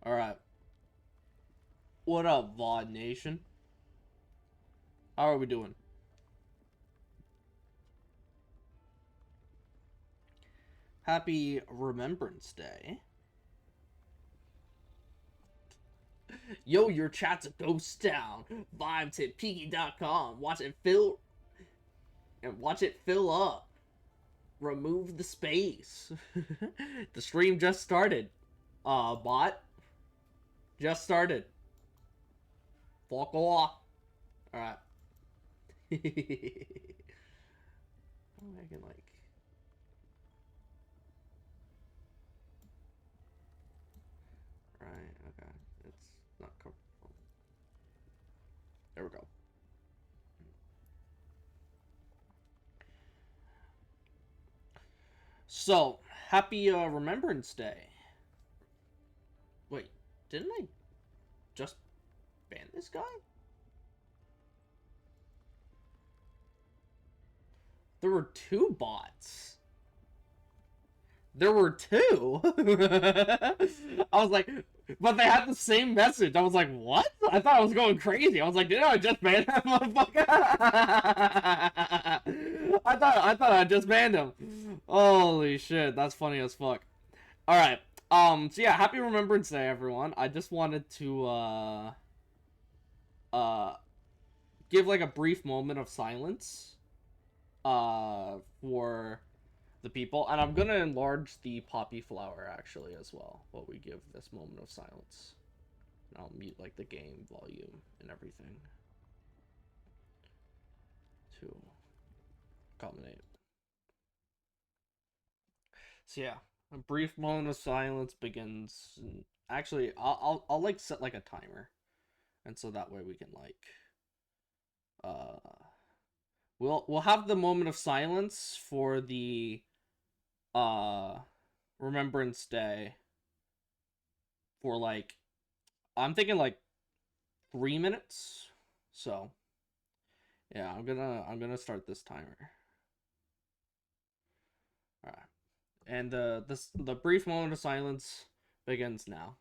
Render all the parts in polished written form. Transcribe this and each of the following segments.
Alright. What up, VOD Nation? How are we doing? Happy Remembrance Day. Yo, your chat's a ghost town. Vibes at Peaky.com. Watch it fill up. Remove the space. The stream just started. Bot. Just started. Fuck off. Alright. I can like... Right, okay. It's not comfortable. There we go. So, happy Remembrance Day. Wait, didn't I just ban this guy? There were two bots. There were two. I was like, but they had the same message. I was like, what? I thought I was going crazy. I was like, did I just ban that motherfucker? I thought I just banned him. Holy shit, that's funny as fuck. All right. So yeah, happy Remembrance Day, everyone. I just wanted to uh give like a brief moment of silence for the people, and I'm gonna enlarge the poppy flower actually as well while we give this moment of silence. And I'll mute like the game volume and everything to accommodate. So yeah, a brief moment of silence begins. Actually, I'll like set like a timer, and so that way we can like uh we'll have the moment of silence for the uh Remembrance Day for like I'm thinking like 3 minutes. So yeah, I'm gonna start this timer. All right, and the brief moment of silence begins now.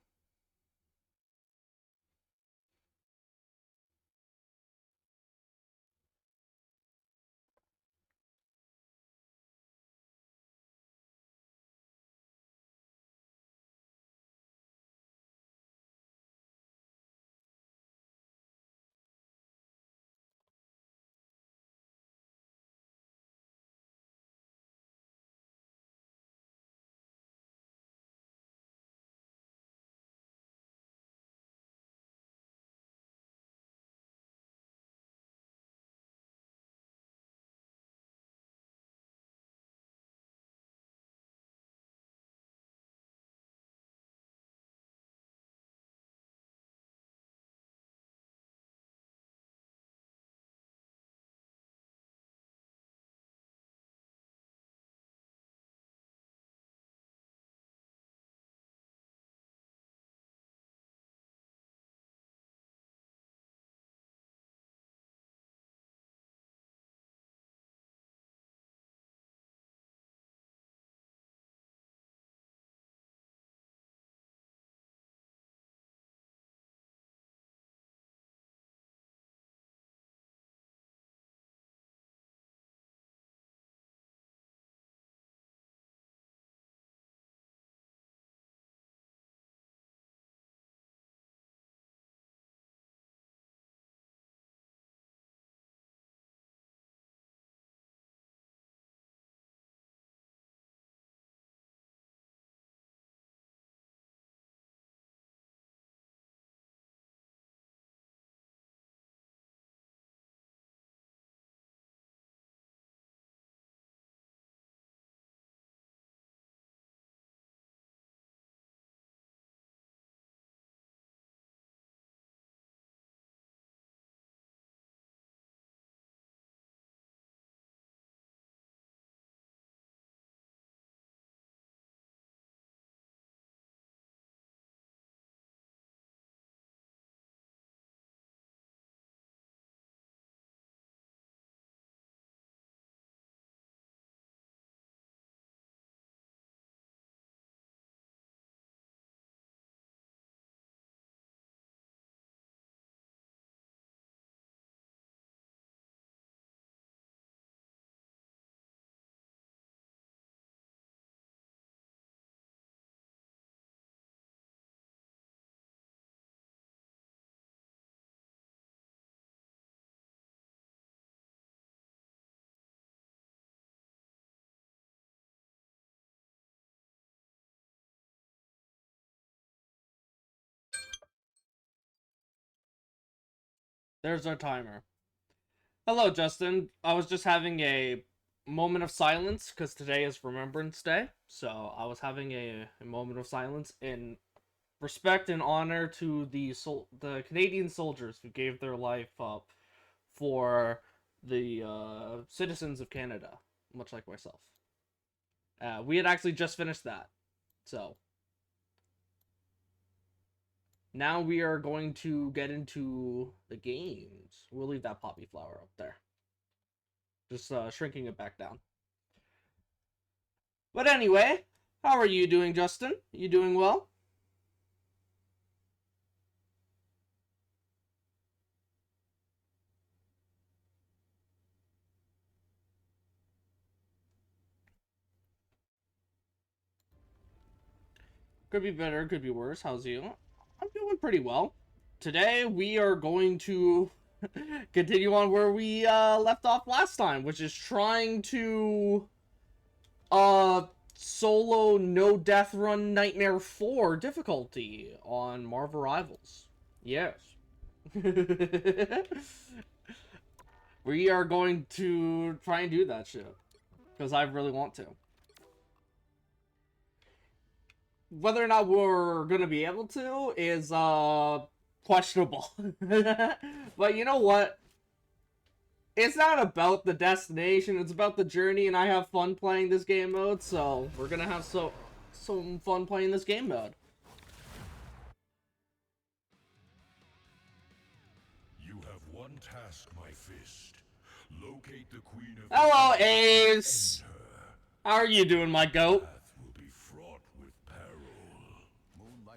There's our timer. Hello, Justin. I was just having a moment of silence because today is Remembrance Day. So I was having a moment of silence in respect and honor to the Canadian soldiers who gave their life up for the citizens of Canada, much like myself. We had actually just finished that. So now we are going to get into the games. We'll leave that poppy flower up there. Just shrinking it back down. But anyway, how are you doing, Justin? You doing well? Could be better, could be worse. How's you? I'm doing pretty well. Today we are going to continue on where we left off last time, which is trying to solo no death run Nightmare 4 difficulty on Marvel Rivals. Yes. We are going to try and do that shit because I really want to. Whether or not we're gonna be able to is questionable. But you know what? It's not about the destination, it's about the journey, and I have fun playing this game mode, so we're gonna have some fun playing this game mode. You have one task, my fist. Locate the Queen of... Hello, Ace! How are you doing, my goat?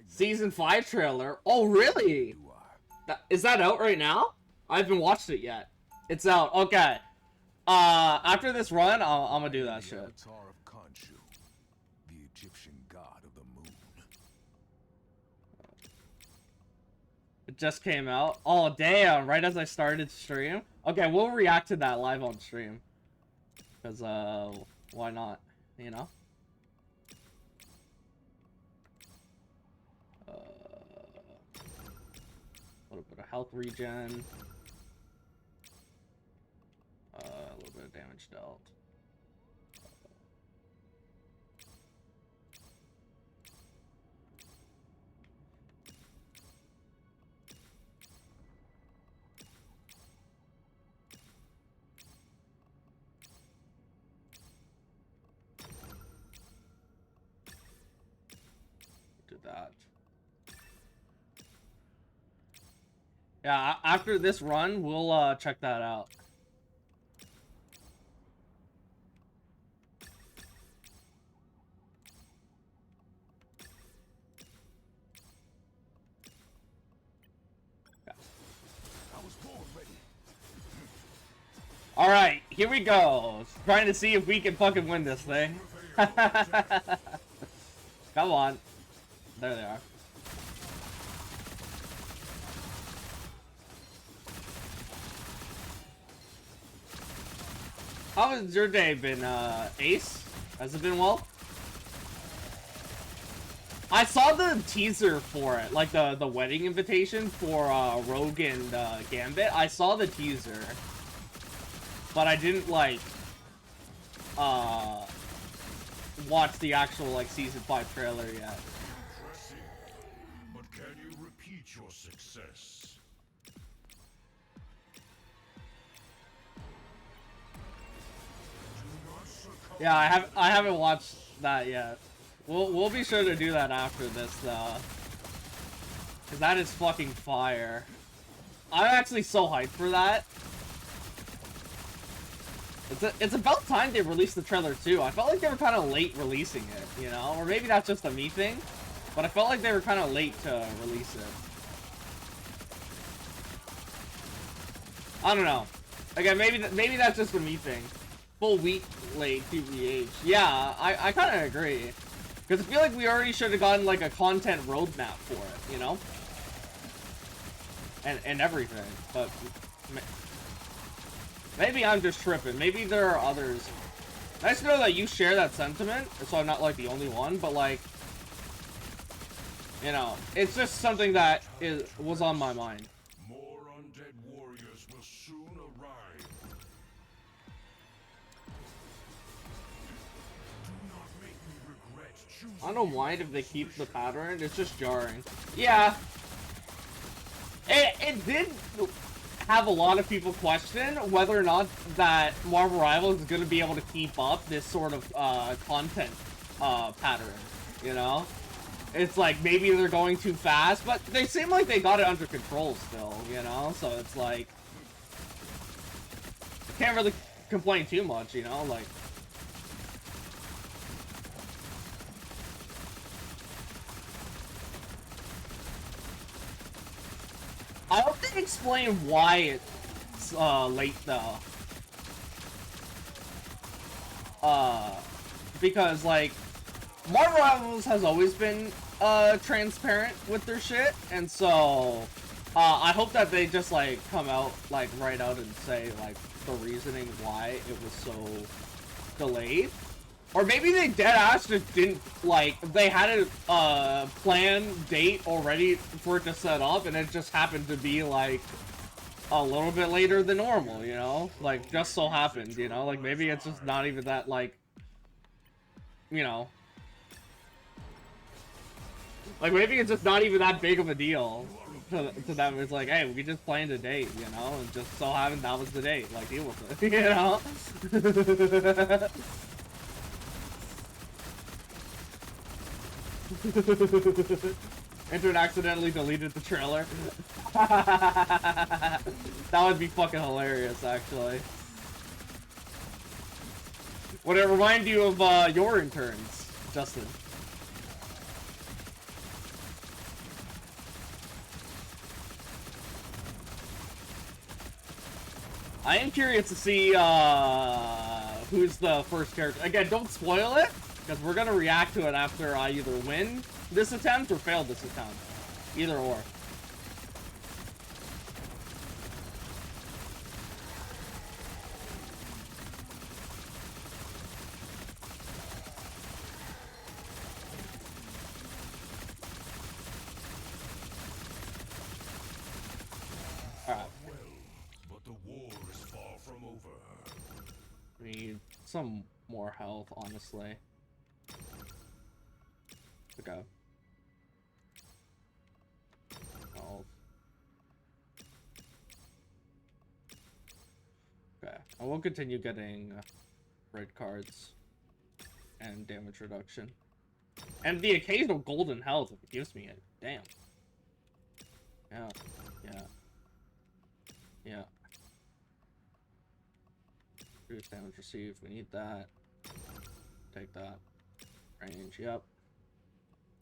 Season 5 trailer? Oh, really? Is that out right now? I haven't watched it yet. It's out. Okay. After this run, I'm gonna do that shit. Avatar of Khonshu, the Egyptian god of the moon. It just came out. Oh, damn. Right as I started stream. Okay, we'll react to that live on stream. Because, why not? You know? A little bit of health regen. A little bit of damage dealt. Do that. Yeah, after this run, we'll check that out. Alright, here we go. Trying to see if we can fucking win this thing. Come on. There they are. How has your day been, Ace? Has it been well? I saw the teaser for it, like the wedding invitation for Rogue and Gambit. I saw the teaser, but I didn't like watch the actual like season 5 trailer yet. But can you repeat your success? Yeah, I haven't watched that yet. We'll be sure to do that after this though, cause that is fucking fire. I'm actually so hyped for that. It's about time they released the trailer too. I felt like they were kind of late releasing it, you know, or maybe that's just a me thing, but I felt like they were kind of late to release it. I don't know. Again, maybe that's just a me thing. Full week late, TBH. Yeah, I kind of agree. Because I feel like we already should have gotten, like, a content roadmap for it, you know? And everything. But maybe I'm just tripping. Maybe there are others. Nice to know that you share that sentiment, so I'm not, like, the only one. But, like, you know, it's just something that was on my mind. More undead warriors I don't mind if they keep the pattern, it's just jarring. Yeah. It did have a lot of people question whether or not that Marvel Rivals is going to be able to keep up this sort of content pattern, you know? It's like, maybe they're going too fast, but they seem like they got it under control still, you know? So it's like, can't really complain too much, you know? Like, I hope they explain why it's late though. Because like Marvel Rivals has always been transparent with their shit, and so I hope that they just like come out like right out and say like the reasoning why it was so delayed. Or maybe they deadass just didn't, like, they had a planned date already for it to set up, and it just happened to be, like, a little bit later than normal, you know? Like, just so happened, you know? Like, maybe it's just not even that, like, you know? Like, maybe it's just not even that big of a deal to them. It's like, hey, we just planned a date, you know? And just so happened that was the date. Like, deal with it, you know? Intern accidentally deleted the trailer. That would be fucking hilarious, actually. Would it remind you of your interns, Justin? I am curious to see who's the first character. Again, don't spoil it, because we're gonna react to it after I either win this attempt or fail this attempt. Either or. Alright. But the war is far from over. Need some more health, honestly. Okay. Oh. Okay. I will continue getting red cards and damage reduction. And the occasional golden health if it gives me it. Damn. Yeah. Yeah. Yeah. Reduce damage received. We need that. Take that. Range. Yep.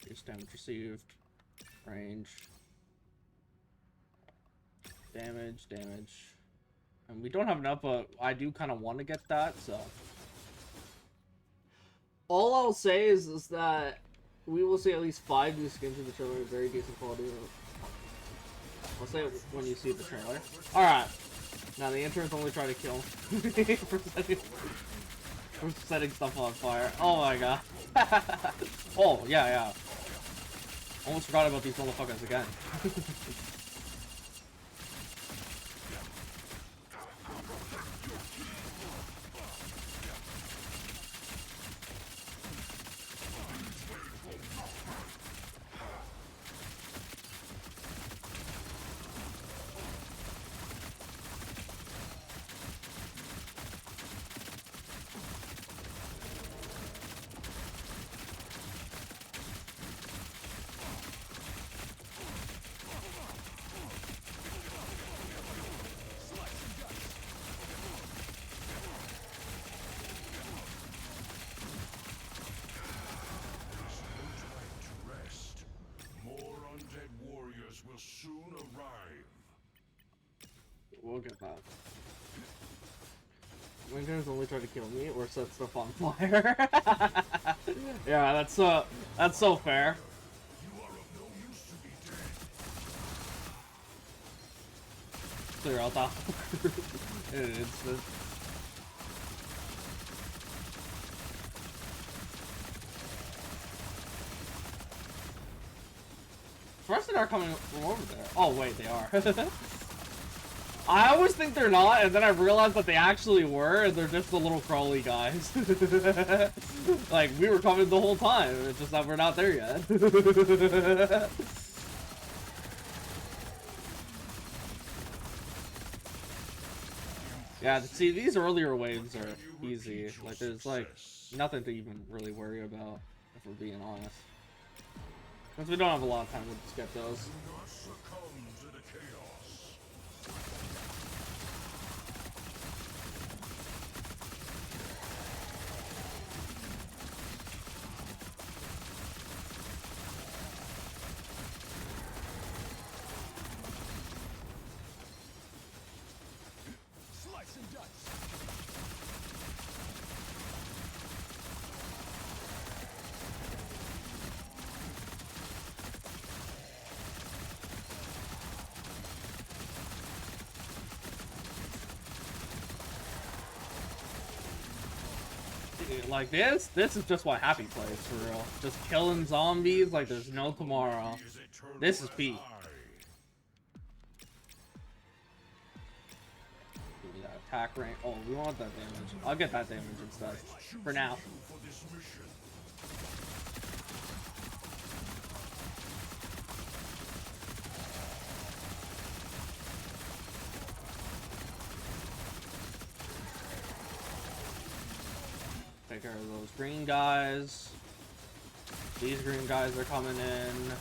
Reduce damage received. Range. Damage. Damage. And we don't have enough, but I do kind of want to get that, so. All I'll say is that we will see at least 5 new skins in the trailer. Very decent quality. I'll say it when you see the trailer. Alright. Now the interns only try to kill for setting stuff on fire. Oh my god. Oh, yeah, yeah. Almost forgot about these motherfuckers again. Soon arrive. We'll get that. Lincoln's only try to kill me or set stuff on fire. Yeah, that's so fair. You are of no use to be dead. Clear out that in an instant. The rest of them are coming from over there. Oh wait, they are. I always think they're not, and then I realized that they actually were, and they're just the little crawly guys. Like, we were coming the whole time, it's just that we're not there yet. Yeah, see, these earlier waves are easy. Like, there's, like, nothing to even really worry about, if we're being honest. Since we don't have a lot of time, we'll just get those. Like this is just what Happy plays for real. Just killing zombies like there's no tomorrow. This is peak. Give me that attack range. Oh, we want that damage. I'll get that damage instead. For now. Take care of those green guys. These green guys are coming in.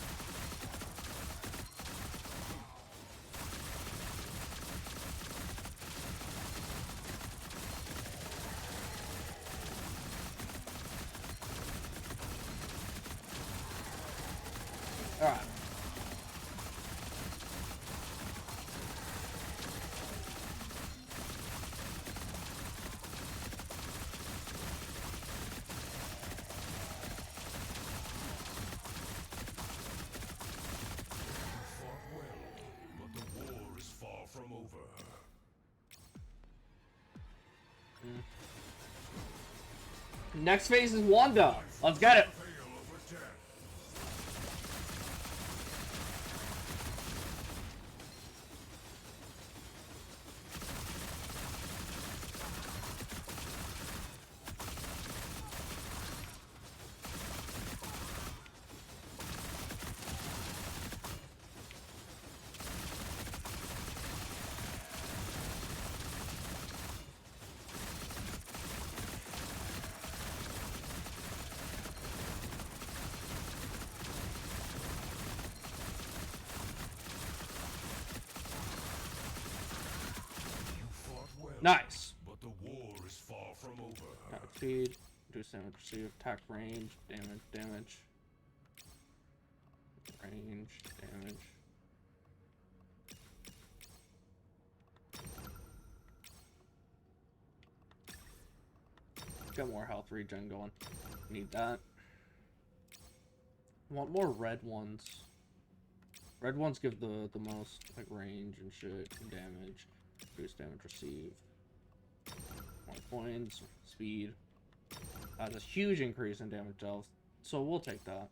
Alright. Next phase is Wanda. Let's get it. Nice. But the war is far from over. Attack speed, reduce damage received, attack range, damage. Range, damage. Get more health regen going. Need that. Want more red ones. Red ones give the most like range and shit and damage. Reduce damage received. More points, speed. That's a huge increase in damage dealt, so we'll take that.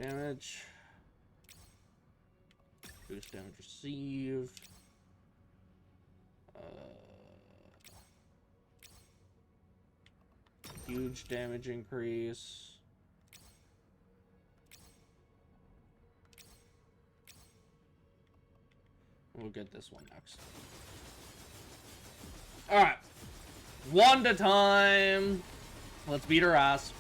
Damage. Boost damage received. Huge damage increase. We'll get this one next. Alright. Wanda time. Let's beat her ass.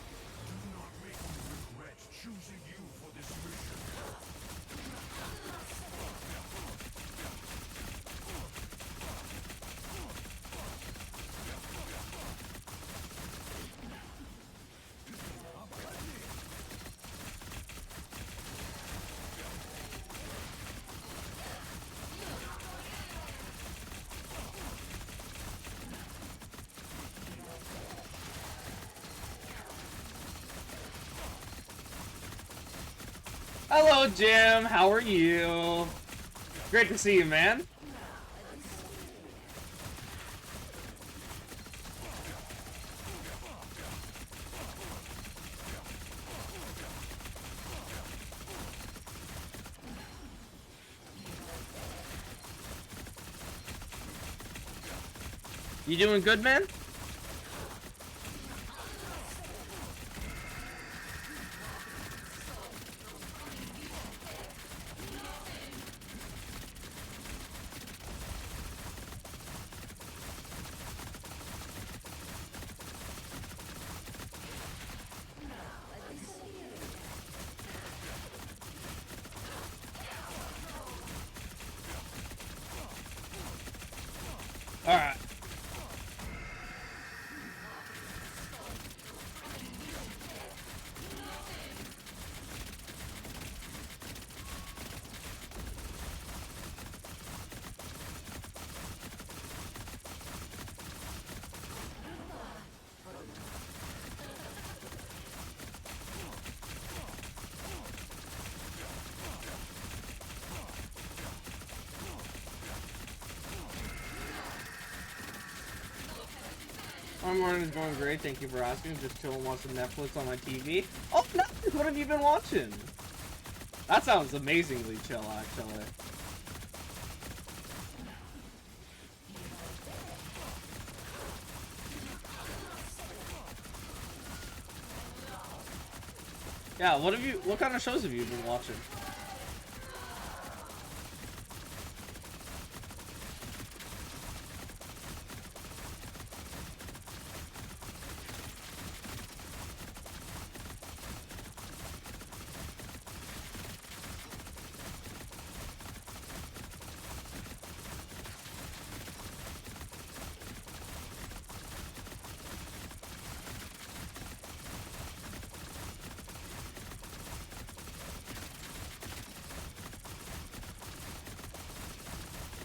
Hello, Jim. How are you? Great to see you, man. You doing good, man? Alright. My morning is going great. Thank you for asking. Just chilling watching Netflix on my TV. Oh, Netflix! What have you been watching? That sounds amazingly chill, actually. Yeah, what kind of shows have you been watching?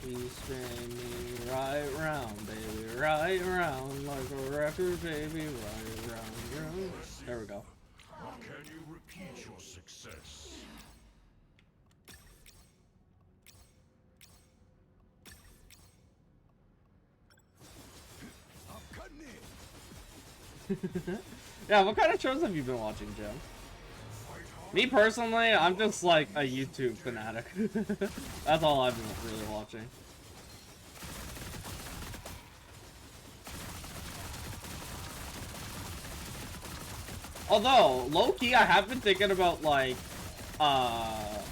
You spin me right round, baby, right round, like a record, baby, right round. There we go. Can you repeat your success? I'm cutting in. Yeah, what kind of shows have you been watching, Jim? Me personally, I'm just like a YouTube fanatic. That's all I've been really watching. Although, low-key, I have been thinking about, like, I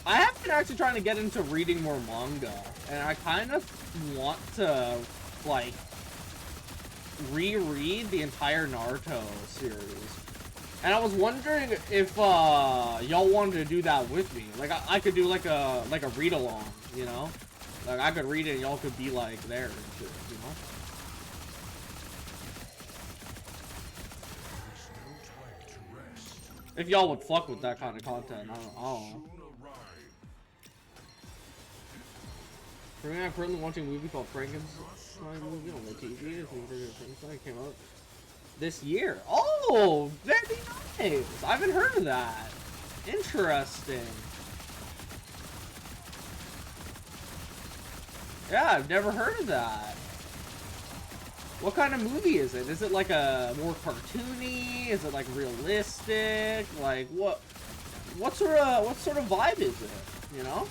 have been actually trying to get into reading more manga, and I kind of want to, like, reread the entire Naruto series. And I was wondering if, y'all wanted to do that with me. Like, I could do, like a read-along, you know? Like, I could read it and y'all could be, like, there and shit, you know? If y'all would fuck with that kind of content, I don't know. For me, I'm currently watching a movie called Frankenstein movie on the TV. This movie Frankenstein came out this year. Oh, very nice. I haven't heard of that. Interesting. Yeah, I've never heard of that. What kind of movie is it? Is it like a more cartoony? Is it like realistic? Like what sort of vibe is it? You know?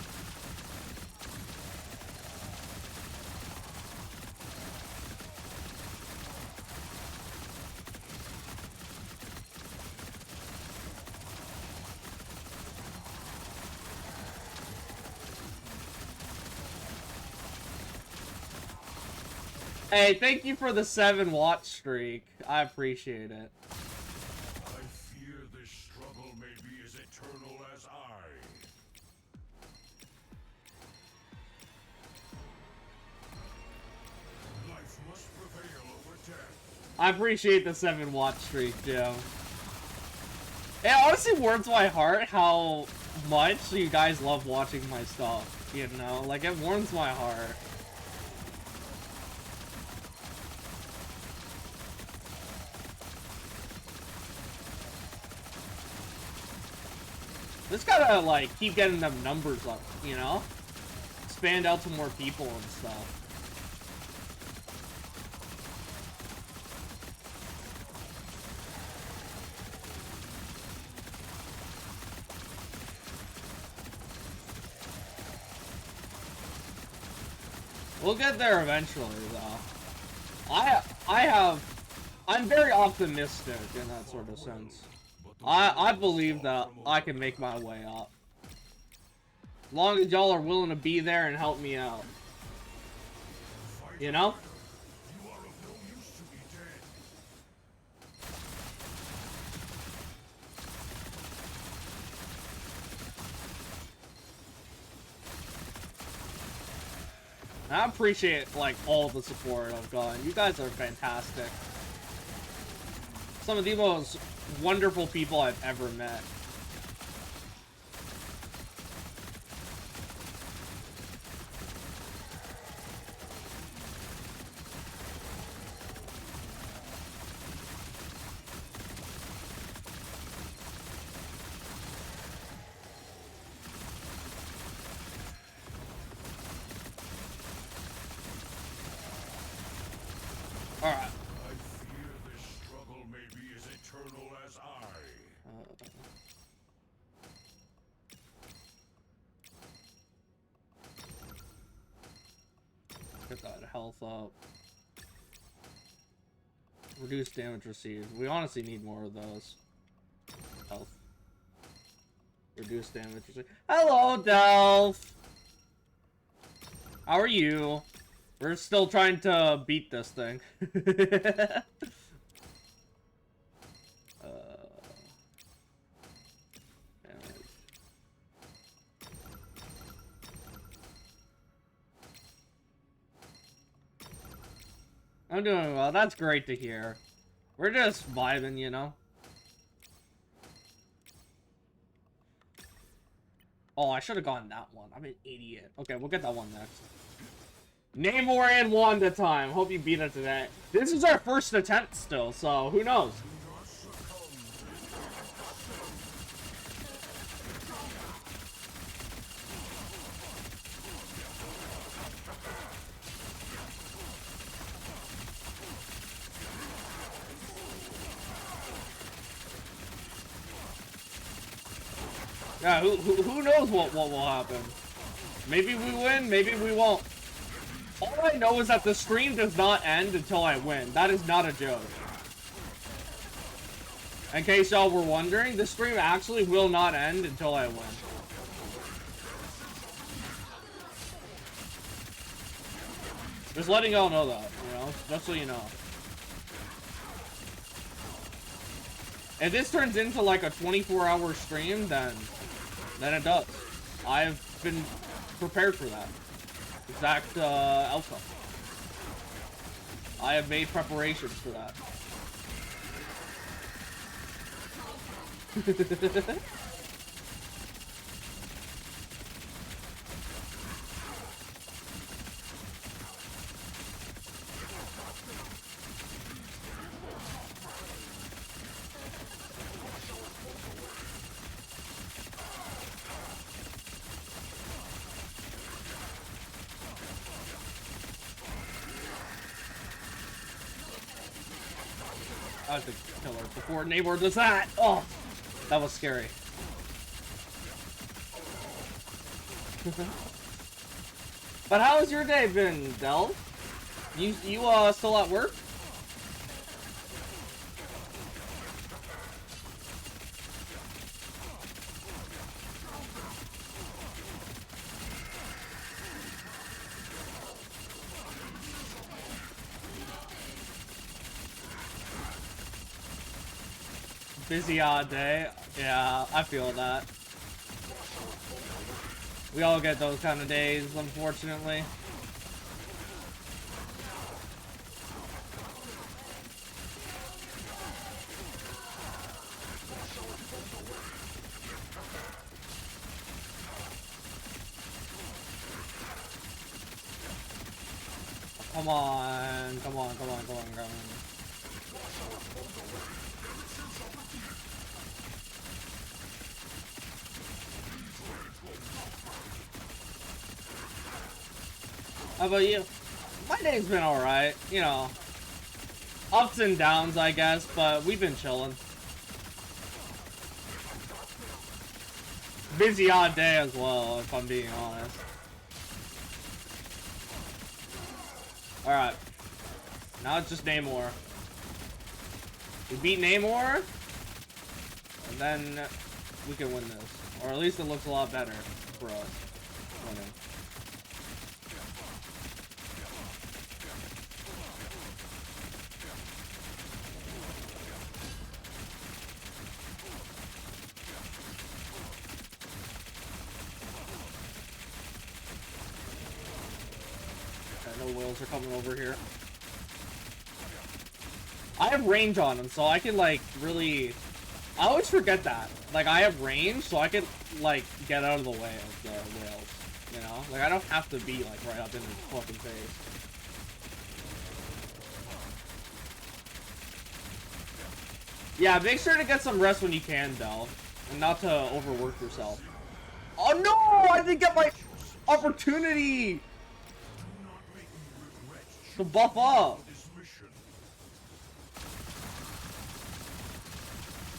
Hey, thank you for the 7-watch streak. I appreciate it. I fear this struggle may be as eternal as I. Life must prevail over death. I appreciate the 7-watch streak, Joe. It honestly warms my heart how much you guys love watching my stuff, you know? Like, it warms my heart. Just gotta, like, keep getting them numbers up, you know? Expand out to more people and stuff. We'll get there eventually, though. I'm very optimistic in that sort of sense. I believe that I can make my way up. As long as y'all are willing to be there and help me out. You know? You are of no use to me dead. I appreciate, like, all the support I've gotten. You guys are fantastic. Some of the most wonderful people I've ever met. Alright. I fear this struggle may be as eternal as I. Get that health up. Reduce damage received. We honestly need more of those. Health. Reduce damage received. Hello, Delph! How are you? We're still trying to beat this thing. I'm doing well. That's great to hear. We're just vibing, you know? Oh, I should have gotten that one. I'm an idiot. Okay, we'll get that one next. Namor and Wanda time. Hope you beat it today. This is our first attempt still, so who knows? Yeah, who knows what will happen? Maybe we win, maybe we won't. All I know is that the stream does not end until I win. That is not a joke. In case y'all were wondering, the stream actually will not end until I win. Just letting y'all know that, you know, just so you know. If this turns into like a 24-hour stream, then it does. I've been prepared for that exact outcome. I have made preparations for that. That was the killer before Namor does that. Oh, that was scary. But how has your day been, Del? You still at work? Busy odd day. Yeah, I feel that. We all get those kind of days, unfortunately. Come on, come on, come on, come on, come on. How about you? My day's been alright, you know. Ups and downs, I guess, but we've been chilling. Busy odd day as well, if I'm being honest. Alright. Now it's just Namor. We beat Namor, and then we can win this. Or at least it looks a lot better for us winning. Okay, no whales are coming over here. I have range on him, so I can, like, really... I always forget that. Like, I have range, so I can, like, get out of the way of the whales. You know? Like, I don't have to be, like, right up in his fucking face. Yeah, make sure to get some rest when you can, Del. And not to overwork yourself. Oh, no! I didn't get my opportunity to buff up.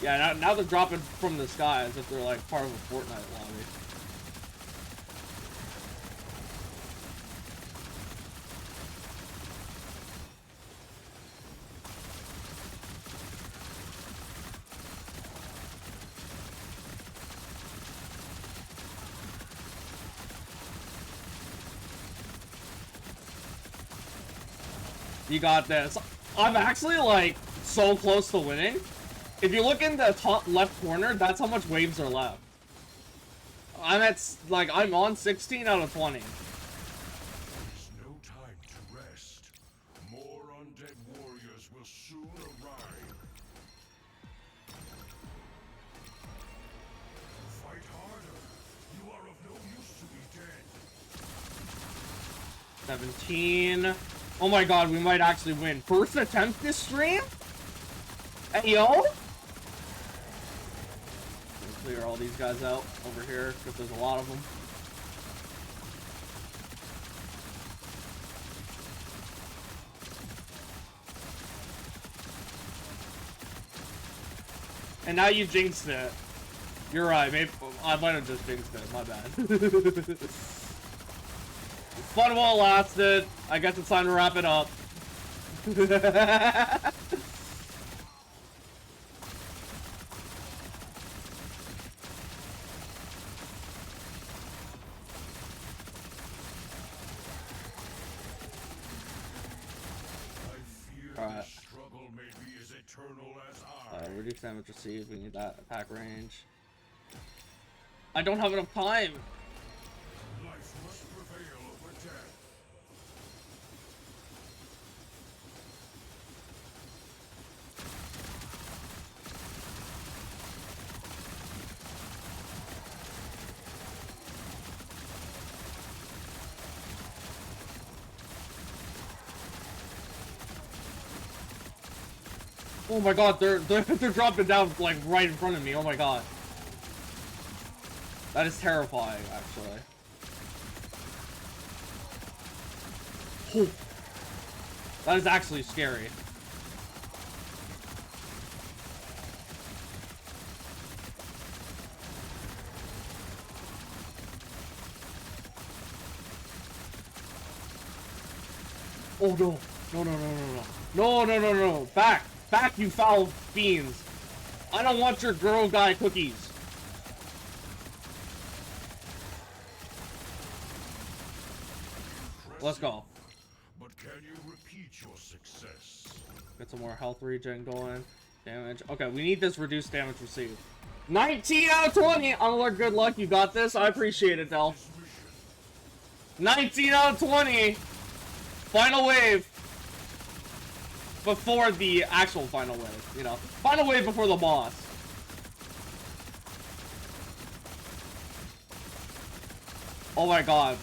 Yeah, now they're dropping from the sky as if they're like part of a Fortnite lobby. You got this. I'm actually like so close to winning. If you look in the top left corner, that's how much waves are left. I'm at, like, I'm on 16 out of 20. There's no time to rest. More undead warriors will soon arrive. Fight harder. You are of no use to be dead. 17. Oh my god, we might actually win. First attempt this stream? Hey, yo! Clear all these guys out over here, because there's a lot of them. And now you jinxed it. You're right, maybe I might have just jinxed it, my bad. Fun while it lasted. I guess it's time to wrap it up. Alright. Reduce damage received. We need that attack range. I don't have enough time. Life must prevail over death. Oh my god, they're dropping down like right in front of me. Oh my god. That is terrifying, actually. Oh. That is actually scary. Oh no. No, no, no, no, no. No, no, no, no. Back. Back, you foul fiends. I don't want your girl guy cookies. Let's go. But can you repeat your success? Get some more health regen going. Damage. Okay, we need this reduced damage received. 19 out of 20! Unluck, good luck. You got this. I appreciate it, Del. 19 out of 20! Final wave. Before the actual final wave, you know. Final wave before the boss. Oh my god.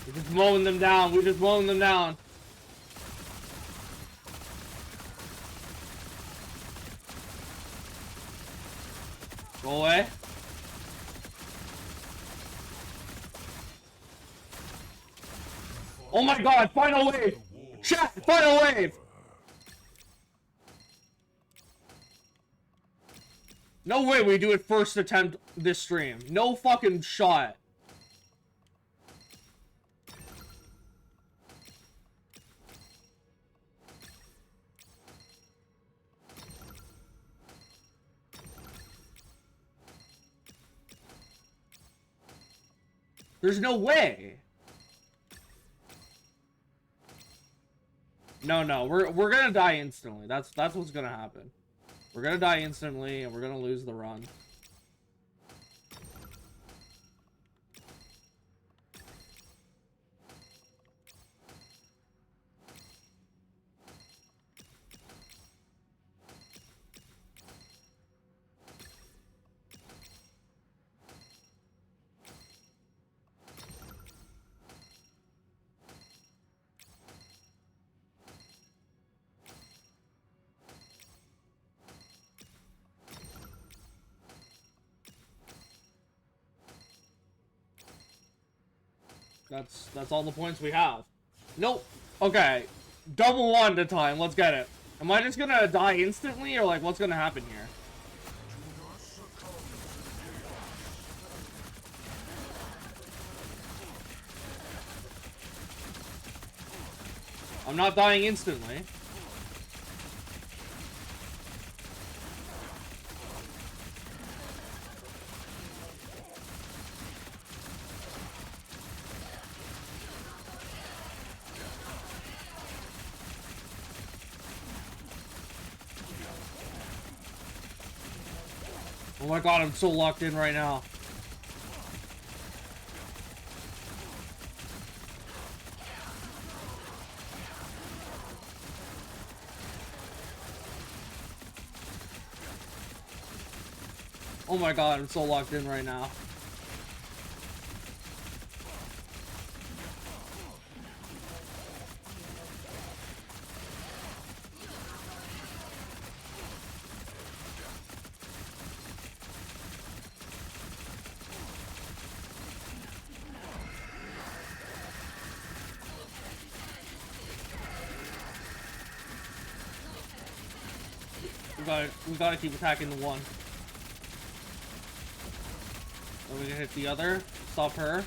We're just mowing them down. We're just mowing them down. Go away. Oh my god, final wave! Chat, final wave! No way we do it first attempt this stream. No fucking shot. There's no way. No, we're gonna die instantly. That's what's gonna happen. We're gonna die instantly, and we're gonna lose the run. That's all the points we have. Nope. Okay. Double one at a time. Let's get it. Am I just gonna die instantly, or like what's gonna happen here? I'm not dying instantly. Oh my god, I'm so locked in right now. Oh my god, I'm so locked in right now. We gotta keep attacking the one. Then we can hit the other. Stop her.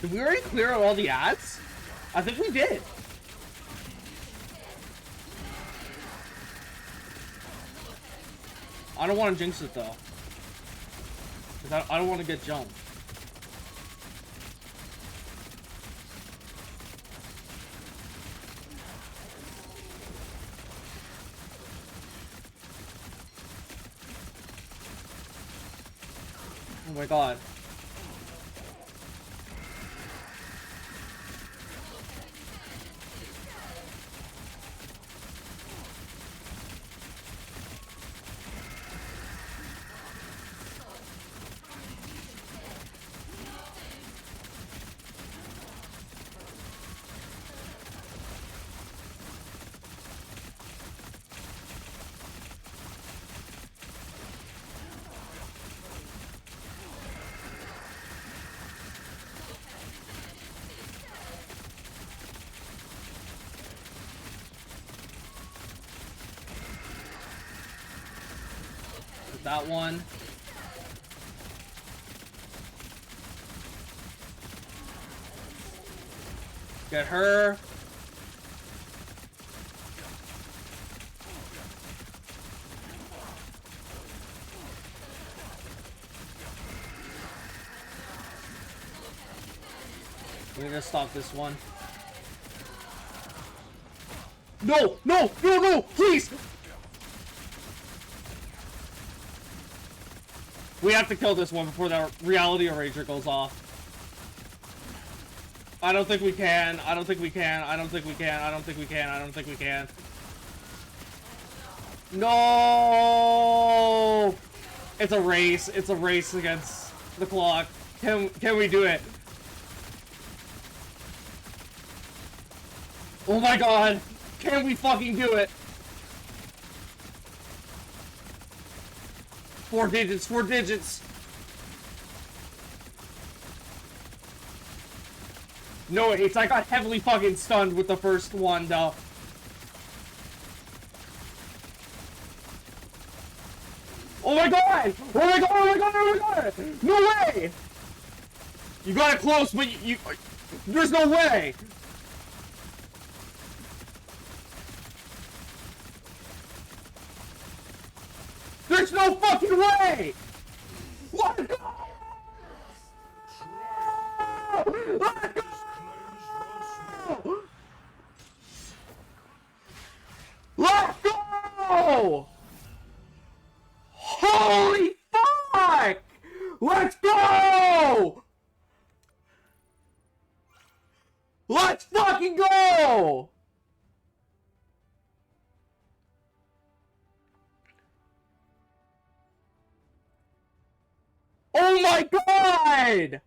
Did we already clear out all the ads? I think we did. I don't want to jinx it though. Cause I don't want to get jumped. Oh my god. That one. Get her. We're gonna stop this one. No! No! No! No! Please! We have to kill this one before the reality eraser goes off. I don't think we can. I don't think we can. I don't think we can. I don't think we can. I don't think we can. No! It's a race. It's a race against the clock. Can we do it? Oh my god! Can we fucking do it? 4 digits, 4 digits! No, it's I got heavily fucking stunned with the first one, though. Oh my god! Oh my god! Oh my god! Oh my god! No way! You got it close, but you there's no way! There's no fucking way! Let's go! Let's go! Let's go! Holy fuck! Let's go! Let's fucking go! Oh my god!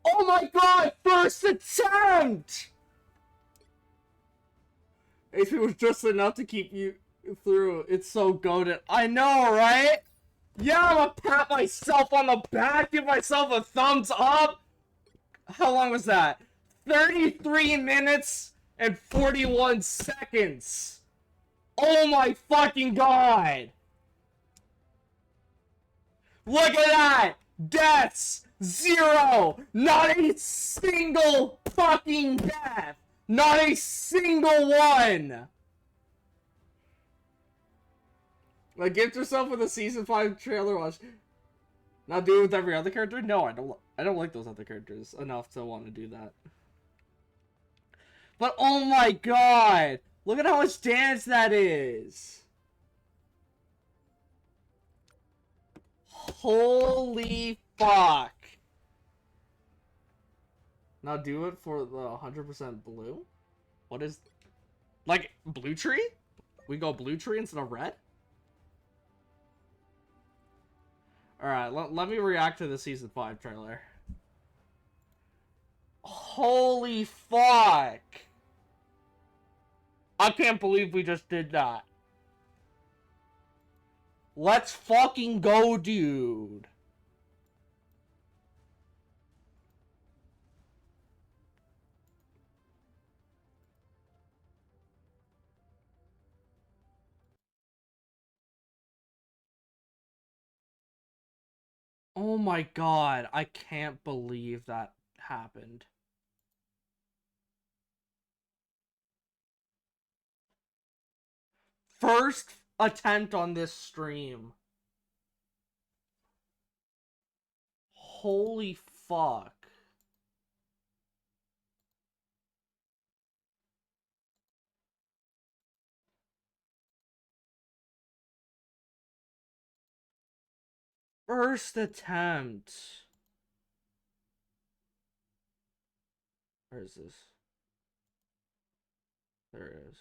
Oh my god! First attempt! HP was just enough to keep you through. It's so goated. I know, right? Yeah, I'm gonna pat myself on the back, give myself a thumbs up. How long was that? 33 minutes and 41 seconds. Oh my fucking god. Look at that! Deaths! 0! Not a single fucking death! Not a single one! Like, gift yourself with a season 5 trailer watch. Not do it with every other character? No, I don't like those other characters enough to want to do that. But oh my god! Look at how much damage that is! Holy fuck! Now do it for the 100% blue? What is... Like, blue tree? We go blue tree instead of red? Alright, let me react to the Season 5 trailer. Holy fuck! I can't believe we just did that. Let's fucking go, dude. Oh my god, I can't believe that happened. First attempt on this stream. Holy fuck. First attempt. Where is this? There it is.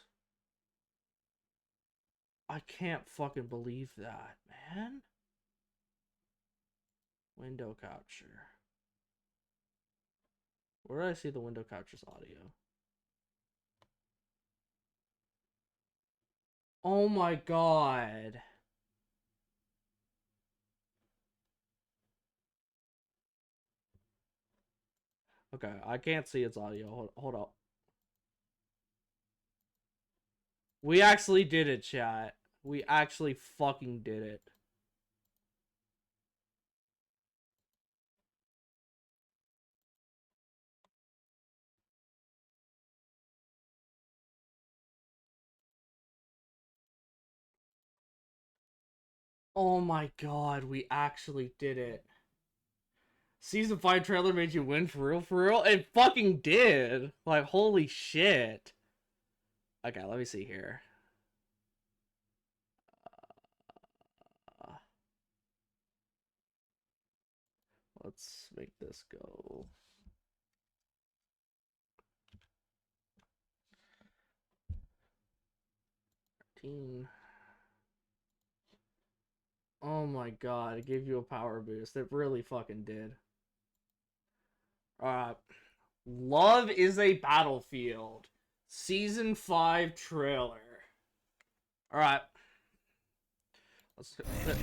I can't fucking believe that, man. Window capture. Where do I see the window capture's audio? Oh my god. Okay, I can't see its audio. Hold up. We actually did it, chat. We actually fucking did it. Oh my god, we actually did it. Season 5 trailer made you win for real, for real? It fucking did! Like, holy shit. Okay, let me see here. Let's make this go. Oh my god, it gave you a power boost. It really fucking did. Alright. Love is a Battlefield. Season 5 trailer. Alright. Let's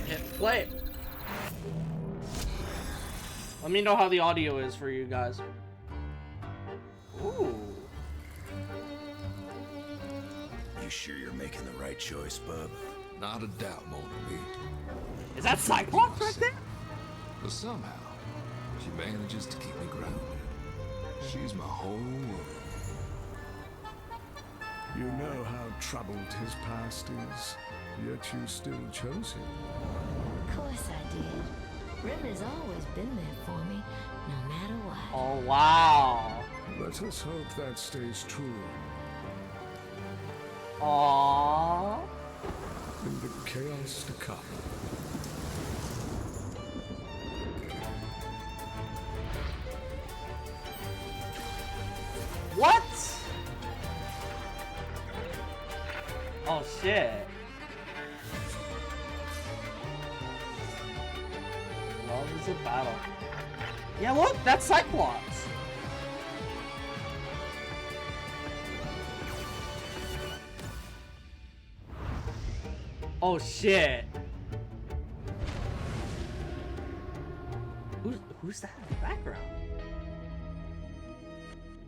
hit play. Let me know how the audio is for you guys. Ooh. You sure you're making the right choice, bub? Not a doubt, Moldy. Is that Cyclops right there? But somehow, she manages to keep me grounded. She's my whole world. You know how troubled his past is, yet you still chose him. Of course I did. River's always been there for me, no matter what. Oh, wow. Let us hope that stays true Aww. in the chaos to come. What? Oh, shit. Love is a battle. Yeah, look, that's Cyclops. Oh shit. Who's that in the background?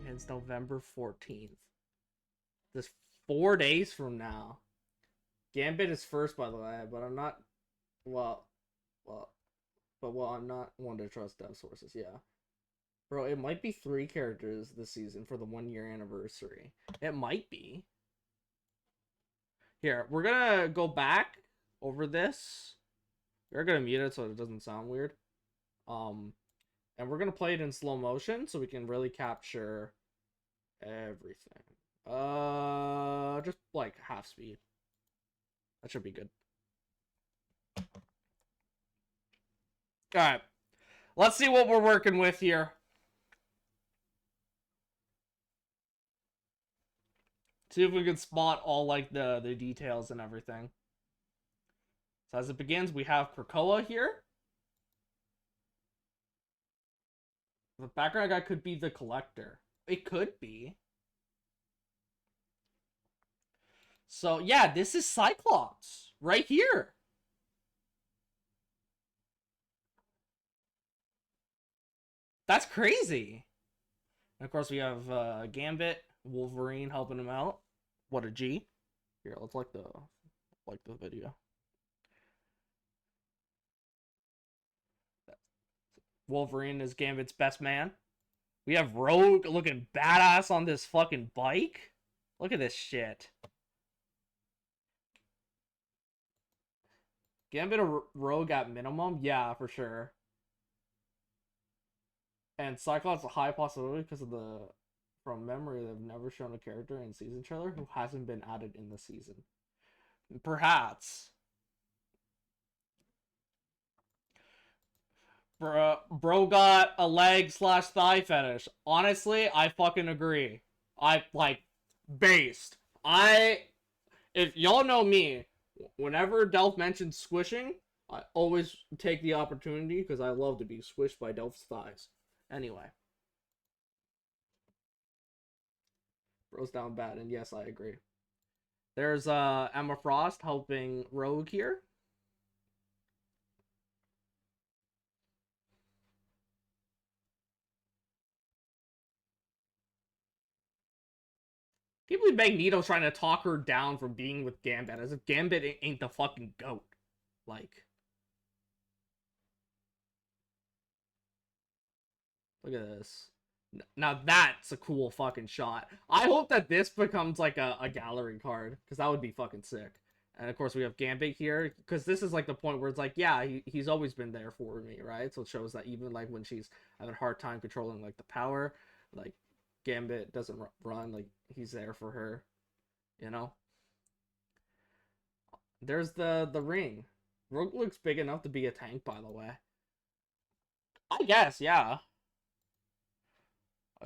It's November 14th. This 4 days from now. Gambit is first, by the way, but I'm not I'm not one to trust dev sources, yeah. Bro, it might be 3 characters this season for the 1-year anniversary. It might be. Here, we're gonna go back over this. We're gonna mute it so it doesn't sound weird. And we're gonna play it in slow motion so we can really capture everything. Just like half speed. That should be good. Alright. Let's see what we're working with here. See if we can spot all like the details and everything. So as it begins, we have Krakoa here. The background guy could be the Collector. It could be. So yeah, this is Cyclops right here. That's crazy. And of course we have Gambit, Wolverine helping him out. What a G. Here, let's like the video. Wolverine is Gambit's best man. We have Rogue looking badass on this fucking bike. Look at this shit. Gambit or Rogue at minimum? Yeah, for sure. And Cyclops a high possibility because of the... From memory, they've never shown a character in season trailer who hasn't been added in the season. Perhaps. Bro got a leg/thigh fetish. Honestly, I fucking agree. I, like, based. If y'all know me, whenever Delph mentions squishing, I always take the opportunity because I love to be squished by Delph's thighs. Anyway. Bro's down bad, and yes, I agree. There's Emma Frost helping Rogue here. Can't believe Magneto's trying to talk her down from being with Gambit, as if Gambit ain't the fucking GOAT. Like, look at this. Now that's a cool fucking shot. I hope that this becomes like a gallery card, because that would be fucking sick. And of course we have Gambit here, because this is like the point where it's like, yeah, he's always been there for me, right? So it shows that even like when she's having a hard time controlling like the power, like Gambit doesn't run, like he's there for her, you know? There's the ring. Rogue looks big enough to be a tank, by the way. I guess, yeah.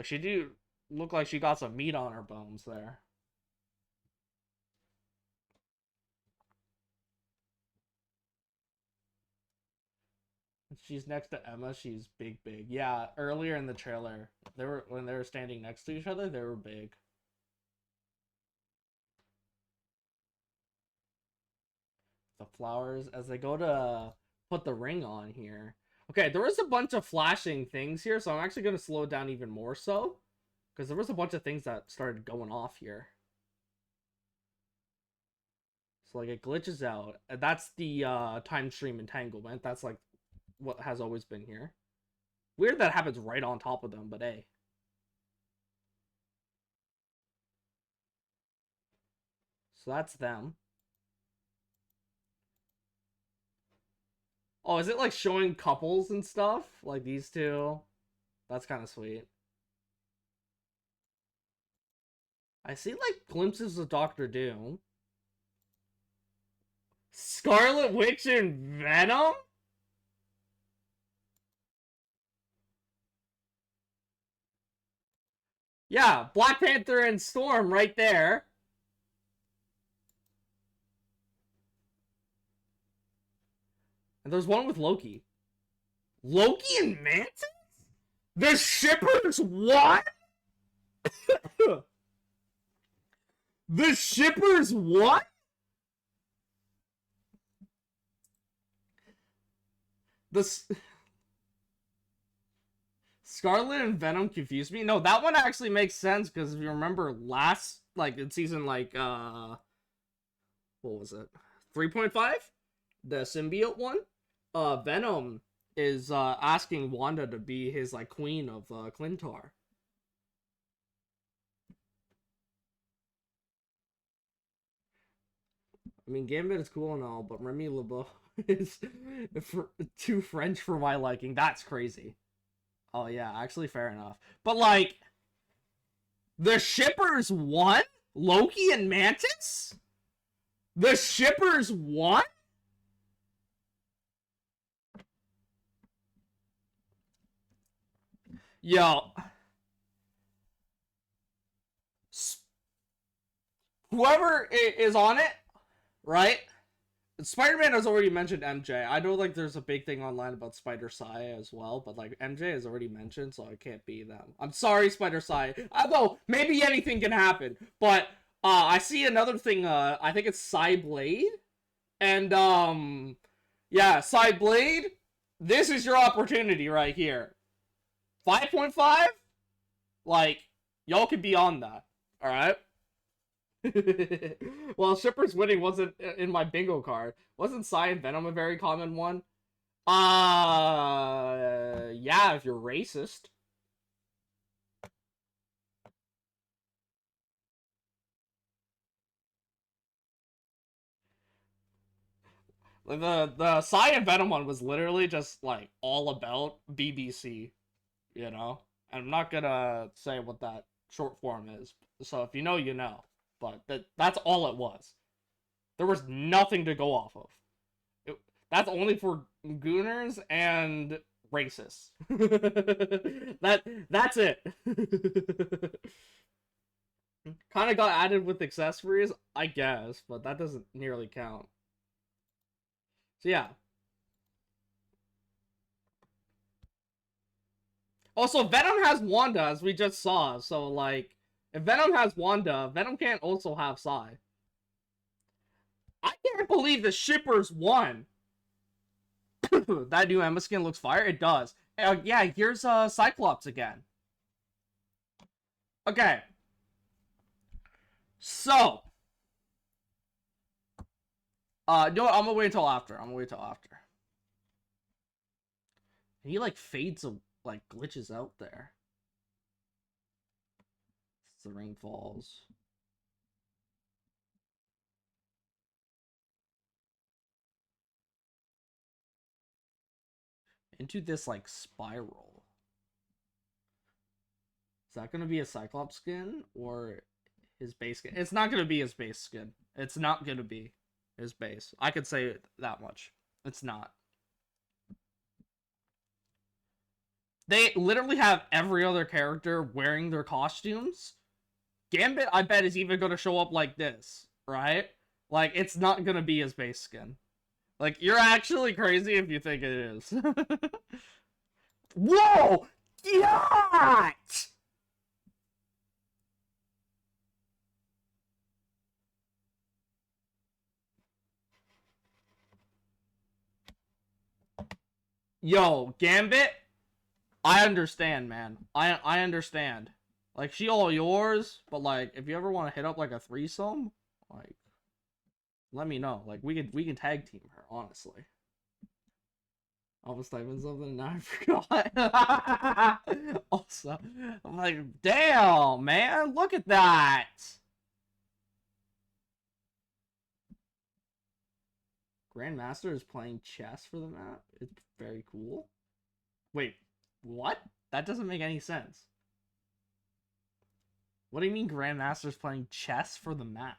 She do look like she got some meat on her bones there. She's next to Emma. She's big. Yeah, earlier in the trailer, They were when they were standing next to each other, they were big. The flowers as they go to put the ring on here. Okay, there was a bunch of flashing things here, so I'm actually going to slow it down even more so. Because there was a bunch of things that started going off here. So, like, it glitches out. And that's the time stream entanglement. That's, like, what has always been here. Weird that happens right on top of them, but hey. So that's them. Oh, is it like showing couples and stuff? Like these two? That's kind of sweet. I see like glimpses of Doctor Doom. Scarlet Witch and Venom? Yeah, Black Panther and Storm right there. And there's one with Loki. Loki and Mantis? The shippers what? The shippers what? Scarlet and Venom confused me. No, that one actually makes sense because if you remember last, like in season like what was it? 3.5? The symbiote one? Venom is asking Wanda to be his like queen of Clintar. I mean, Gambit is cool and all, but Remy LeBeau is too French for my liking. That's crazy. Oh yeah, actually fair enough. But like, the shippers won? Loki and Mantis? The shippers won? Yo. Whoever is on it, right? Spider-Man has already mentioned MJ. I know like there's a big thing online about Spider-Sai as well, but like MJ has already mentioned, so it can't be them. I'm sorry, Spider-Sai. Although maybe anything can happen. But I see another thing, I think it's Psyblade. And yeah, Psyblade, this is your opportunity right here. 5.5? Like, y'all could be on that. Alright? Well, Shippers winning wasn't in my bingo card. Wasn't Psy and Venom a very common one? Yeah, if you're racist. The Psy and Venom one was literally just, like, all about BBC, you know? And I'm not gonna say what that short form is. So if you know, you know. But that's all it was. There was nothing to go off of. That's only for gooners and racists. That's it. Kind of got added with accessories, I guess, but that doesn't nearly count. So yeah. Also, Venom has Wanda, as we just saw, so like, if Venom has Wanda, Venom can't also have Psy. I can't believe the shippers won. That new Emma skin looks fire. It does. Yeah, here's Cyclops again. Okay. So. No, I'm gonna wait until after. He like fades, like glitches out there. The ring falls. Into this like spiral. Is that gonna be a Cyclops skin or his base skin? It's not gonna be his base skin. It's not gonna be his base. I could say that much. It's not. They literally have every other character wearing their costumes. Gambit, I bet, is even going to show up like this, right? Like, it's not going to be his base skin. Like, you're actually crazy if you think it is. Whoa! Yacht! Yo, Gambit, I understand, man. I understand. Like, she all yours, but like, if you ever want to hit up like a threesome, like, let me know. Like, we can tag team her, honestly. I was typing something and now I forgot. Also, I'm like, damn, man, look at that. Grandmaster is playing chess for the map. It's very cool. Wait, what? That doesn't make any sense. What do you mean Grandmaster's playing chess for the map?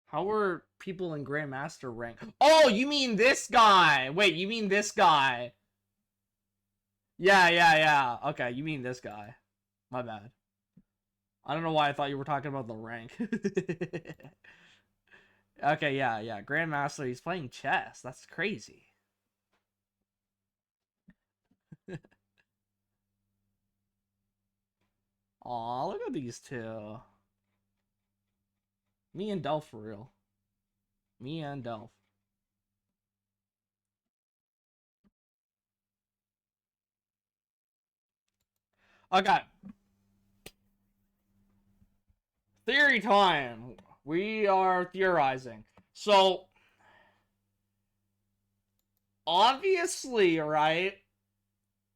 How are people in Grandmaster rank? Oh, you mean this guy? Wait, you mean this guy? Yeah. Okay, you mean this guy. My bad. I don't know why I thought you were talking about the rank. Okay, yeah. Grandmaster, he's playing chess. That's crazy. Aw, look at these two. Me and Delph for real. Me and Delph. Okay. Theory time. We are theorizing. So, obviously, right?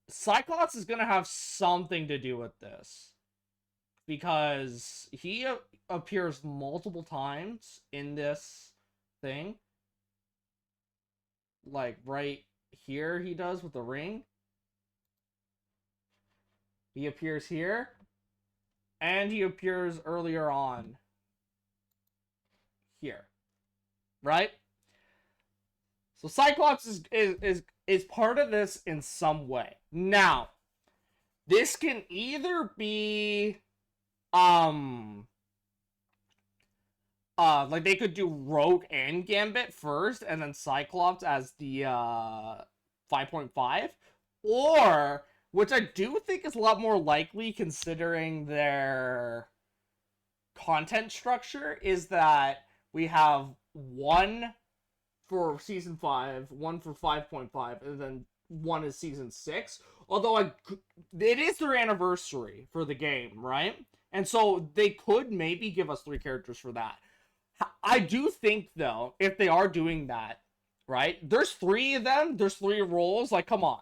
Cyclops is gonna have something to do with this. Because he appears multiple times in this thing. Like, right here he does with the ring. He appears here. And he appears earlier on. Here. Right? So Cyclops is part of this in some way. Now, this can either be like they could do Rogue and Gambit first and then Cyclops as the 5.5, or, which I do think is a lot more likely considering their content structure, is that we have one for season 5, one for 5.5, and then one is season 6. Although it is their anniversary for the game, right? And so they could maybe give us 3 characters for that. I do think, though, if they are doing that, right? There's 3 of them. There's 3 roles. Like, come on.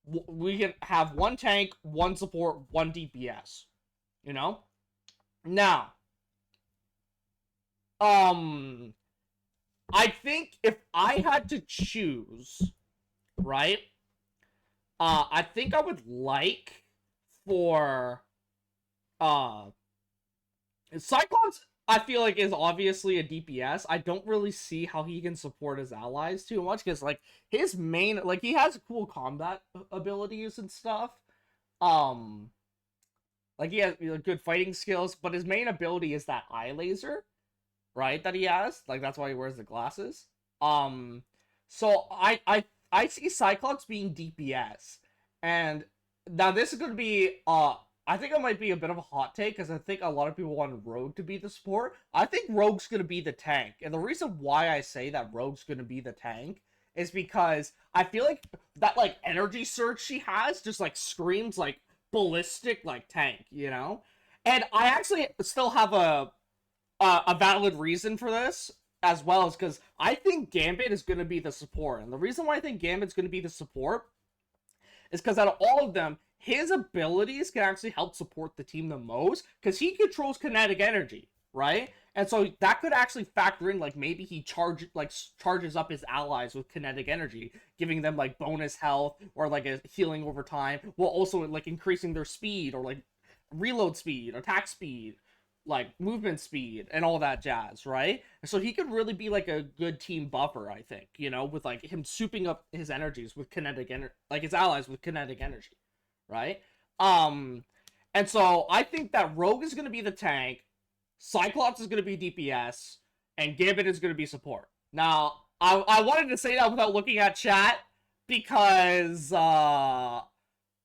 We can have 1 tank, 1 support, 1 DPS. You know? Now, I think if I had to choose, right? I think I would like for Cyclops, I feel like, is obviously a DPS. I don't really see how he can support his allies too much, because like his main, like, he has cool combat abilities and stuff. Like he has good fighting skills, but his main ability is that eye laser, right? That he has. Like, that's why he wears the glasses. So I see Cyclops being DPS, and now this is gonna be I think it might be a bit of a hot take, because I think a lot of people want Rogue to be the support. I think Rogue's gonna be the tank, and the reason why I say that Rogue's gonna be the tank is because I feel like that, like, energy surge she has just like screams like ballistic, like, tank, you know. And I actually still have a valid reason for this, as well, as because I think Gambit is going to be the support. And the reason why I think Gambit's going to be the support is because out of all of them, his abilities can actually help support the team the most, because he controls kinetic energy, right? And so that could actually factor in, like, maybe he charges up his allies with kinetic energy, giving them like bonus health or like a healing over time, while also like increasing their speed, or like reload speed, attack speed, like movement speed, and all that jazz, right? So he could really be like a good team buffer, I think, you know, with like him souping up his energies with kinetic energy, like his allies with kinetic energy, right? And so I think that Rogue is going to be the tank, Cyclops is going to be DPS, and Gambit is going to be support. Now, I wanted to say that without looking at chat, because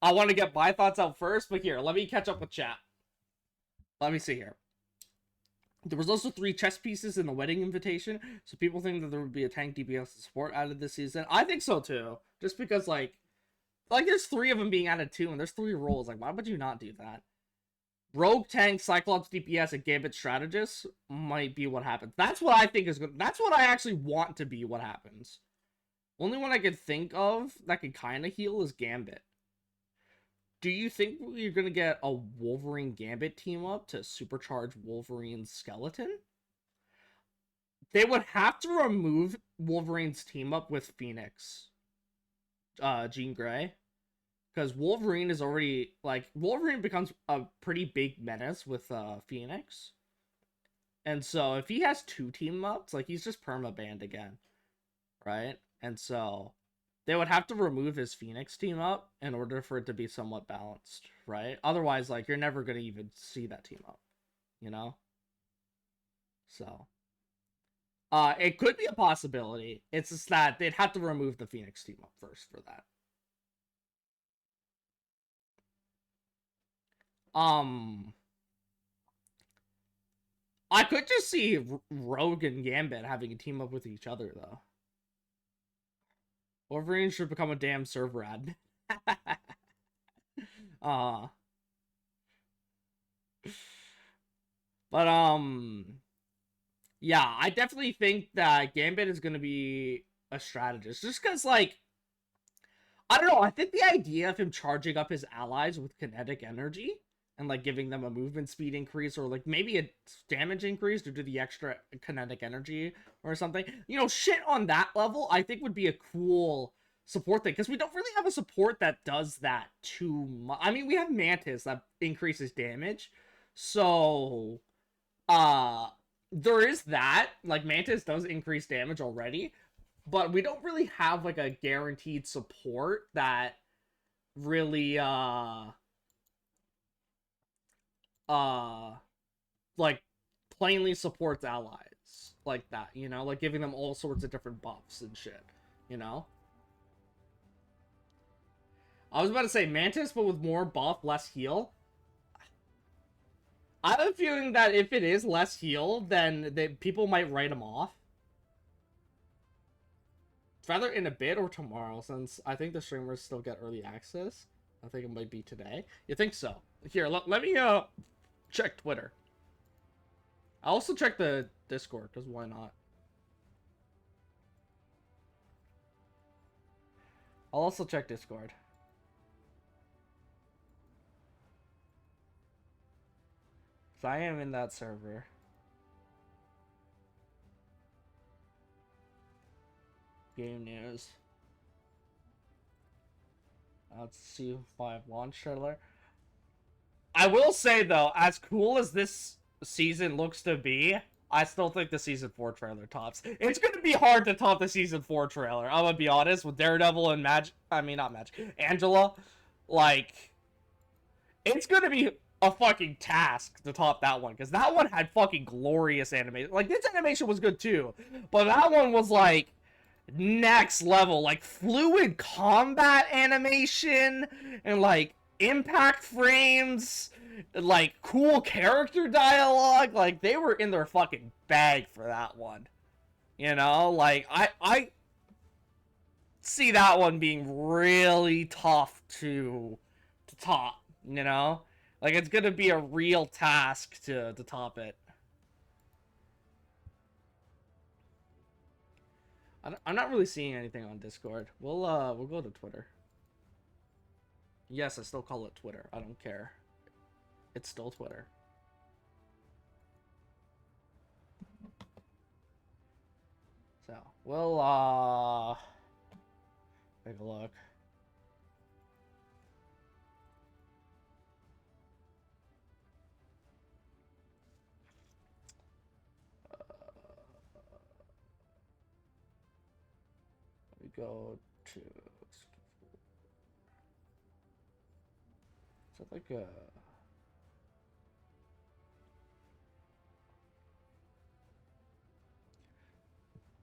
I want to get my thoughts out first, but here, let me catch up with chat. Let me see here. There was also 3 chess pieces in the wedding invitation, so people think that there would be a tank DPS support added this season. I think so too, just because like there's 3 of them being added too, and there's 3 roles. Like, why would you not do that? Rogue, tank, Cyclops, DPS, and Gambit strategist might be what happens. That's what I think is good. That's what I actually want to be what happens. Only one I could think of that could kind of heal is Gambit. Do you think you're going to get a Wolverine Gambit team up to supercharge Wolverine's skeleton? They would have to remove Wolverine's team up with Phoenix. Jean Grey. Because Wolverine is already, like, Wolverine becomes a pretty big menace with Phoenix. And so if he has 2 team ups, like, he's just perma-banned again. Right? And so they would have to remove his Phoenix team up in order for it to be somewhat balanced, right? Otherwise, like, you're never going to even see that team up, you know? So, it could be a possibility. It's just that they'd have to remove the Phoenix team up first for that. I could just see Rogue and Gambit having a team up with each other, though. Wolverine should become a damn server admin. But, yeah, I definitely think that Gambit is going to be a strategist. Just because, like, I don't know, I think the idea of him charging up his allies with kinetic energy and, like, giving them a movement speed increase or, like, maybe a damage increase due to the extra kinetic energy or something, you know, shit on that level, I think would be a cool support thing, because we don't really have a support that does that too much. I mean, we have Mantis that increases damage, so, there is that, like, Mantis does increase damage already, but we don't really have, like, a guaranteed support that really, like, plainly supports allies like that, you know, like giving them all sorts of different buffs and shit, you know. I was about to say Mantis, but with more buff, less heal. I have a feeling that if it is less heal, then people might write him off. It's either in a bit or tomorrow, since I think the streamers still get early access. I think it might be today. You think so? Here, let me check Twitter. I'll also check the Discord, because why not? I'll also check Discord. So I am in that server. Game news. Let's see if launch trailer. I will say though, as cool as this season looks to be, I still think the season 4 trailer tops. It's gonna be hard to top the season 4 trailer. I'm gonna be honest, with Daredevil and Angela. Like, it's gonna be a fucking task to top that one, because that one had fucking glorious animation. Like, this animation was good too, but that one was like next level, like fluid combat animation and like impact frames, like cool character dialogue. Like, they were in their fucking bag for that one, you know. Like, I see that one being really tough to top, you know. Like, it's gonna be a real task to top it. I'm not really seeing anything on Discord. We'll go to Twitter. Yes, I still call it Twitter. I don't care. It's still Twitter. So, we'll take a look. We go to. Is that like a?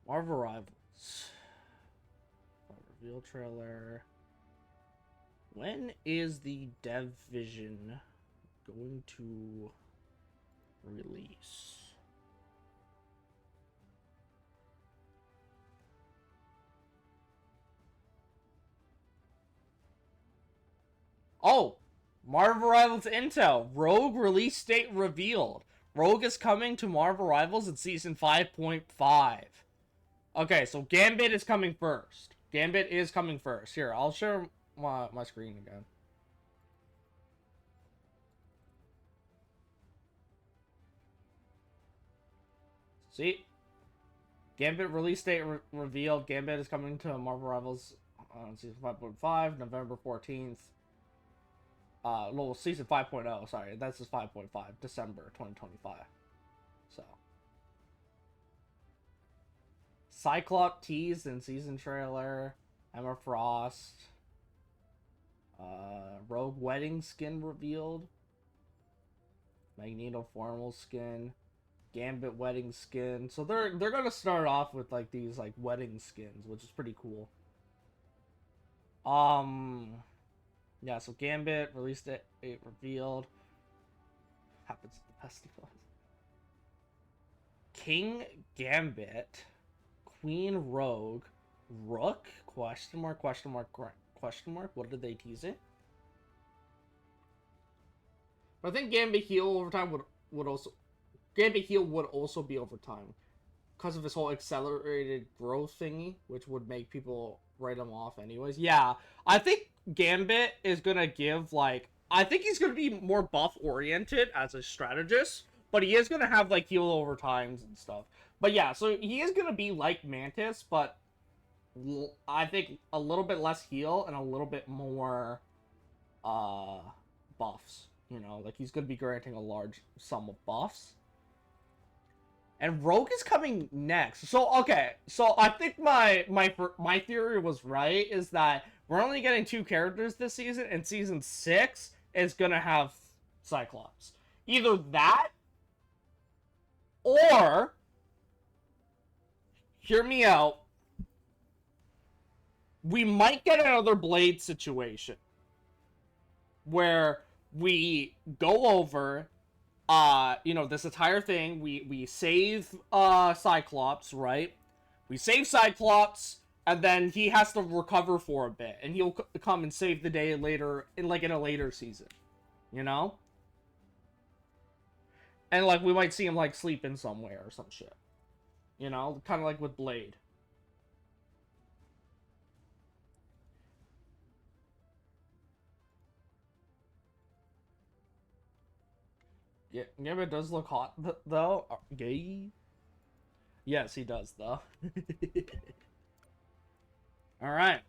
Marvel Rivals. Reveal trailer. When is the Division going to release? Oh, Marvel Rivals Intel. Rogue release date revealed. Rogue is coming to Marvel Rivals in Season 5.5. Okay, so Gambit is coming first. Gambit is coming first. Here, I'll share my screen again. See? Gambit release date revealed. Gambit is coming to Marvel Rivals on Season 5.5, November 14th. No, Season 5.0, sorry. That's just 5.5, December 2025. So. Cyclops teased in season trailer. Emma Frost. Rogue wedding skin revealed. Magneto formal skin. Gambit wedding skin. So they're gonna start off with like these like wedding skins, which is pretty cool. Yeah, so Gambit released it revealed. Happens at the festival. King Gambit, Queen Rogue, Rook, question mark, question mark, question mark. What did they tease it? But I think Gambit heal overtime would also Gambit heal would also be overtime because of this whole accelerated growth thingy, which would make people write him off anyways. Yeah, I think Gambit is gonna give like I think he's gonna be more buff oriented as a strategist, but he is gonna have like heal overtimes and stuff. But yeah, so he is gonna be like Mantis, but I think a little bit less heal and a little bit more buffs. You know, like he's gonna be granting a large sum of buffs. And Rogue is coming next. So okay, so I think my theory was right, is that we're only getting 2 characters this season, and season 6 is gonna have Cyclops. Either that, or hear me out, we might get another Blade situation where we go over you know, this entire thing, we save Cyclops, right? We save Cyclops, and then he has to recover for a bit, and he'll come and save the day later in a later season, you know? And like we might see him like sleeping somewhere or some shit, you know, kind of like with Blade. Yeah, Gambit does look hot, though. Gay? Yes, he does, though. Alright.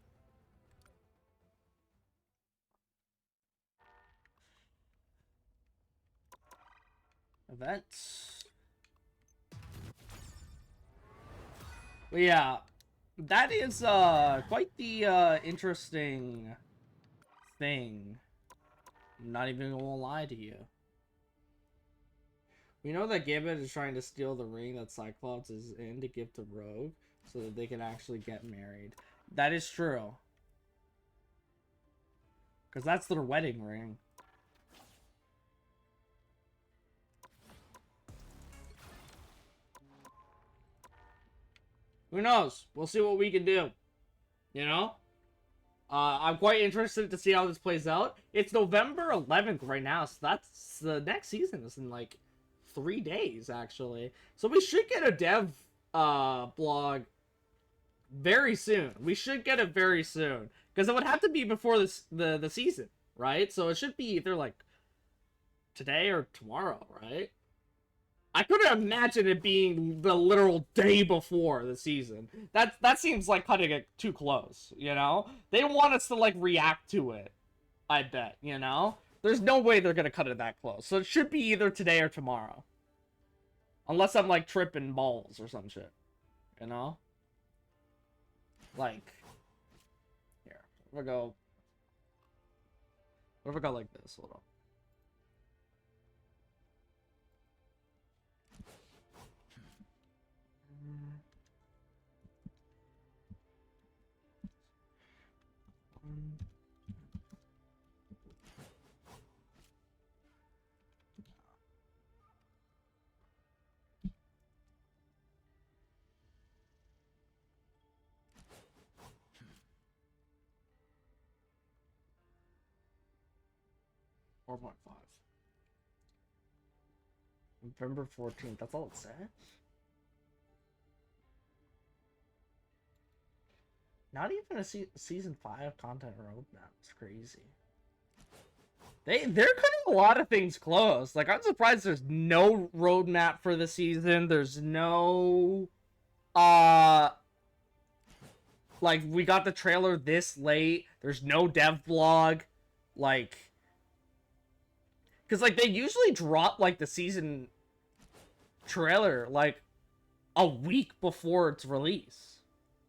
Events. But yeah, that is, quite the, interesting thing. I'm not even gonna lie to you. We know that Gambit is trying to steal the ring that Cyclops is in to give to Rogue so that they can actually get married. That is true. Because that's their wedding ring. Who knows? We'll see what we can do. You know? I'm quite interested to see how this plays out. It's November 11th right now, so that's the next season is in like 3 days, actually. So we should get a dev blog very soon. We should get it very soon. Because it would have to be before the season, right? So it should be either like today or tomorrow, right? I couldn't imagine it being the literal day before the season. That seems like cutting it too close, you know? They want us to like react to it, I bet, you know? There's no way they're gonna cut it that close. So it should be either today or tomorrow. Unless I'm like tripping balls or some shit. You know? Like, here. What if I go like this? Hold on. 4.5. November 14th. That's all it says? Not even a season 5 content roadmap. It's crazy. They're cutting a lot of things close. Like, I'm surprised there's no roadmap for the season. There's no like, we got the trailer this late. There's no dev vlog. Like, because, like, they usually drop, like, the season trailer, like, a week before its release.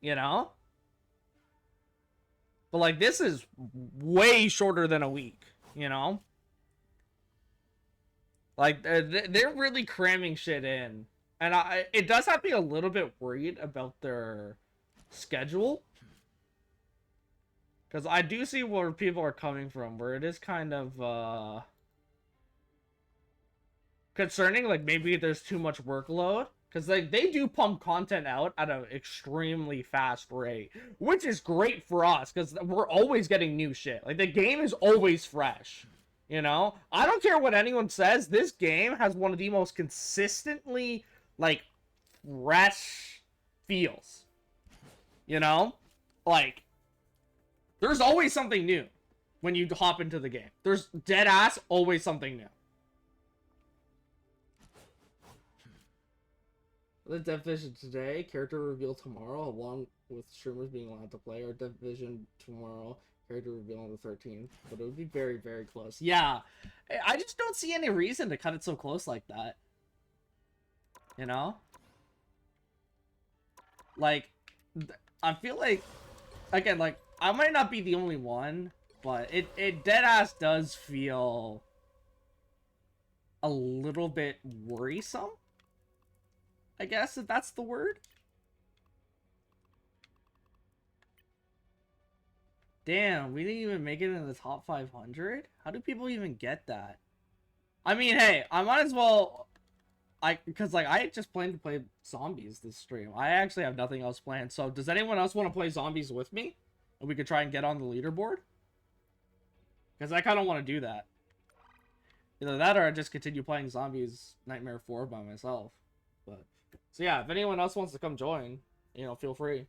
You know? But, like, this is way shorter than a week. You know? Like, they're really cramming shit in. And it does have me a little bit worried about their schedule. Because I do see where people are coming from, where it is kind of, concerning, like, maybe there's too much workload. Because, like, they do pump content out at an extremely fast rate. Which is great for us, because we're always getting new shit. Like, the game is always fresh. You know? I don't care what anyone says, this game has one of the most consistently, like, fresh feels. You know? Like, there's always something new when you hop into the game. There's dead ass always something new. The Division today, character reveal tomorrow, along with streamers being allowed to play, or Division tomorrow, character reveal on the 13th. But it would be very, very close. Yeah, I just don't see any reason to cut it so close like that. You know? Like, I feel like, again, like, I might not be the only one, but it deadass does feel a little bit worrisome, I guess, if that's the word. Damn, we didn't even make it in the top 500? How do people even get that? I mean, hey, I might as well... Because, like, I just plan to play zombies this stream. I actually have nothing else planned. So, does anyone else want to play zombies with me? And we could try and get on the leaderboard? Because I kind of want to do that. Either that or I just continue playing Zombies Nightmare 4 by myself. But, so yeah, if anyone else wants to come join, you know, feel free.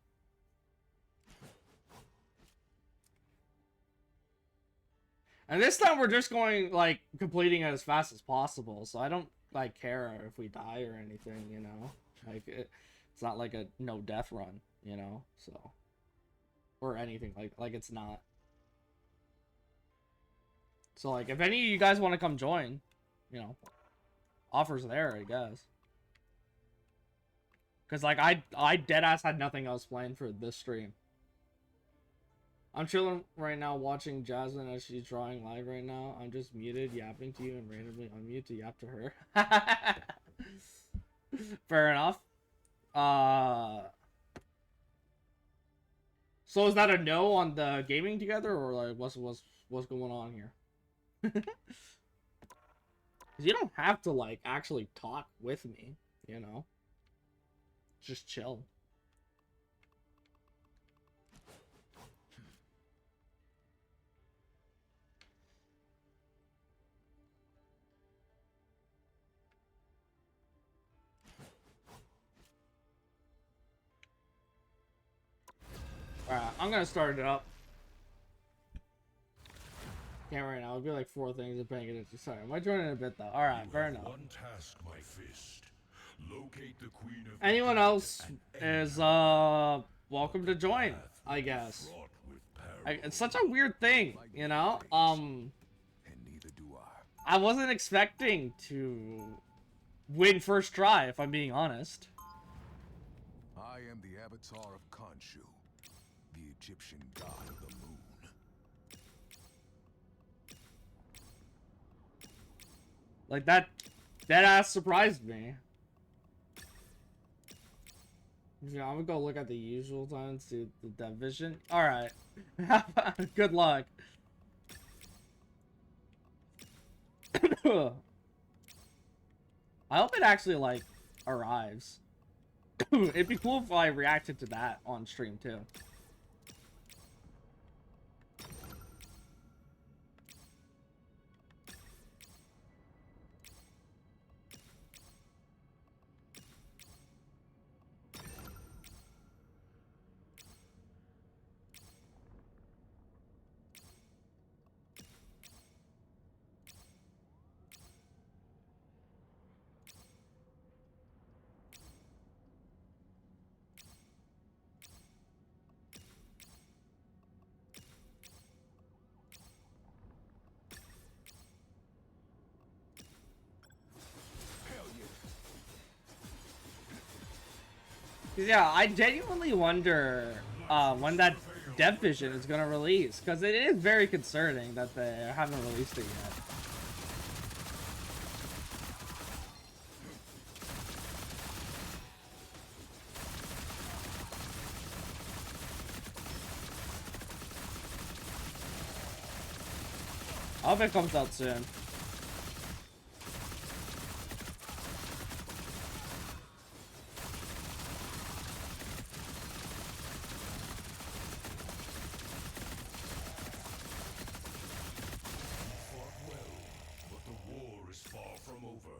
And this time we're just going, like, completing it as fast as possible. So I don't, like, care if we die or anything, you know? Like, it's not like a no-death run, you know? So... or anything, like it's not. So, like, if any of you guys want to come join, you know, offers there, I guess. Because, like, I deadass had nothing else planned for this stream. I'm chilling right now watching Jasmine as she's drawing live right now. I'm just muted, yapping to you, and randomly unmute to yap to her. Fair enough. So is that a no on the gaming together, or like what's going on here? You don't have to like actually talk with me, you know. Just chill. Alright, I'm gonna start it up. Can't right now. It'll be like 4 things depending on it. Sorry, I might join in a bit though. Alright, fair enough. One task, my fist. Locate the queen of Anyone else is welcome to join, I guess. It's such a weird thing, you know? And neither do I. I wasn't expecting to win first try, if I'm being honest. I am the avatar of Khonshu, the Egyptian god of the moon. Like, that ass surprised me. Yeah, I'm gonna go look at the usual times to the division. Alright. Good luck. I hope it actually, like, arrives. It'd be cool if I reacted to that on stream, too. Yeah, I genuinely wonder when that Dev Vision is gonna release, because it is very concerning that they haven't released it yet. I hope it comes out soon. Fought well, but the war is far from over.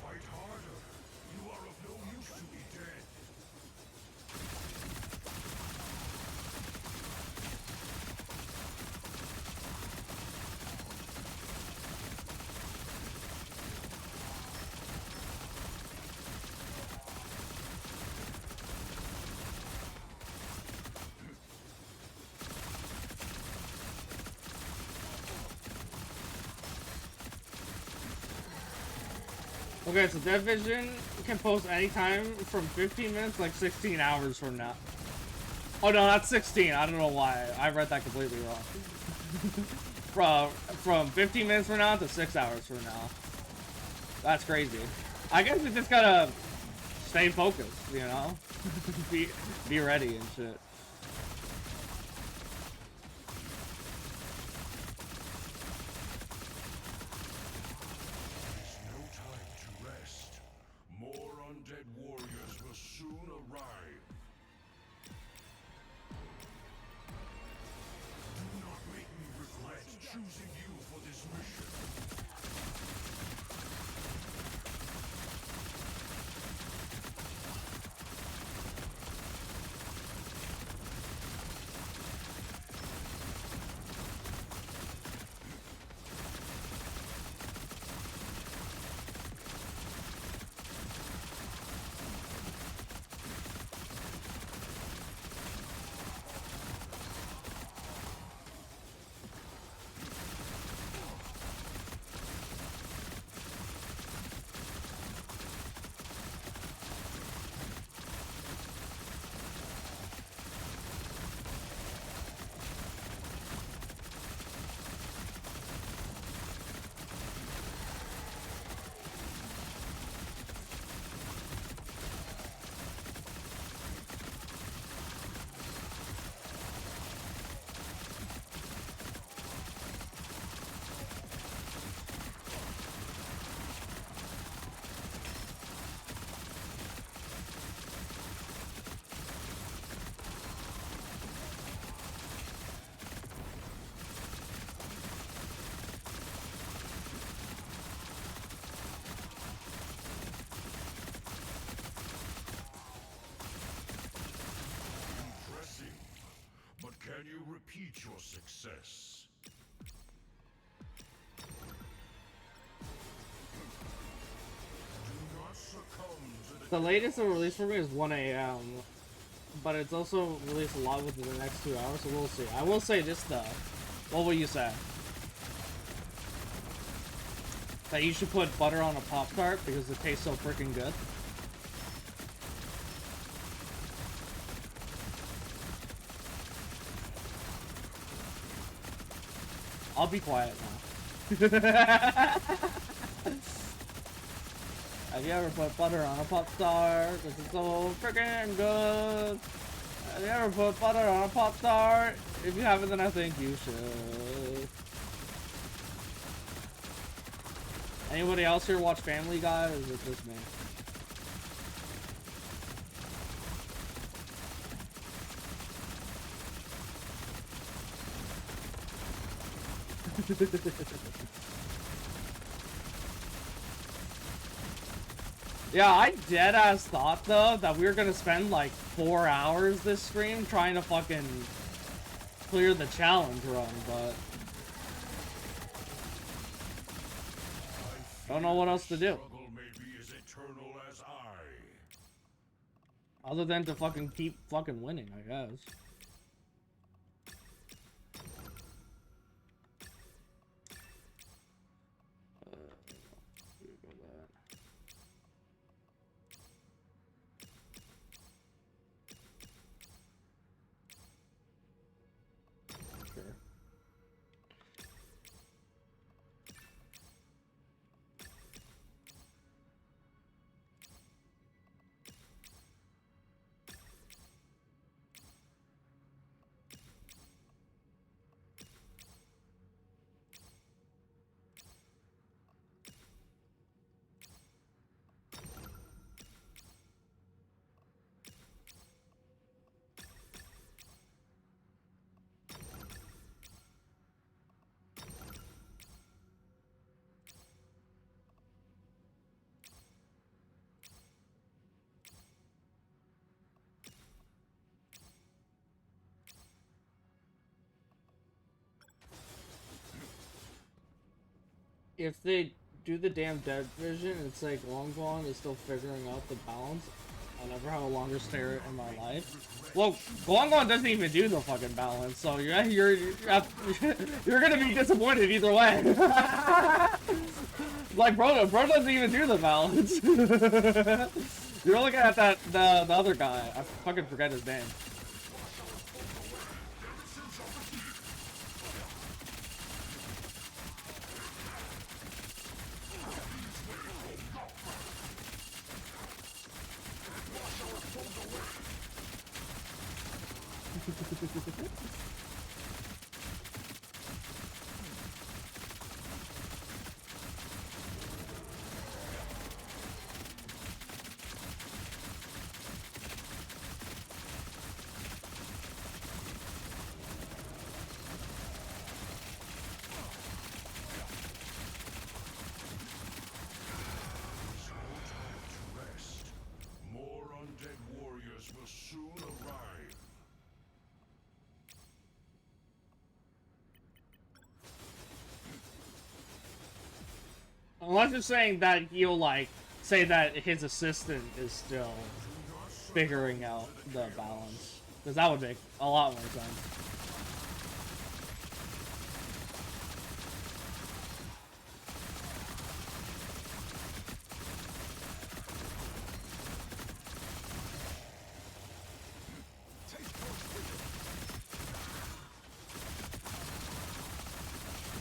Fight harder. You are of no use to me dead. Okay, so Dev Vision can post anytime from 15 minutes, like 16 hours from now. Oh no, not 16. I don't know why. I read that completely wrong. From 15 minutes from now to 6 hours from now. That's crazy. I guess we just gotta stay focused, you know? be ready and shit. There's no time to rest. More undead warriors will soon arrive. Do not make me regret choosing you for this mission. Impressive. But can you repeat your success? Do not succumb to The latest it'll release for me is 1 a.m. But it's also released a lot within the next 2 hours, so we'll see. I will say this though. What will you say? That you should put butter on a Pop-Tart because it tastes so freaking good? I'll be quiet now. Have you ever put butter on a Pop-Tart? This is so freaking good. Have you ever put butter on a Pop-Tart? If you haven't, then I think you should. Anybody else here watch Family Guy, or is it just me? Yeah, I deadass thought though that we were gonna spend like 4 hours this stream trying to fucking clear the challenge run, but don't know what else to do struggle may be as eternal as I. other than to fucking keep fucking winning, I guess. if they do the damn dead vision, it's like Longbong is still figuring out the balance. I'll never have a longer stare in my life. Well, Longbong doesn't even do the fucking balance, so you're gonna be disappointed either way. Like bro doesn't even do the balance. You're looking at the other guy. I fucking forget his name. Rest. More undead warriors will soon arrive. Unless you're saying that he'll like say that his assistant is still figuring out the balance, because that would make a lot more sense.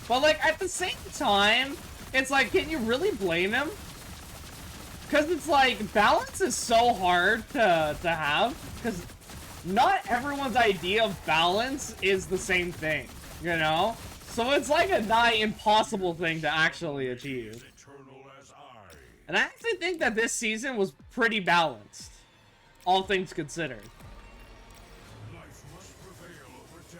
But like at the same time, it's like, can you really blame him? Because it's like, balance is so hard to have, because not everyone's idea of balance is the same thing, you know? So it's like a nigh impossible thing to actually achieve. Eternal as I. And I actually think that this season was pretty balanced, all things considered. Life must prevail over death.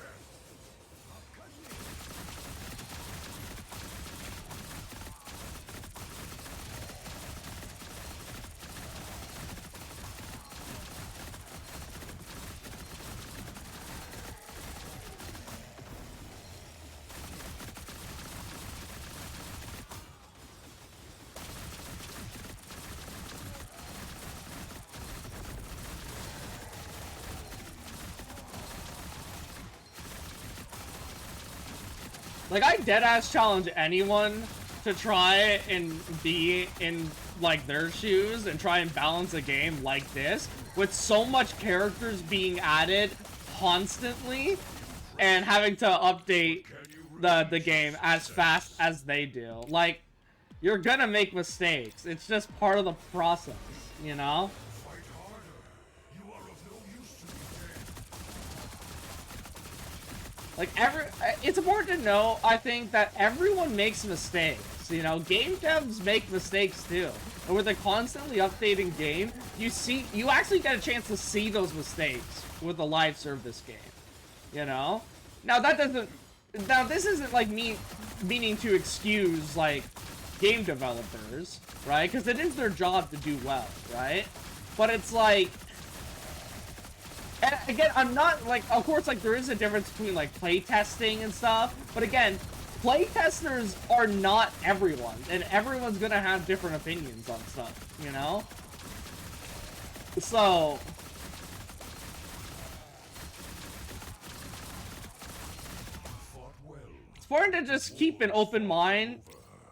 Like, I deadass challenge anyone to try and be in, like, their shoes and try and balance a game like this, with so much characters being added constantly and having to update the game as fast as they do. Like, you're gonna make mistakes. It's just part of the process, you know? Fight harder. You are of no use to me dead. Like, it's important to know, I think, that everyone makes mistakes. You know, game devs make mistakes too. And with a constantly updating game, you actually get a chance to see those mistakes with a live service game. You know? Now this isn't like me meaning to excuse, like, game developers, right? Because it is their job to do well, right? But it's like, and again, I'm not, like, of course, like, there is a difference between, like, playtesting and stuff, but again, playtesters are not everyone, and everyone's gonna have different opinions on stuff, you know? So, Fought well. it's important to just keep an open mind,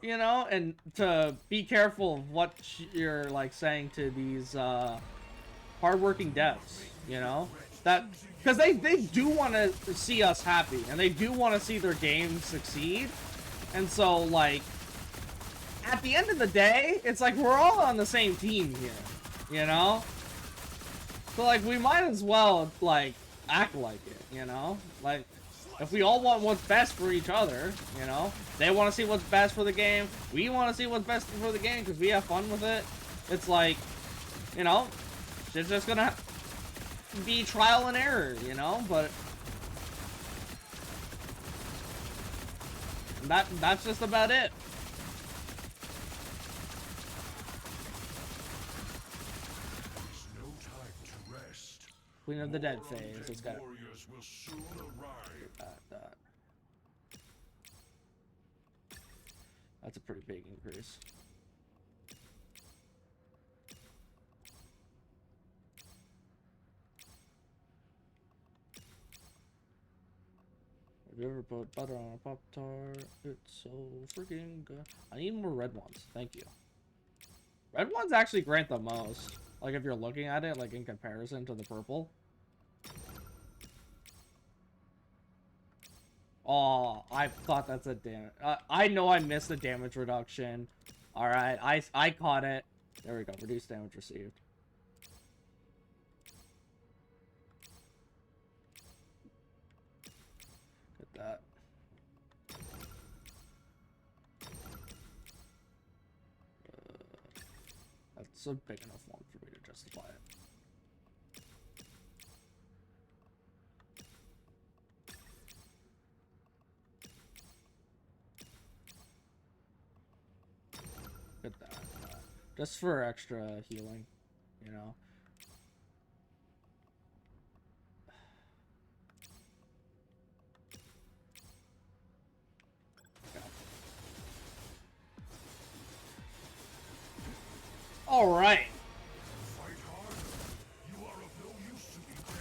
you know, and to be careful of what you're, like, saying to these, hardworking devs, you know? That, because they do want to see us happy, and they do want to see their games succeed, and so, like, at the end of the day, it's like we're all on the same team here, you know? So, like, we might as well, like, act like it, you know? Like, if we all want what's best for each other, you know? They want to see what's best for the game, we want to see what's best for the game because we have fun with it. It's like, you know, it's just gonna be trial and error, you know? But that's just about it. There's no time to rest. Queen of the Dead More phase. undead Let's go. warriors will soon arrive. That. That's a pretty big increase. Have you ever put butter on a Pop-Tart? It's so freaking good. I need more red ones. Thank you. Red ones actually grant the most. Like, if you're looking at it, like, in comparison to the purple. Oh, I thought that's a damage. I know I missed the damage reduction. Alright, I caught it. There we go. Reduced damage received. Get that. That's a big enough one for me to justify it. Get that. Just for extra healing, you know. Okay. All right. Fight harder. You are of no use to me dead.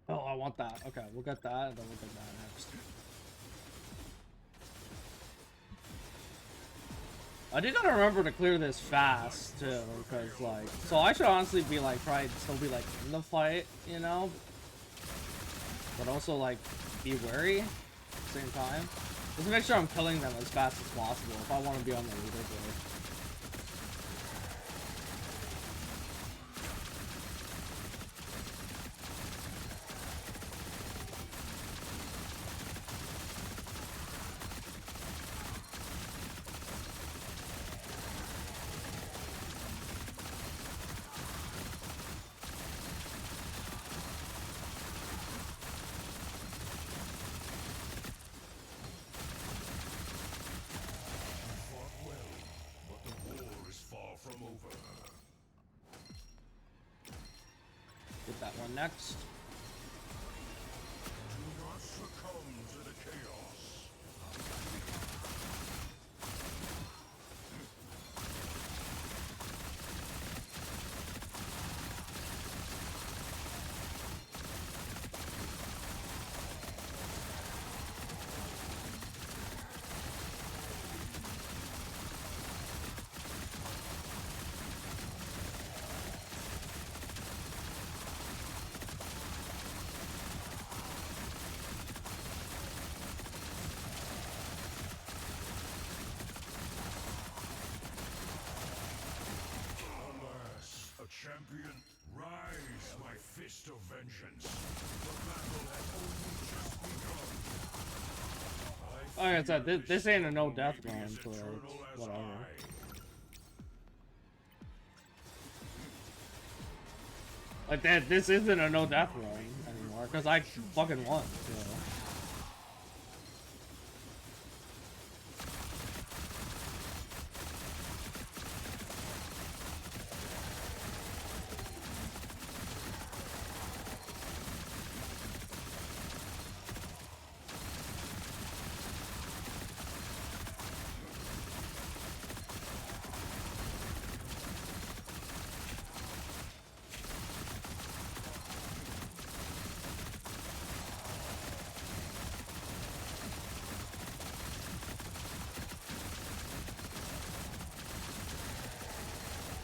Oh, I want that. Okay, we'll get that, and then we'll get that next. I do gotta remember to clear this fast, too, because, like... So I should honestly be, like, try to still be, like, in the fight, you know? But also, like, be wary at the same time. Just make sure I'm killing them as fast as possible if I want to be on the leaderboard. that one next. Do not succumb to the chaos. Alas, a champion, rise, my fist of vengeance. The battle has only just begun. Like I said, this ain't a no death May be run, as so eternal it's as whatever. I. Like that, this isn't a no death run anymore because I fucking won. So.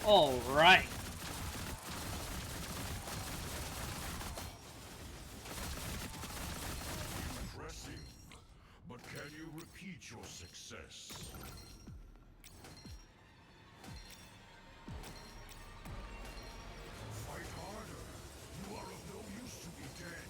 All right. Impressive. But can you repeat your success? Fight harder. You are of no use to be dead.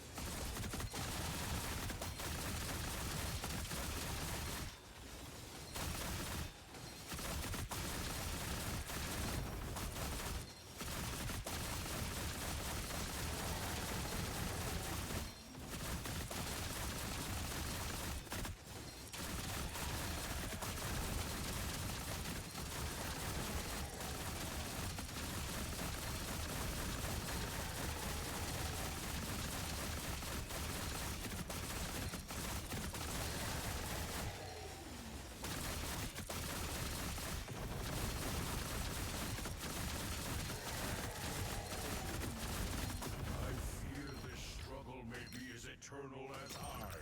I fear this struggle may be as eternal as I.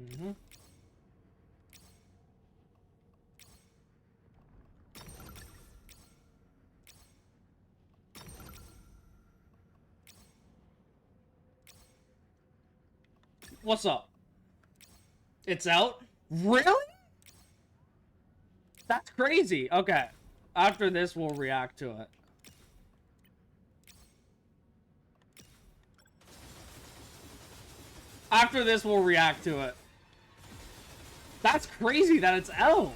Mm-hmm. What's up? It's out? Really? That's crazy. Okay. After this, we'll react to it. After this, we'll react to it. That's crazy that it's out.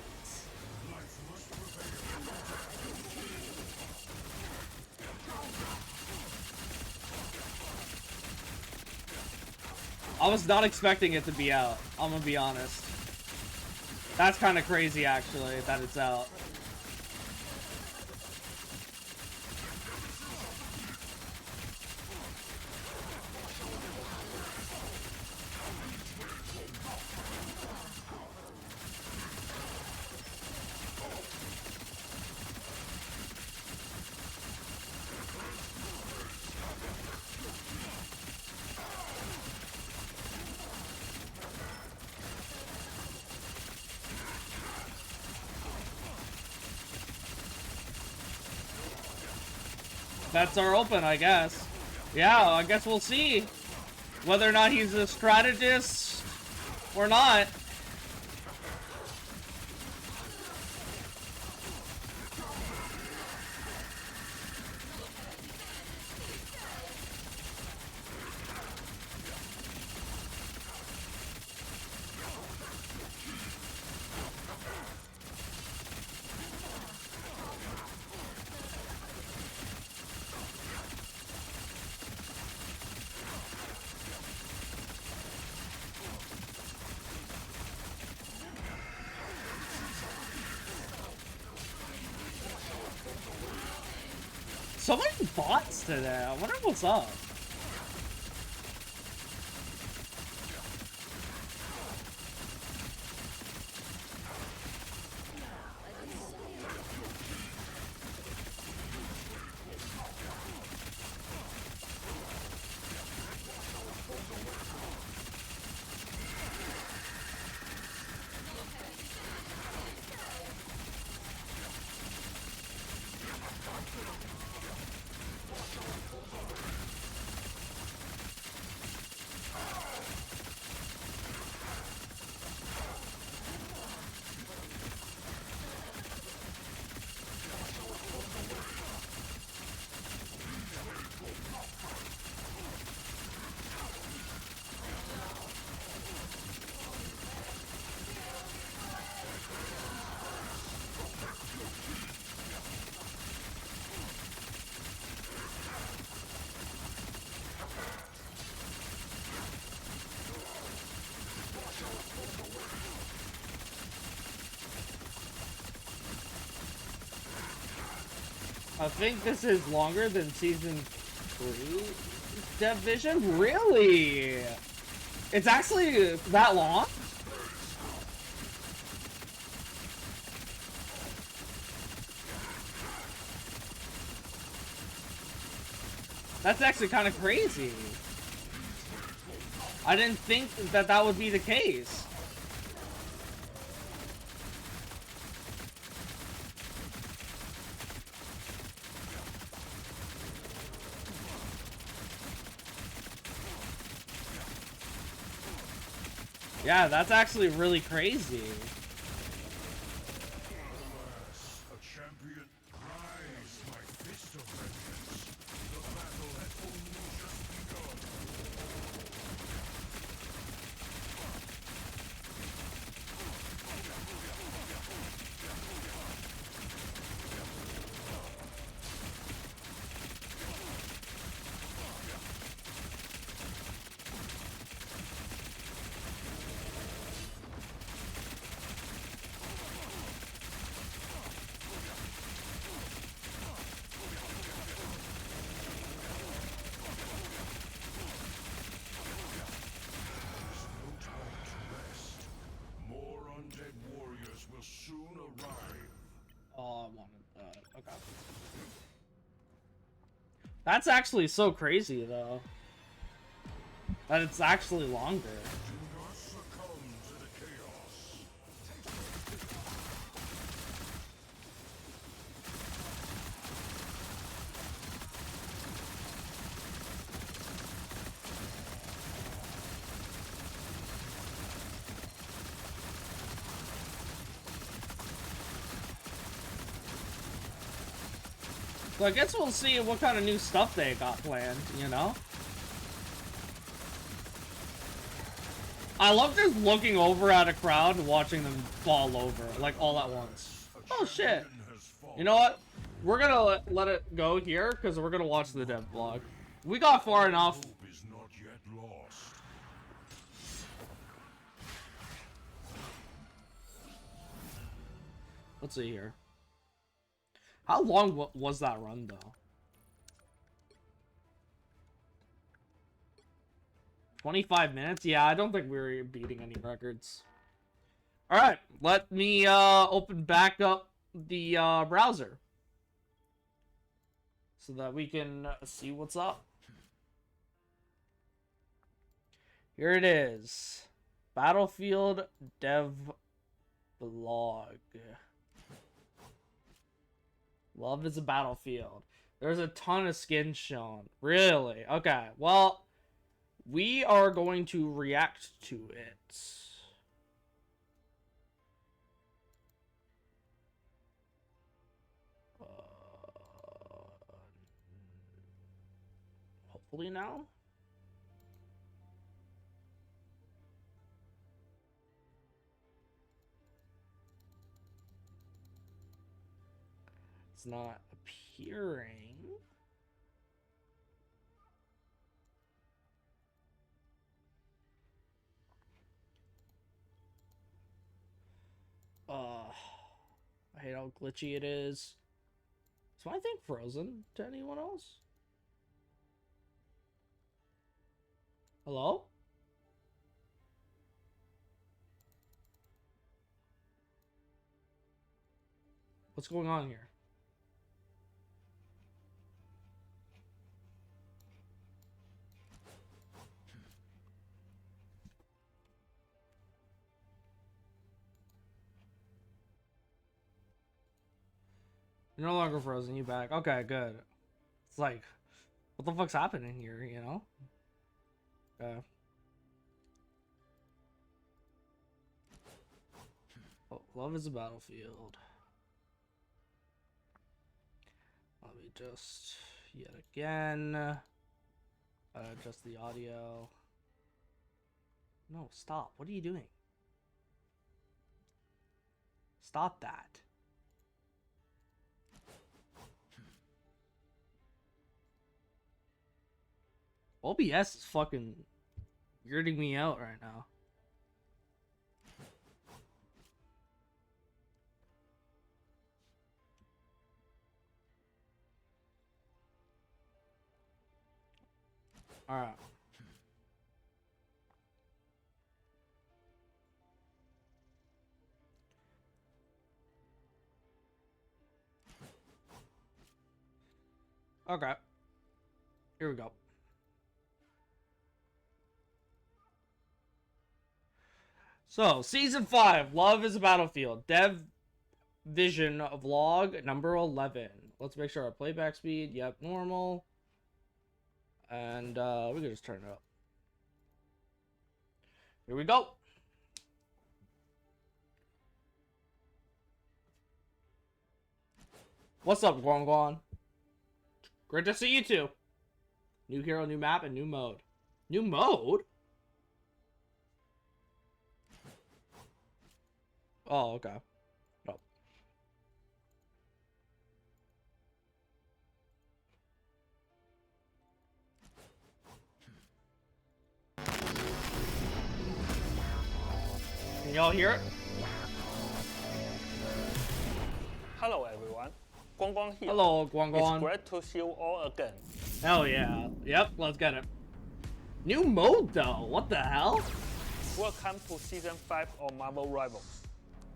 I was not expecting it to be out. I'm gonna be honest. That's kind of crazy, actually, that it's out. That's our open, I guess. Yeah, I guess we'll see whether or not he's a strategist or not. So many bots today. I wonder what's up. I think this is longer than season 3 Dev Vision? Really? It's actually that long? That's actually kind of crazy. I didn't think that that would be the case. Yeah, that's actually really crazy. A champion, rise, my fist of vengeance. The battle has only just begun. Will soon arrive. Oh, I wanted that. Okay. That's actually so crazy, though. That it's actually longer. Do not succumb to the chaos. So I guess we'll see what kind of new stuff they got planned, you know? I love just looking over at a crowd and watching them fall over, like, all at once. Oh, shit. You know what? We're gonna let it go here, because we're gonna watch the dev vlog. We got far enough. Hope is not yet lost. Let's see here. How long was that run, though? 25 minutes? Yeah, I don't think we were beating any records. Alright, let me open back up the browser. So that we can see what's up. Here it is. Battlefield Dev Vlog. Love is a battlefield. There's a ton of skins shown. Really? Okay. Well, we are going to react to it. Hopefully now. It's not appearing. I hate how glitchy it is. Is my thing frozen to anyone else? Hello? What's going on here? You're no longer frozen, you back. Okay, good. It's like, what the fuck's happening here, you know? Oh, love is a battlefield. Let me just, yet again, adjust the audio. No, stop. What are you doing? Stop that. OBS is fucking weirding me out right now. All right. Okay. Here we go. So, Season 5, Love is a Battlefield. Dev Vision Vlog number 11. Let's make sure our playback speed, yep, normal. And we can just turn it up. Here we go. What's up, Guan Guan? Great to see you too. New hero, new map, and new mode. New mode? Oh, okay. Oh. Can y'all hear it? Hello everyone, Guang Guang here. Hello, Guan Guan. It's great to see you all again. Hell yeah. Yep, let's get it. New mode though, what the hell? Welcome to Season 5 of Marvel Rivals.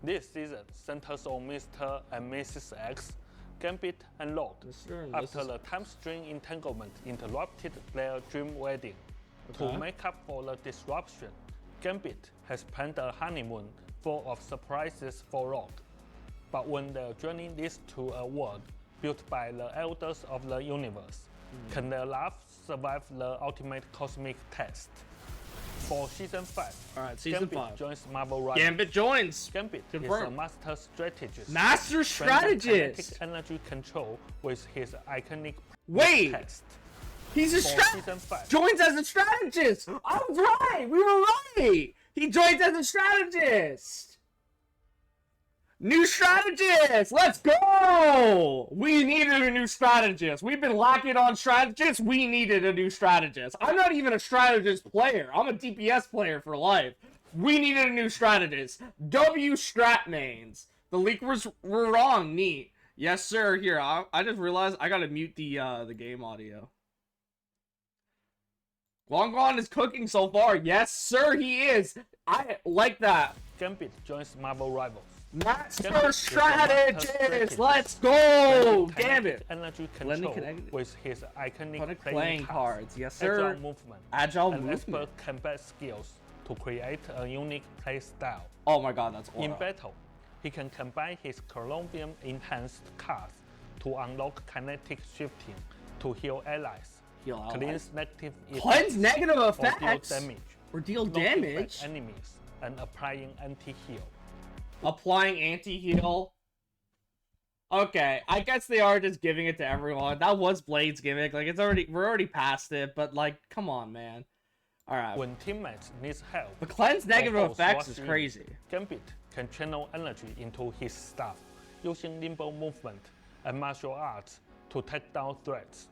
This season centers on Mr. and Mrs. X, Gambit and Lord. Mr. and After Mrs. the time string entanglement interrupted their dream wedding. Okay. To make up for the disruption, Gambit has planned a honeymoon full of surprises for Lord. But when their journey leads to a world built by the elders of the universe, can their love survive the ultimate cosmic test? For Season 5, Alright, Season Gambit 5. joins Marvel Rivals. Gambit joins. Gambit is a Confirmed. master strategist. Master blending strategist. kinetic energy control with his iconic Wait. test. He's a For Season 5, joins as a strategist. I was right. We were right. He joins as a strategist. New strategist. Let's go. We needed a new strategist. We've been lacking on strategists. We needed a new strategist. I'm not even a strategist player. I'm a DPS player for life. We needed a new strategist. W strat mains. The leakers were wrong. Neat. Yes, sir. Here, I just realized I gotta mute the game audio. Guan Guan is cooking so far. Yes, sir, he is. I like that. Gambit joins Marvel Rivals. Master Gambit is a strategist. strategist. Let's go. Blending Gambit. kinetic energy Blending control kinetic- with his iconic Playing playing cards. Yes, agile sir. movement, Agile and movement. expert combat skills to create a unique play style. Oh my god, that's In aura. battle, he can combine his Colombian enhanced cards to unlock kinetic shifting to heal allies, Heal allies. cleanse negative Cleanse negative or effects. deal damage, Or deal knock infect damage. enemies, and applying anti-heal. Applying anti-heal. Okay, I guess they are just giving it to everyone. That was Blade's gimmick. Like, we're already past it, but like, come on, man. Alright. When teammates need help, The cleanse negative or effects is rush in, crazy. Gambit can channel energy into his staff, using nimble movement and martial arts to take down threats.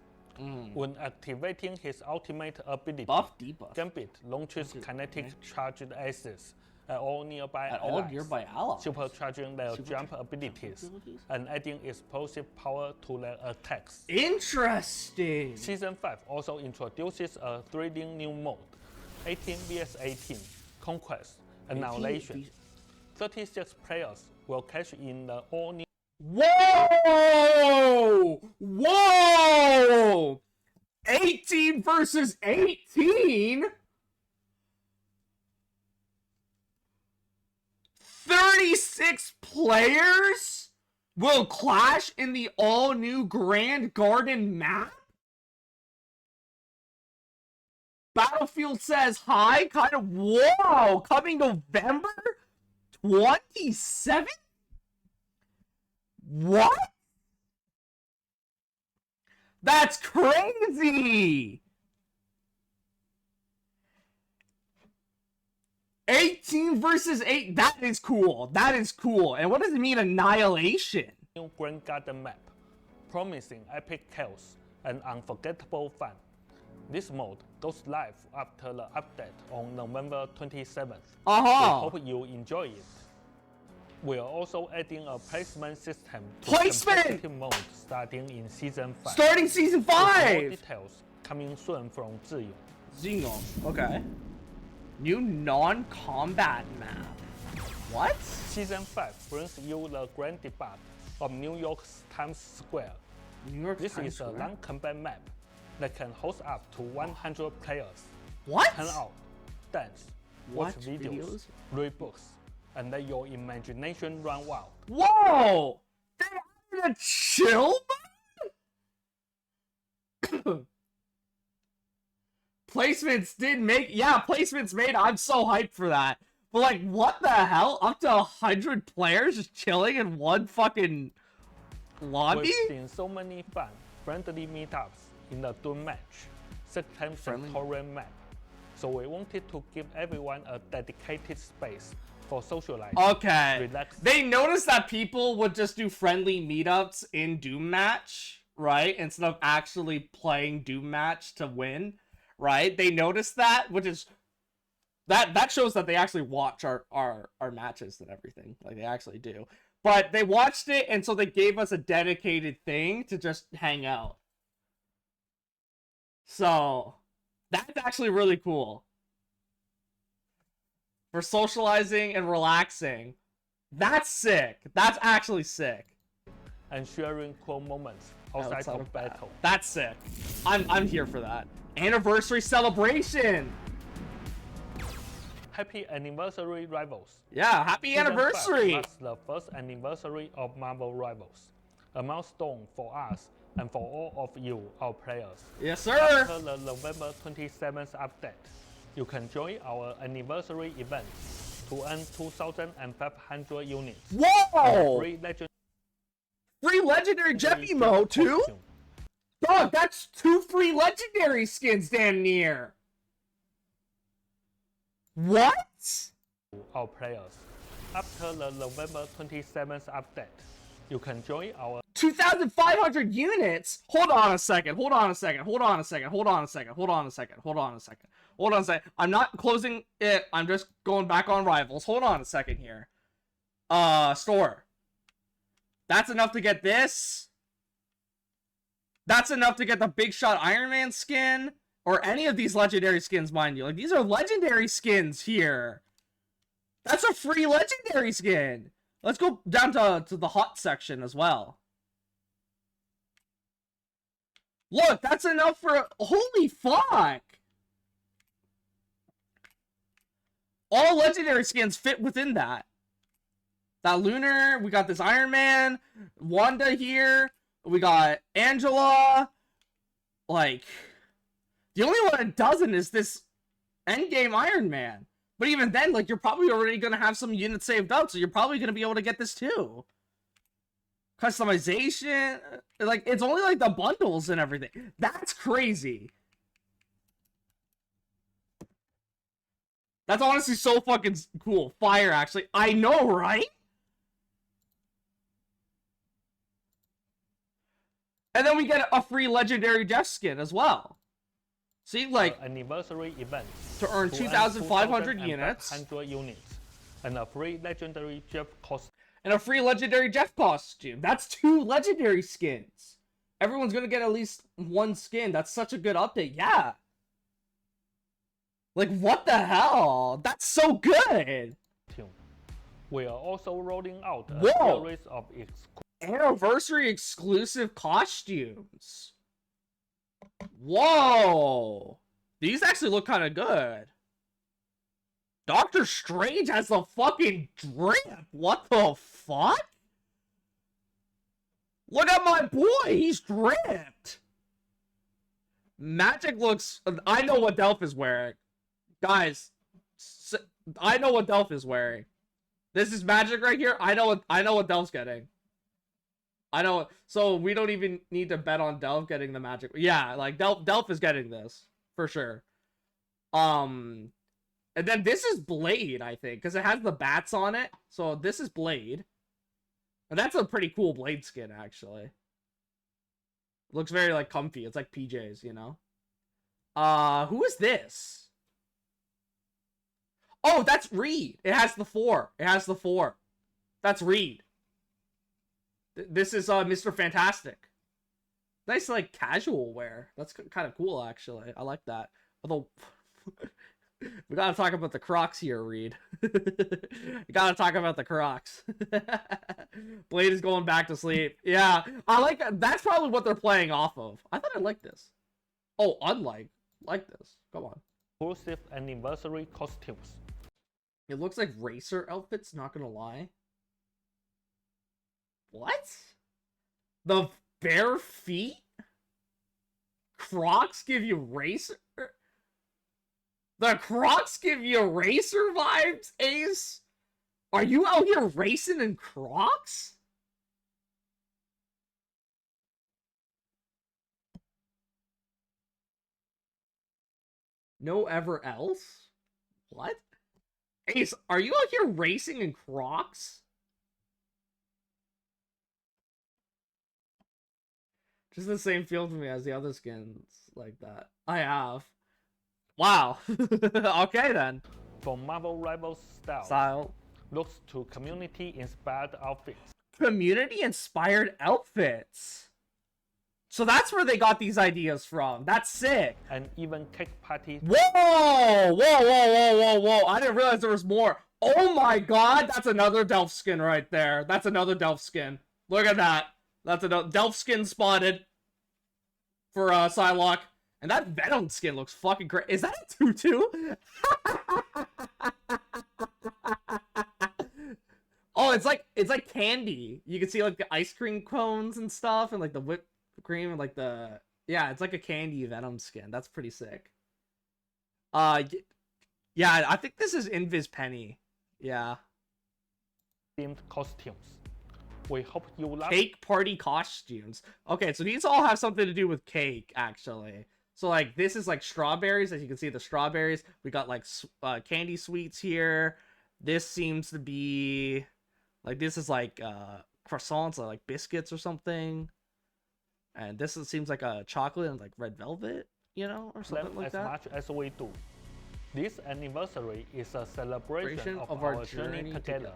When activating his ultimate ability, Buff debuff. Gambit launches kinetic charged axes at all nearby At allies, all nearby allies. supercharging their jump abilities and adding explosive power to their attacks. Interesting. Season 5 also introduces a thrilling new mode, 18 vs 18, Conquest, Annihilation. 36 players will catch in the all-new Whoa! Whoa! 18 versus 18? 36 players will clash in the all-new Grand Garden map? Battlefield says hi, kind of, whoa! Coming November 27th? What? That's crazy! 18 versus 8. That is cool. That is cool. And what does it mean, Annihilation? Grand Garden map, promising epic chaos and unforgettable fun. This mode goes live after the update on November 27th. We hope you enjoy it. We are also adding a placement system to competitive mode starting in Season 5. Starting Season With more 5! details coming soon from Ziyong. Ziyong. Okay. New non-combat map. What? Season 5 brings you the grand debut of New York's Times Square. New York This Times is a Square? non-combat map that can host up to 100 players. What? Hang out, dance, watch Watch videos, videos? read books, and let your imagination run wild. Whoa! They added a chill mode? Placements did make, yeah, placements made. I'm so hyped for that. But like, what the hell? Up to 100 players just chilling in one fucking lobby? We've seen so many fun, friendly meetups in the Doom match, 6 times Centurion map. So we wanted to give everyone a dedicated space for socializing. Okay. Relax. They noticed that people would just do friendly meetups in Doom match, right? Instead of actually playing Doom match to win, right? They noticed that, which is that shows that they actually watch our matches and everything. Like, they actually do. But they watched it, and so they gave us a dedicated thing to just hang out. So that's actually really cool. For socializing and relaxing. That's sick. That's actually sick. And sharing cool moments outside of battle. That's sick. I'm here for that. Anniversary celebration. Happy anniversary, Rivals! Yeah, happy Season 5 anniversary. marks the first anniversary of Marvel Rivals, a milestone for us and for all of you, our players. Yes, sir. After the November 27th update, you can join our anniversary event to earn 2,500 units. Whoa! Free Free legendary jet emote too? costume. Dog, that's 2 free legendary skins damn near. What? Our players. After the November 27th update, you can join our 2,500 units? Hold on a second. I'm not closing it. I'm just going back on Rivals. Hold on a second here. Store. That's enough to get this. That's enough to get the Big Shot Iron Man skin. Or any of these legendary skins, mind you. Like, these are legendary skins here. That's a free legendary skin. Let's go down to the hot section as well. Look, that's enough for... Holy fuck! All legendary skins fit within that. That Lunar, we got this Iron Man, Wanda here, We got Angela. Like, the only one that doesn't is this Endgame Iron Man. But even then, like, you're probably already gonna have some units saved up, so you're probably gonna be able to get this too. Customization, like, it's only like the bundles and everything. That's crazy. That's honestly so fucking cool. Fire, actually. I know, right? And then we get a free legendary Jeff skin as well. See, like, anniversary event to earn 2,500 units. 100 units. And a free legendary Jeff costume. And a free legendary Jeff costume. That's 2 legendary skins. Everyone's gonna get at least 1 skin. That's such a good update. Yeah. Like, what the hell? That's so good. We are also rolling out a Whoa. series of Anniversary exclusive costumes. Whoa. These actually look kind of good. Doctor Strange has the fucking drip. What the fuck? Look at my boy. He's dripped. Magic looks... I know what Delph is wearing. Guys, I know what Delph is wearing. This is Magic right here. I know what Delph's getting. I know. So we don't even need to bet on Delph getting the Magic. Yeah, like Delph is getting this for sure. And then this is Blade, I think, because it has the bats on it. So this is Blade. And that's a pretty cool Blade skin, actually. Looks very, like, comfy. It's like PJs, you know? Who is this? Oh, that's Reed. It has the 4. It has the 4. That's Reed. This is, Mr. Fantastic. Nice, like, casual wear. That's kind of cool, actually. I like that. Although... we gotta talk about the Crocs here, Reed. We gotta talk about the Crocs. Blade is going back to sleep. Yeah, I like that. That's probably what they're playing off of. I thought I liked this. Oh, unlike. Like this. Come on. exclusive anniversary costumes. It looks like racer outfits, not gonna lie. What? The bare feet? Crocs give you racer... The Crocs give you racer vibes, Ace? Are you out here racing in Crocs? No ever else? What? Ace, are you out here racing in Crocs? Just the same feel to me as the other skins like that. I have. Wow. Okay then. From Marvel Rivals Style. looks to community-inspired outfits. Community-inspired outfits. So that's where they got these ideas from. That's sick. And even cake party. Whoa! Whoa, whoa, whoa, whoa, whoa. I didn't realize there was more. Oh my god, that's another Delph skin right there. That's another Delph skin. Look at that. That's another Delph skin spotted for Psylocke. And that Venom skin looks fucking great. Is that a tutu? Oh, it's like candy. You can see like the ice cream cones and stuff, and like the whipped cream, and like the it's like a candy Venom skin. That's pretty sick. Yeah, I think this is Invis Penny. Yeah. Themed costumes. We hope you love Cake party costumes. Okay, so these all have something to do with cake, actually. So, like, this is, like, strawberries. As you can see, the strawberries. We got, like, candy sweets here. This seems to be... Like, this is, like, croissants or, like, biscuits or something. And this seems like a chocolate and, like, red velvet, you know? Or something them like as that. much as we do. This anniversary is a celebration of our our journey together.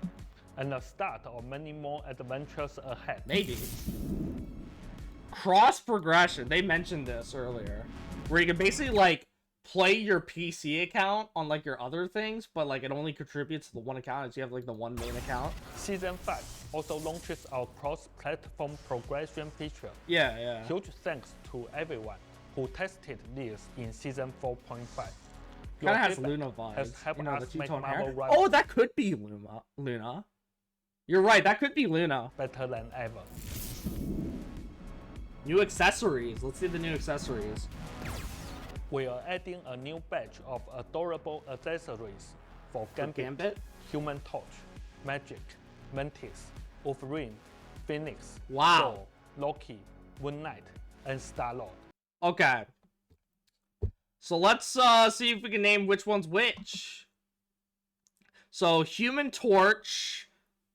And the start of many more adventures ahead. Maybe. Cross progression. They mentioned this earlier. Where you can basically, like, play your PC account on, like, your other things, but, like, it only contributes to the one account as you have, like, the one main account. Season 5 also launches our cross-platform progression feature. Yeah. Huge thanks to everyone who tested this in Season 4.5. Kind of has Luna vibes. Has helped you know, us the make two-tone Marvel hair. Rivals Oh, that could be Luna. You're right, that could be Luna. better than ever. New accessories. Let's see the new accessories. We are adding a new batch of adorable accessories for Gambit, Gambit? Human Torch, Magic, Mantis, Wolverine, Phoenix, Wow. Thor, Loki, Moon Knight, and Star-Lord. Okay. So let's see if we can name which one's which. So Human Torch.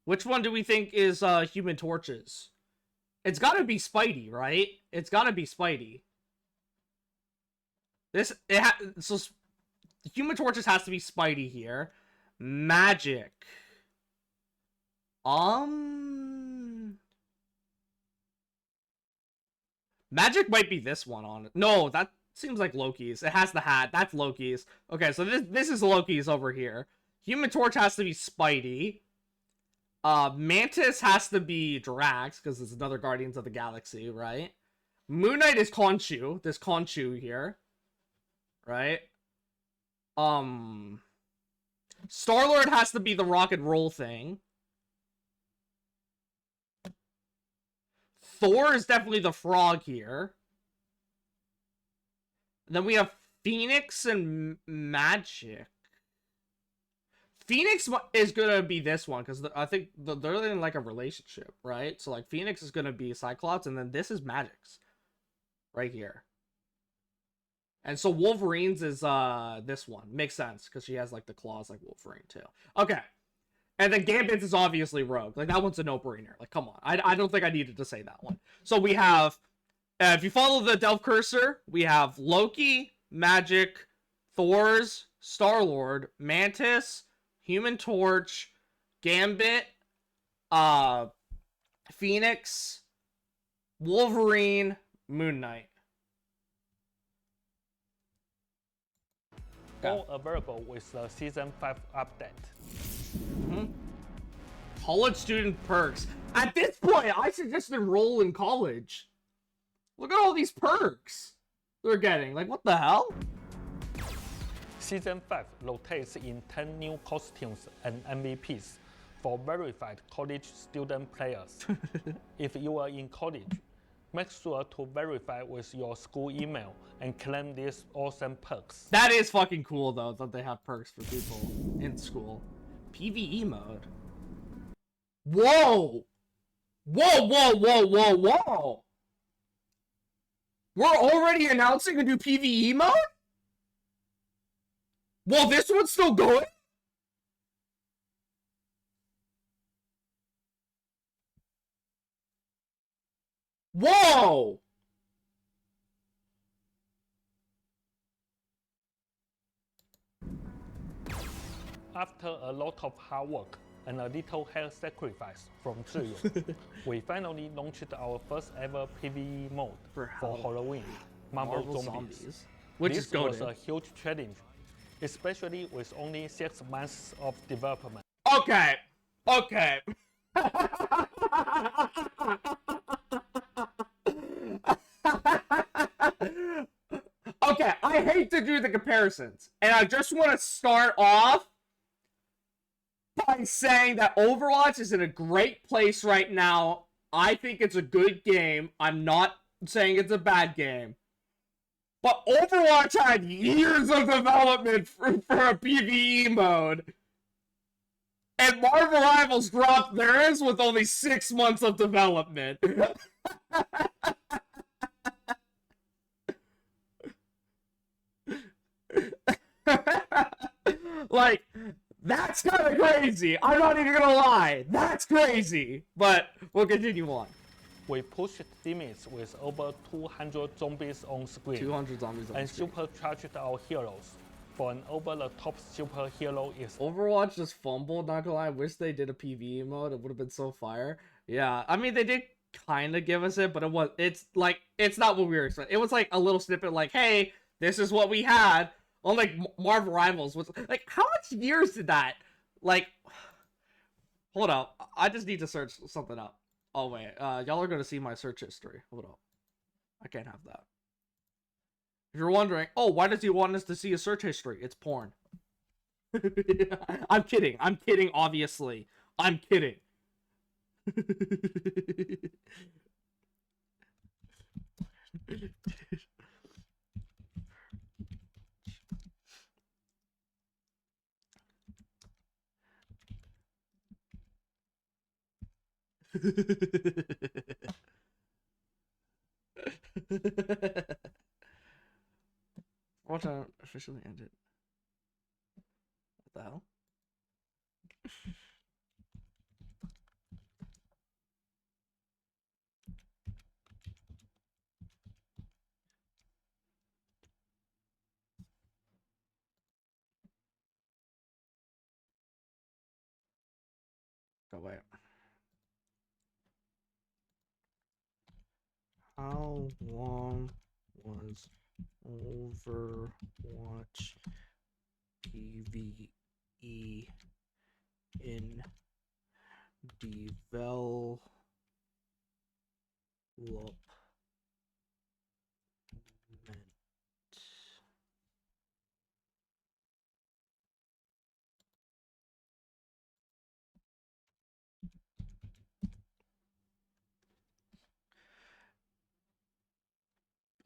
Which one do we think is Human Torch's? It's gotta be Spidey, right? It's gotta be Spidey. So Human Torches has to be Spidey here. Magic. Magic might be this one on it. No, that seems like Loki's. It has the hat. That's Loki's. Okay, so this is Loki's over here. Human Torch has to be Spidey. Mantis has to be Drax, because it's another Guardians of the Galaxy, right? Moon Knight is Khonshu. This Khonshu here. Right? Star-Lord has to be the rock and roll thing. Thor is definitely the frog here. Then we have Phoenix and Magic. Phoenix is gonna be this one, because I think they're in like a relationship, right? So like Phoenix is gonna be Cyclops, and then this is Magic's. Right here. And so Wolverine's is this one. Makes sense, because she has like the claws like Wolverine too. Okay. And then Gambit's is obviously Rogue. Like that one's a no-brainer. Like come on. I don't think I needed to say that one. So we have, if you follow the Delve cursor, we have Loki, Magic, Thor's, Star-Lord, Mantis, Human Torch, Gambit, Phoenix, Wolverine, Moon Knight. All available with the Season 5 update. College student perks. At this point, I should just enroll in college. Look at all these perks they're getting. Like, what the hell? Season 5 rotates in 10 new costumes and MVPs for verified college student players. If you are in college, make sure to verify with your school email and claim these awesome perks. That is fucking cool, though, that they have perks for people in school. PvE mode. Whoa! Whoa, whoa, whoa, whoa, whoa! We're already announcing a new PvE mode? Well, this one's still going? Whoa! After a lot of hard work and a little health sacrifice from Zhiyu, we finally launched our first ever PvE mode for Halloween, Marvel Zombies. Which this is good. was a huge challenge, especially with only 6 months of development. Okay. Okay. Okay, I hate to do the comparisons, and I just want to start off by saying that Overwatch is in a great place right now. I think it's a good game. I'm not saying it's a bad game. But Overwatch had years of development for a PvE mode. And Marvel Rivals dropped theirs with only 6 months of development. Like, that's kind of crazy. I'm not even gonna lie. That's crazy. But we'll continue on. We pushed limits with over 200 zombies on screen 200 zombies on and screen. supercharged our heroes. For an over-the-top superhero is Overwatch just fumbled, not gonna lie. I wish they did a PvE mode. It would have been so fire. Yeah, I mean, they did kind of give us it, but it's not what we were expecting. It was like a little snippet like, hey, this is what we had. On like Marvel Rivals was like, how much years did that? Like, hold up. I just need to search something up. Oh wait, y'all are gonna see my search history. Hold up. I can't have that. If you're wondering, oh, why does he want us to see a search history? It's porn. I'm kidding. I'm kidding, obviously. I'm kidding. Watch out, officially ended. What the hell? Go away. How long was Overwatch PvE in development?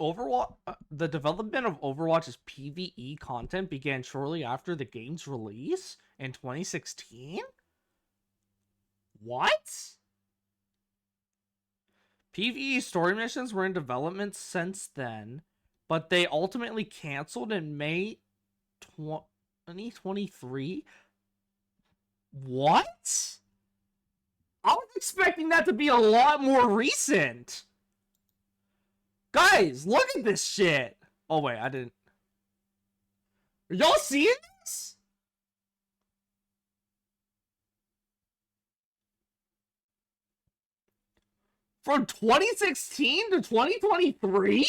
Overwatch, the development of Overwatch's PvE content began shortly after the game's release in 2016? What? PvE story missions were in development since then, but they ultimately canceled in May 2023? What? I was expecting that to be a lot more recent. Guys, look at this shit. Oh, wait, I didn't. Are y'all seeing this? From 2016 to 2023?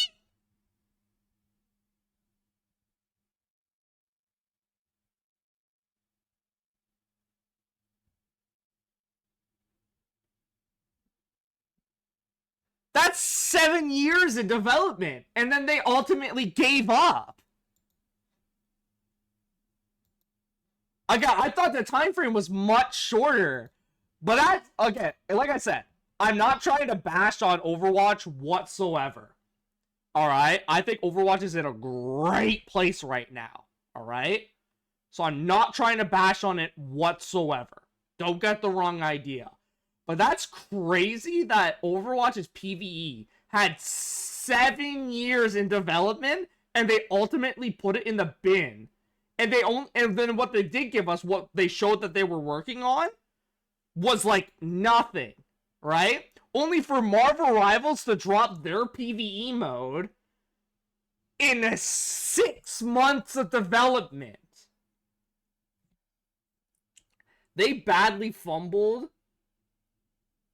That's 7 years in development, and then they ultimately gave up. Again, I thought the time frame was much shorter, but that's okay. Like I said, I'm not trying to bash on Overwatch whatsoever. All right, I think Overwatch is in a great place right now. All right, so I'm not trying to bash on it whatsoever. Don't get the wrong idea. But that's crazy that Overwatch's PvE had 7 years in development and they ultimately put it in the bin. And then what they did give us, what they showed that they were working on, was like nothing, right? Only for Marvel Rivals to drop their PvE mode in 6 months of development. They badly fumbled.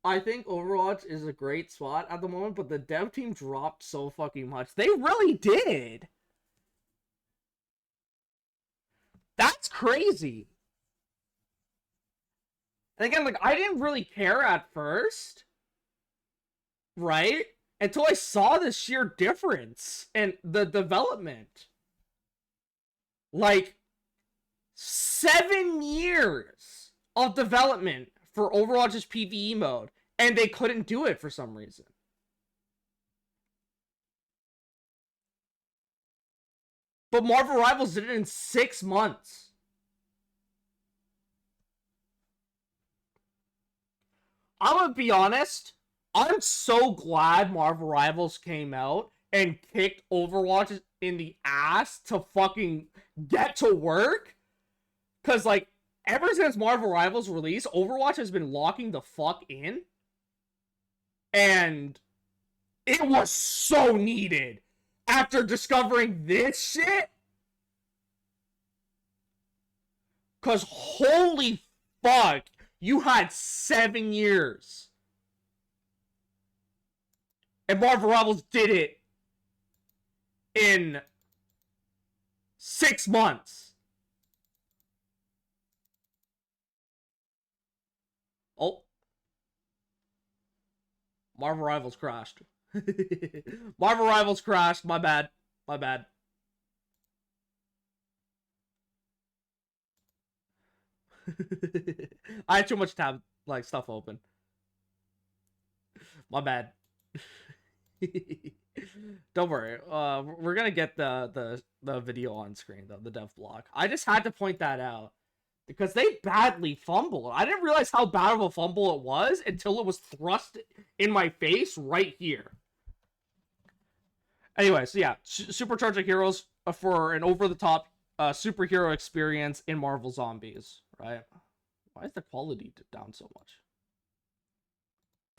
I think Overwatch is a great spot at the moment, but the dev team dropped so fucking much. They really did. That's crazy. And again, like, I didn't really care at first, right? Until I saw the sheer difference in the development. Like, 7 years of development for Overwatch's PvE mode, and they couldn't do it for some reason. But Marvel Rivals did it in 6 months. I'm gonna be honest, I'm so glad Marvel Rivals came out and kicked Overwatch in the ass to fucking get to work. Cause like, ever since Marvel Rivals release, Overwatch has been locking the fuck in. And it was so needed after discovering this shit. Cause holy fuck, you had 7 years. And Marvel Rivals did it in 6 months. Oh. Marvel Rivals crashed. Marvel Rivals crashed. My bad. My bad. I had too much tab, like, stuff open. My bad. Don't worry. We're gonna get the video on screen though, the dev block. I just had to point that out because they badly fumbled. I didn't realize how bad of a fumble it was until it was thrust in my face right here. Anyway, so yeah, Supercharging Heroes for an over-the-top superhero experience in Marvel Zombies, right? Why is the quality down so much?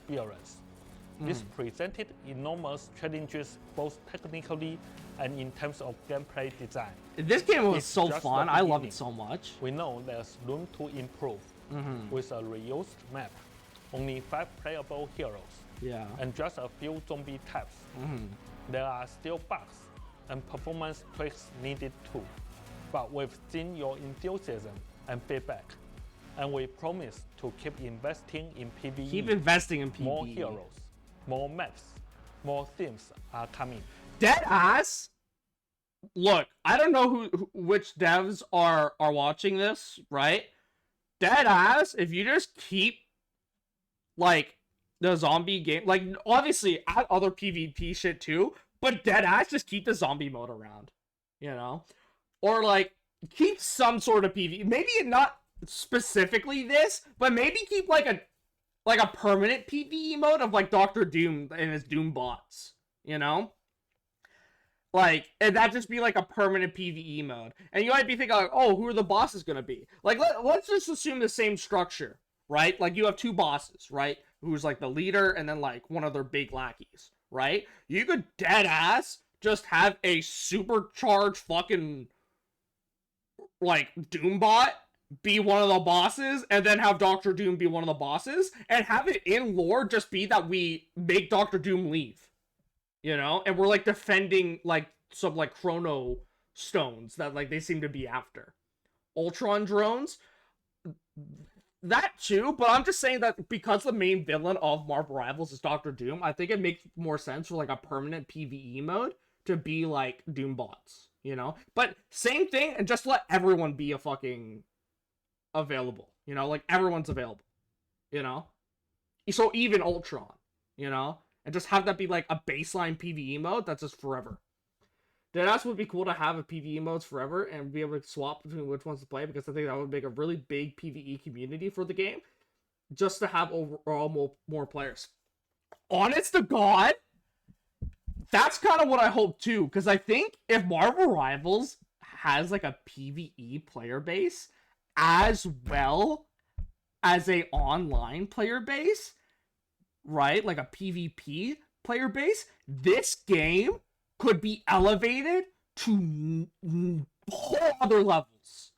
Experience. This presented enormous challenges both technically and in terms of gameplay design. This game was It's so just fun. the I loved it beginning. so much. We know there's room to improve. With a reused map, only 5 playable heroes, Yeah. and just a few zombie types. There are still bugs and performance tweaks needed too. But we've seen your enthusiasm and feedback, and we promise to keep investing in PvE. Keep investing in PvE. More heroes, more maps, more themes are coming. Dead ass. Look, I don't know which devs are watching this, right? Dead ass. If you just keep like the zombie game, like obviously add other PvP shit too, but dead ass just keep the zombie mode around, you know, or like keep some sort of PvE. Maybe not specifically this, but maybe keep like a permanent PvE mode of like Doctor Doom and his Doom bots, you know? Like, and that just be like a permanent PvE mode. And you might be thinking like, oh, who are the bosses gonna be? Like, let's just assume the same structure, right? Like you have 2 bosses, right? Who's like the leader and then like one of their big lackeys, right? You could dead ass just have a supercharged fucking like Doombot be one of the bosses, and then have Doctor Doom be one of the bosses, and have it in lore just be that we make Doctor Doom leave, you know, and we're like defending like some like chrono stones that like they seem to be after. Ultron drones, that too, but I'm just saying that because the main villain of Marvel Rivals is Doctor Doom, I think it makes more sense for like a permanent PvE mode to be like Doom bots, you know? But same thing, and just let everyone be a fucking available, you know, like everyone's available, you know, so even Ultron, you know, and just have that be like a baseline PvE mode that's just forever. That would be cool to have a PvE modes forever and be able to swap between which ones to play, because I think that would make a really big PvE community for the game, just to have overall more players. Honest to God, that's kind of what I hope too, because I think if Marvel Rivals has like a PvE player base as well as a online player base, right? Like a PvP player base, this game could be elevated to whole other levels.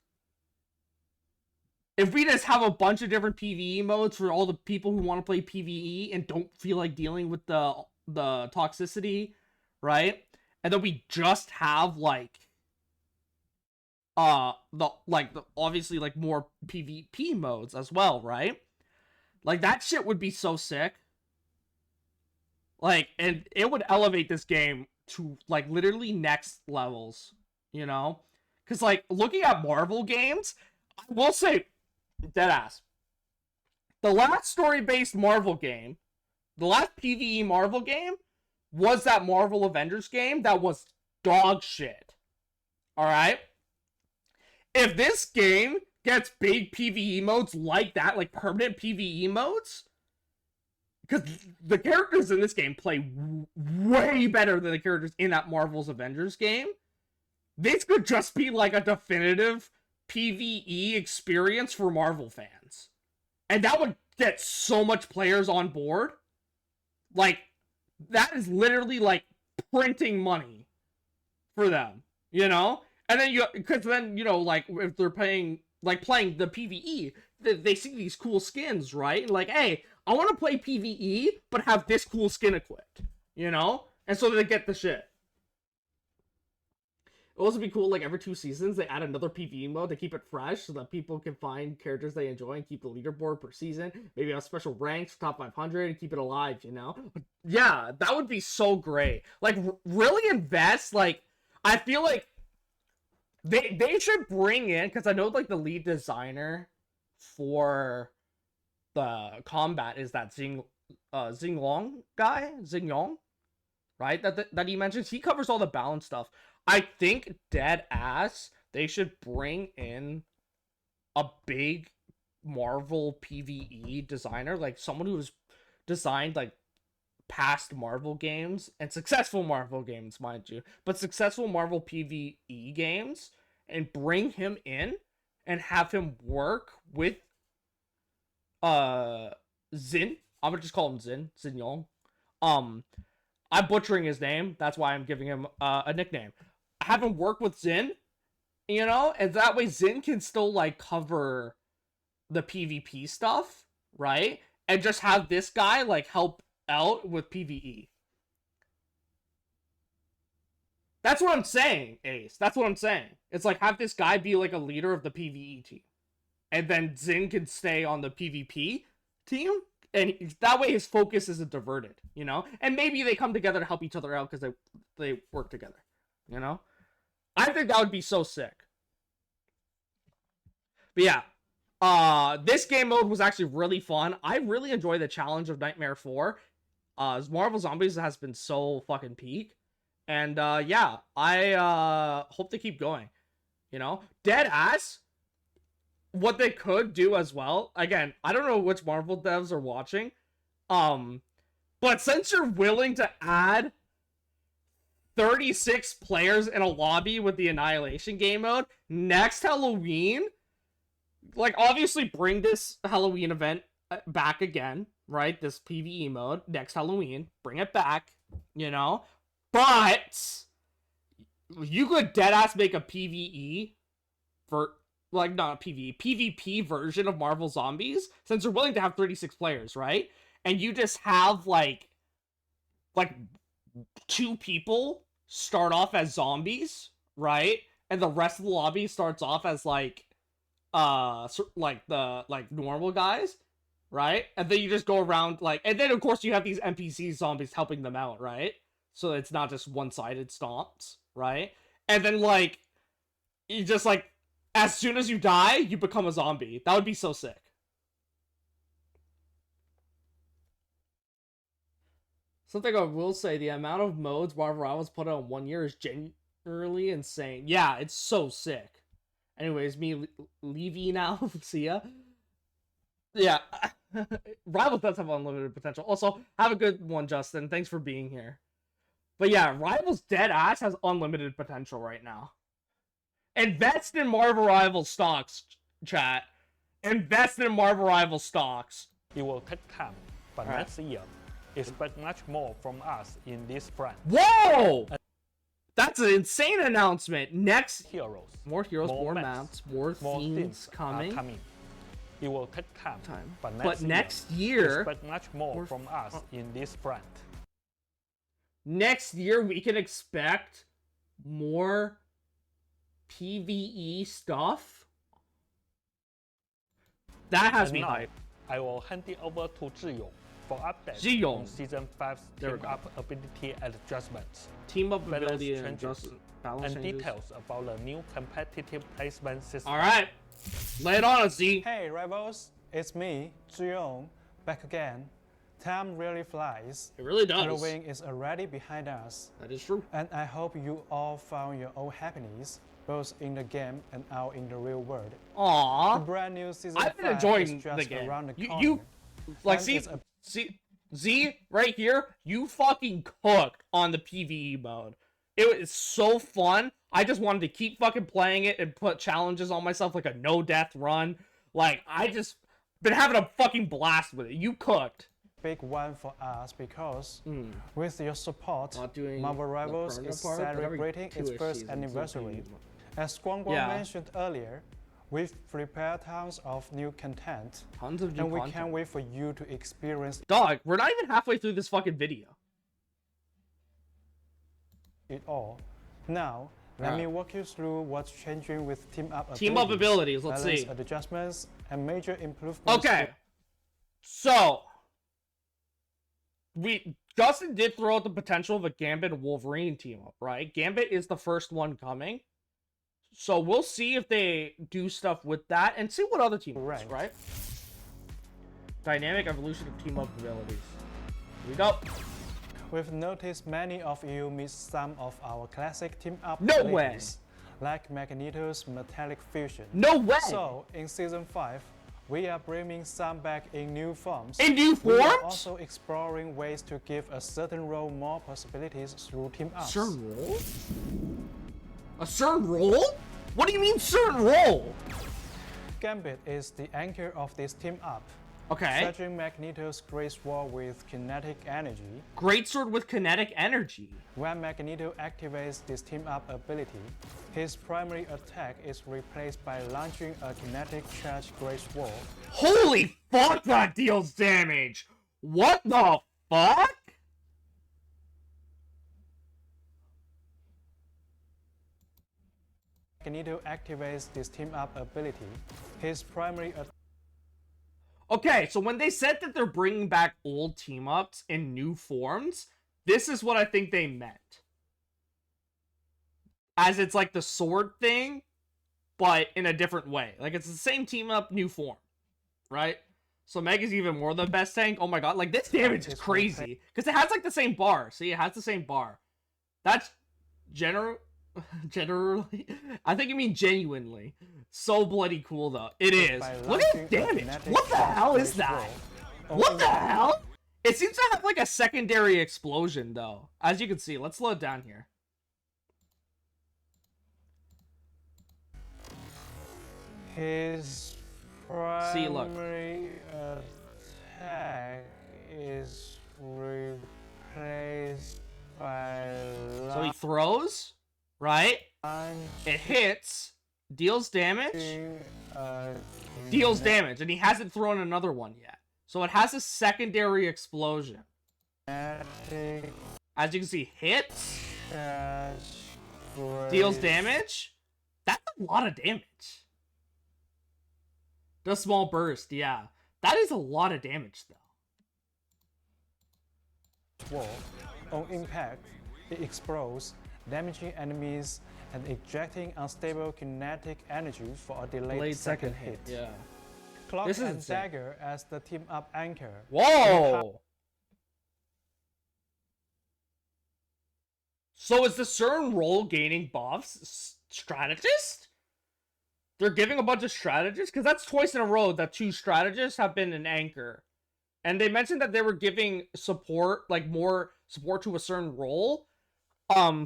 If we just have a bunch of different PvE modes for all the people who want to play PvE and don't feel like dealing with the toxicity, right? And then we just have like obviously like more PvP modes as well, right? Like that shit would be so sick. Like, and it would elevate this game to like literally next levels, you know? Because like looking at Marvel games, I will say, deadass, the last story-based Marvel game, the last PvE Marvel game, was that Marvel Avengers game that was dog shit. Alright? If this game gets big PvE modes like that, like permanent PvE modes, because the characters in this game play way better than the characters in that Marvel's Avengers game, this could just be like a definitive PvE experience for Marvel fans. And that would get so much players on board. Like, that is literally like printing money for them, you know? And then because then, you know, like if they're playing the PvE, they see these cool skins, right? And like, hey, I want to play PvE, but have this cool skin equipped, you know? And so they get the shit. It would also be cool, like every 2 seasons, they add another PvE mode to keep it fresh so that people can find characters they enjoy and keep the leaderboard per season. Maybe have special ranks for top 500 and keep it alive, you know? But yeah, that would be so great. Like, really invest, like, I feel like they should bring in, because I know, like, the lead designer for the combat is that Xinglong guy? Xingyong? right? That he mentions. He covers all the balance stuff. I think dead ass they should bring in a big Marvel PvE designer, like someone who's designed like past Marvel games and successful Marvel games, mind you, but successful Marvel PvE games, and bring him in and have him work with Zin. I'm gonna just call him Zin Yong. I'm butchering his name, that's why I'm giving him a nickname. Have him work with Zin, you know, and that way Zin can still like cover the PvP stuff, right? And just have this guy like help out with PvE. That's what I'm saying, Ace. That's what I'm saying. It's like have this guy be like a leader of the PvE team. And then Zin can stay on the PvP team. And that way his focus isn't diverted, you know? And maybe they come together to help each other out because they work together, you know? I think that would be so sick. But yeah. This game mode was actually really fun. I really enjoy the challenge of Nightmare 4. Marvel Zombies has been so fucking peak. And yeah, I hope to keep going. You know? Dead ass. What they could do as well. Again, I don't know which Marvel devs are watching. But since you're willing to add 36 players in a lobby with the Annihilation game mode, next Halloween, like, obviously bring this Halloween event back again, right? This PvE mode, next Halloween, bring it back, you know? But you could deadass make a PvE for, like, not a PvE, PvP version of Marvel Zombies, since you're willing to have 36 players, right? And you just have, like 2 people start off as zombies, right? And the rest of the lobby starts off as, like normal guys, right? And then you just go around, like, and then of course you have these NPC zombies helping them out, right? So it's not just one-sided stomps, right? And then, like, you just, like, as soon as you die, you become a zombie. That would be so sick. Something I will say, the amount of modes Marvel Rivals put out in 1 year is generally insane. Yeah, it's so sick. Anyways, me leaving now. See ya. Yeah. Rivals does have unlimited potential. Also, have a good one, Justin. Thanks for being here. But yeah, Rivals dead ass has unlimited potential right now. Invest in Marvel Rivals stocks, chat. Invest in Marvel Rivals stocks. It will take time, but next year, expect much more from us in this brand. Whoa! That's an insane announcement. Next, More heroes, more maps, more themes coming. It will take time. But next year, expect much more from us in this brand. Next year, we can expect more PvE stuff. That has me hyped. I will hand it over to Zhiyong for updates Zhiyong. on Season 5's team-up ability adjustments, Team-up balance ability and changes, balance and changes. details about the new competitive placement system. Alright, lay it on us, Z. Hey Rivals, it's me, Zhiyong, back again. Time really flies. It really does. Halloween is already behind us. That is true. And I hope you all found your own happiness, both in the game and out in the real world. The Aww. brand new Season I've been 5 enjoying is just the game. around the corner. You like, And see, it's a Z, right here, you fucking cooked on the PvE mode. It was so fun. I just wanted to keep fucking playing it and put challenges on myself, like a no-death run. Like, I just been having a fucking blast with it. You cooked. big one for us because with your support, Not doing Marvel the Rivals permanent is part, but every celebrating its 2-ish first seasons, anniversary. so As Guang Guang Yeah. mentioned earlier, we've prepared tons of new content, tons of new and we content. can't wait for you to experience Dog, we're not even halfway through this fucking video. it all. Now, let me walk you through what's changing with team-up Team-up abilities, let's balance see. adjustments, and major improvements. Okay. So, Justin did throw out the potential of a Gambit and Wolverine team up, right? Gambit is the first one coming. So we'll see if they do stuff with that and see what other team ups, right? Dynamic evolution of team up abilities. Here we go. We've noticed many of you missed some of our classic team-up No way. abilities, like Magneto's metallic fusion. No way! So, in Season 5, we are bringing some back in new forms. In new We are forms? also exploring ways to give a certain role more possibilities through team-ups. Certain role? A certain role? What do you mean certain role? Gambit is the anchor of this team-up. Okay. Surging Magneto's Great Sword with kinetic energy. Greatsword with kinetic energy. When Magneto activates this team-up ability, his primary attack is replaced by launching a kinetic charge Great Sword. Holy fuck, that deals damage! What the fuck? Magneto activates this team-up ability, his primary attack Okay, so when they said that they're bringing back old team-ups in new forms, this is what I think they meant. As it's like the sword thing, but in a different way. Like, it's the same team-up, new form. Right? So Meg is even more the best tank. Oh my god, like, this damage is crazy. Because it has, like, the same bar. See, it has the same bar. That's generally... I think you mean genuinely. So bloody cool, though. It is. by Look at launching a damage. kinetic What the charge hell is Great that? Sword. What the hell? It seems to have like a secondary explosion though. As you can see, let's slow it down here. His See, look. primary attack is replaced by So he throws, right? launching It hits, deals damage, a deals damage, and he hasn't thrown another one yet. So it has a secondary explosion. kinetic As you can see, hits, charge deals Great damage. That's a lot of damage. The small burst, yeah. That is a lot of damage though. Sword. On impact, it explodes, damaging enemies and ejecting unstable kinetic energy for a delayed second hit. Yeah. Clock This is and insane. Dagger as the team-up anchor. Whoa! So is the certain role gaining buffs strategist? They're giving a bunch of strategists? Because that's twice in a row that 2 strategists have been an anchor. And they mentioned that they were giving support, like more support to a certain role,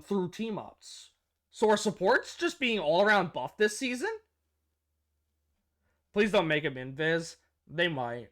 through team-ups. So are supports just being all-around buff this season? Please don't make him invis. They might.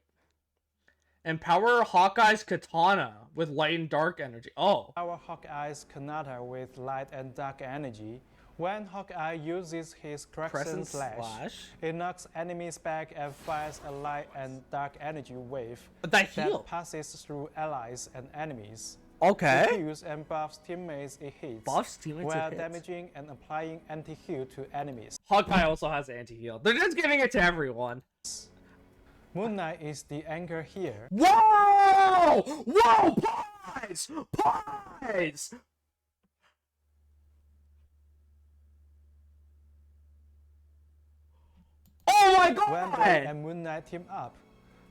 Empower Hawkeye's katana with light and dark energy. Oh. Our Hawkeye's Kanata with light and dark energy. When Hawkeye uses his Crescent Slash, it knocks enemies back and fires a light and dark energy wave That heal. passes through allies and enemies. Okay. It heals and buffs teammates it hits, Buffs teammates it while hits. damaging and applying anti-heal to enemies. Hawkeye also has anti-heal. They're just giving it to everyone. Moon Knight is the anchor here. Whoa! Whoa! Pies! Pies! Oh my When Blade god! and Moon Knight team up,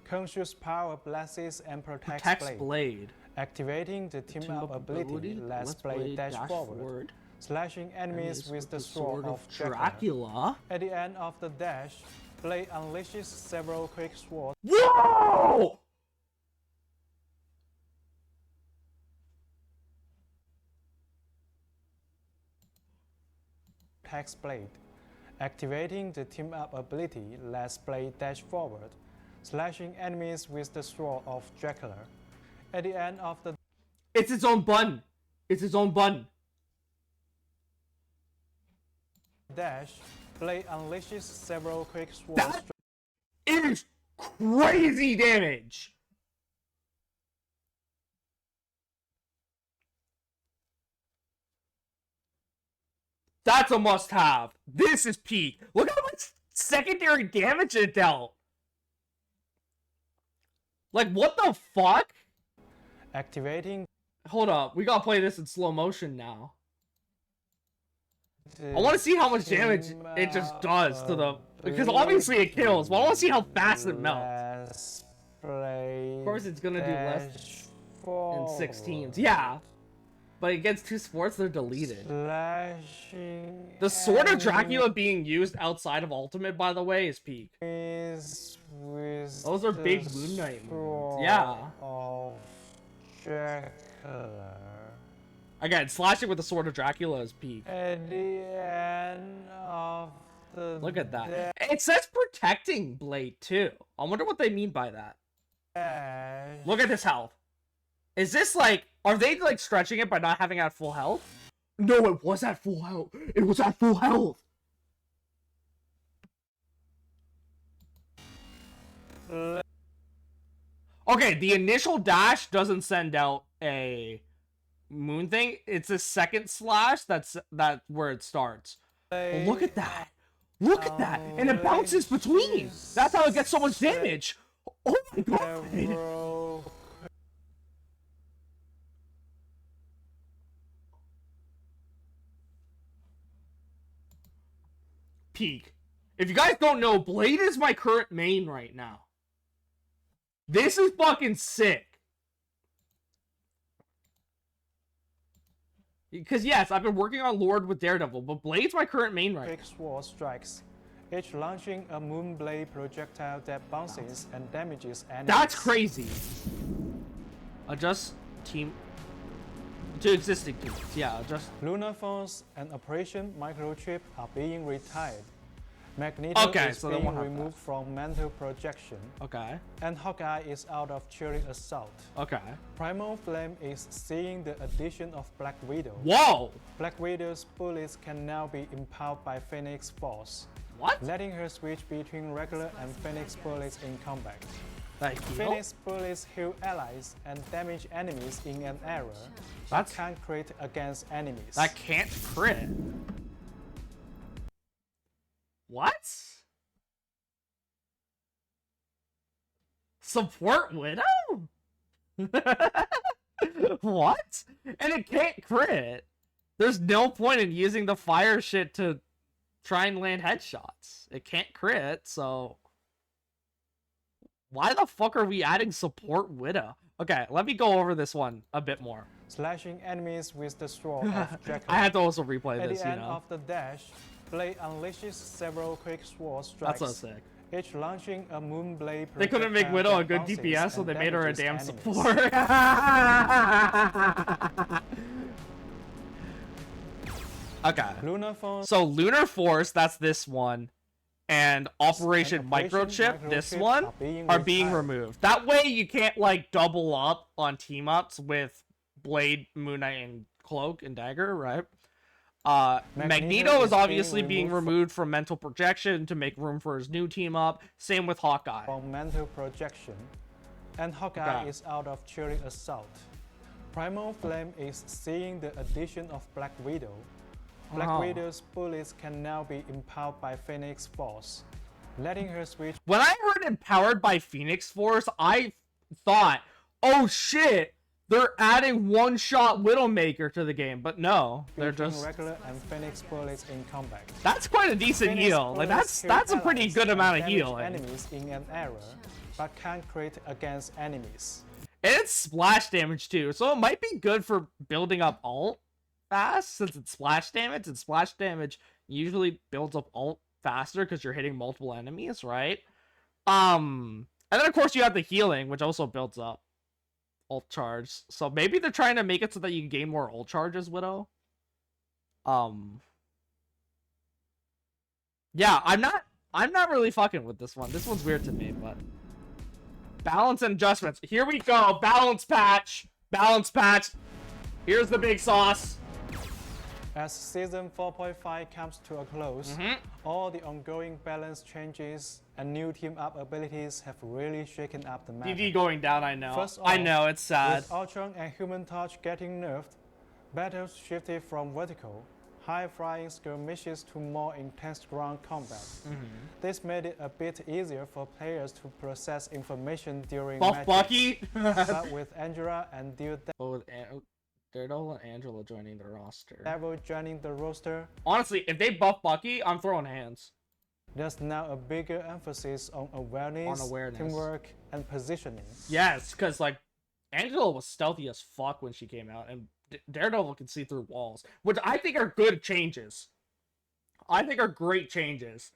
Conscious Power blesses and protects Protects Blade. Blade. Activating the team-up ability lets Blade dash forward, slashing enemies with the Sword of Dracula. Dracula. At the end of the dash, Blade unleashes several quick swords, Whoa! attacks Blade. Activating the team-up ability lets Blade dash forward, slashing enemies with the Sword of Dracula. At the end of the It's its own button. It's its own button. dash, Blade unleashes several quick swords. That is crazy damage. That's a must-have. This is peak. Look how much secondary damage it dealt. Like, what the fuck? Activating Hold up. We gotta play this in slow motion now. the I want to see how much damage it just does to the... Because obviously it kills, but I want to see how fast it melts. Blade Of course it's gonna do less. dash in 6 teams. Yeah. But against 2 sports, they're deleted. Slashing The Sword of Dracula being used outside of Ultimate, by the way, is peak. enemies with Those are the big Moon Knight moves. sword Yeah. of Dracula. Again, slashing with the Sword of Dracula is peak. At the end of the Look at that. It says protecting Blade, too. I wonder what they mean by that. dash. Look at this health. Is this like, are they like stretching it by not having at full health? No, it was at full health. It was at full health. Okay, the initial dash doesn't send out a moon thing. It's a second slash that's where it starts. Well, look at that. Look at that. And it bounces between. That's how it gets so much damage. Oh my god. Several Peak. If you guys don't know, Blade is my current main right now. This is fucking sick. Because yes, I've been working on Lord with Daredevil, but Blade's my current main right quick sword strikes, each launching a moonblade projectile that bounces and damages enemies. That's crazy. Adjust team to existing teams. Yeah, adjust. Lunar Force and Operation Microchip are being retired. Magneto Okay, is so they being won't have removed from mental projection, Okay. and Hawkeye is out of Chilling Assault. Okay. Primal Flame is seeing the addition of Black Widow. Whoa! Black Widow's bullets can now be empowered by Phoenix Force, What? letting her switch between regular and Phoenix bullets in combat. Like, Phoenix bullets heal allies and damage enemies in an area that That's- can't crit against enemies. That can't crit. What? Support Widow? What? And it can't crit. There's no point in using the fire shit to try and land headshots. It can't crit, so why the fuck are we adding Support Widow? Okay, let me go over this one a bit more. Slashing enemies with the sword of Dracula. I had to also replay At this, the you end know. of the dash, Blade unleashes several quick sword strikes, That's so sick. each launching a moonblade. They couldn't make projectile Widow a that good bounces DPS, so and they made her a damages damn enemies. support. Okay. Lunar Force So Lunar Force, that's this one, and Operation Microchip, this one, are being retired. removed. That way you can't like double up on team ups with Blade, Moon Knight, and Cloak and Dagger, right? Magneto is obviously being removed from mental projection to make room for his new team up. Same with Hawkeye. from mental projection, and Hawkeye Okay. is out of Chilling Assault. Primal Flame is seeing the addition of Black Widow. Black Oh. Widow's bullets can now be empowered by Phoenix Force, letting her switch When I heard empowered by Phoenix Force, I thought, oh shit, they're adding one-shot Widowmaker to the game. But no, they're between just... regular and Phoenix bullets in combat. That's quite a decent Phoenix heal. Like bullets that's heal a pretty allies good and amount of damage healing. enemies in an area, but can't crit against enemies. And it's splash damage too, so it might be good for building up ult fast since it's splash damage, and splash damage usually builds up ult faster because you're hitting multiple enemies, right? And then of course you have the healing, which also builds up ult charge. So maybe they're trying to make it so that you can gain more ult charges, Widow. Yeah, I'm not really fucking with this one. This one's weird to me, but balance and adjustments. Here we go. Balance patch. Balance patch. Here's the big sauce. As Season 4.5 comes to a close, all the ongoing balance changes and new team-up abilities have really shaken up the meta. DD going down, I know. First I off, know, it's sad. With Ultron and Human Torch getting nerfed, battles shifted from vertical, high-flying skirmishes to more intense ground combat. This made it a bit easier for players to process information during Buff matches. Bucky. But with Angela and Oh, with Daredevil and Angela joining the roster. Daredevil joining the roster, Honestly, if they buff Bucky, I'm throwing hands. there's now a bigger emphasis on awareness, On awareness. teamwork, and positioning. Yes, because like Angela was stealthy as fuck when she came out, and Daredevil can see through walls, which I think are good changes. I think are great changes.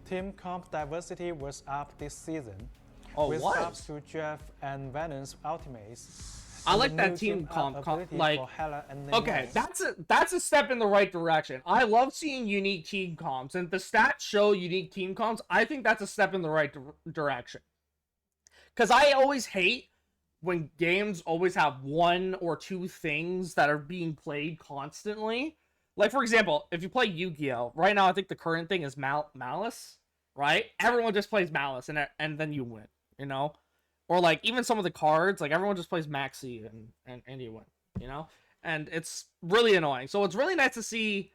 Team comp diversity was up this season. Oh, with what? ups to Jeff and Venom's ultimates. I and like the that new team comp, ability like, for Hela and okay, Namor. that's a step in the right direction. I love seeing unique team comps, and if the stats show unique team comps, I think that's a step in the right direction. Because I always hate when games always have one or two things that are being played constantly. Like, for example, if you play Yu-Gi-Oh! Right now, I think the current thing is Malice, right? Everyone just plays Malice, and then you win, you know? Or, like, even some of the cards, like, everyone just plays Maxi, and you win, you know? And it's really annoying. So it's really nice to see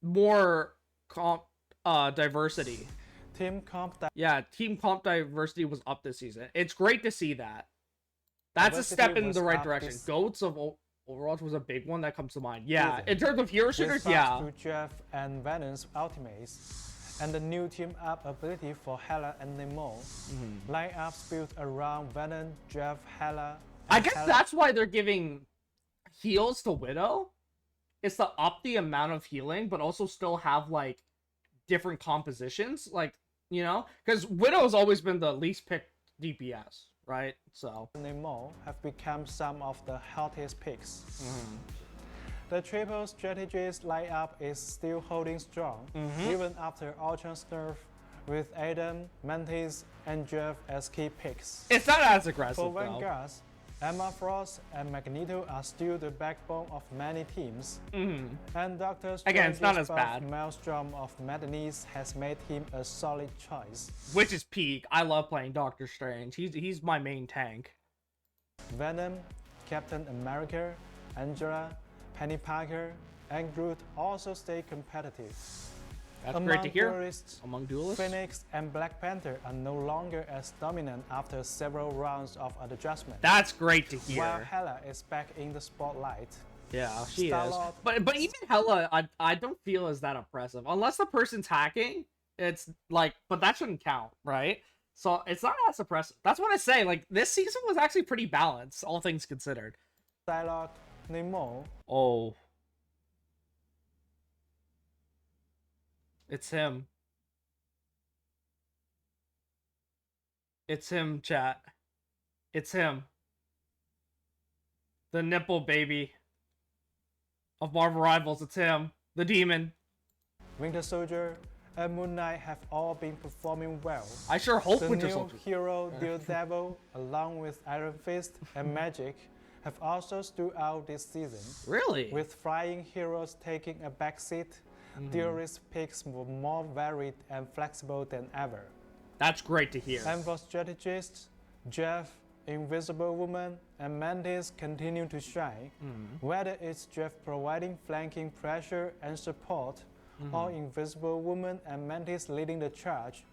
more comp diversity. Team comp Yeah, team comp diversity was up this season. It's great to see that. That's a step in the right direction. Goats of Overwatch was a big one that comes to mind. Yeah, season. in terms of hero shooters, with yeah. buffs to Jeff and Venom's ultimates, and the new team up ability for Hela and Namor. Lineups built around Venom, Jeff, Hela. I and guess Hela. that's why they're giving heals to Widow. It's to up the amount of healing, but also still have, like, different compositions. Like, you know? Because Widow's always been the least picked DPS, right? So. Namor have become some of the hottest picks. The triple strategies lineup is still holding strong, even after Ultron's nerf, with Adam, Mantis, and Jeff as key picks. It's not as aggressive, For though. Vanguard, Emma Frost and Magneto are still the backbone of many teams. And Doctor Again, it's not Strange's as bad. Maelstrom of Madness has made him a solid choice. Which is peak. I love playing Doctor Strange. He's my main tank. Venom, Captain America, Angela, Penny Parker, and Groot also stay competitive. That's great to hear. Duelists, Among duelists. Phoenix and Black Panther are no longer as dominant after several rounds of adjustment. That's great to hear. While Hela is back in the spotlight. Yeah, she is. Star-Lord- But even Hela, I don't feel is that oppressive. Unless the person's hacking, it's like, but that shouldn't count, right? So it's not as oppressive. That's what I say. Like, this season was actually pretty balanced, all things considered. Psylocke, Namor, Oh. It's him. It's him, chat. It's him. The nipple baby of Marvel Rivals. It's him. The demon. Winter Soldier, and Moon Knight have all been performing well. I sure hope The Winter new Soldier. hero Daredevil, along with Iron Fist and Magic, have also stood out this season. Really? With flying heroes taking a backseat, Duelist picks were more varied and flexible than ever. That's great to hear. And for strategists, Jeff, Invisible Woman, and Mantis continue to shine. Whether it's Jeff providing flanking pressure and support, or Invisible Woman and Mantis leading the charge,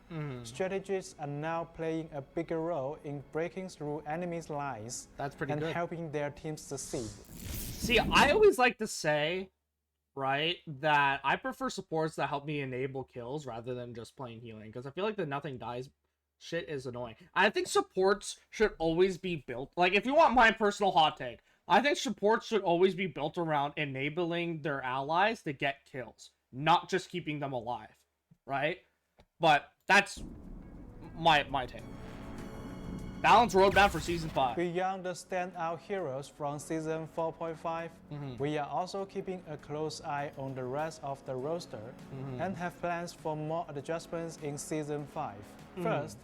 strategists are now playing a bigger role in breaking through enemies' lines That's pretty and good. helping their teams succeed. See, I always like to say, right, that I prefer supports that help me enable kills rather than just plain healing, because I feel like the nothing dies shit is annoying. I think supports should always be built, like, if you want my personal hot take, I think supports should always be built around enabling their allies to get kills, not just keeping them alive, right? But that's my take. Balance roadmap for Season 5. Beyond the standout heroes from Season 4.5, we are also keeping a close eye on the rest of the roster and have plans for more adjustments in Season 5. First,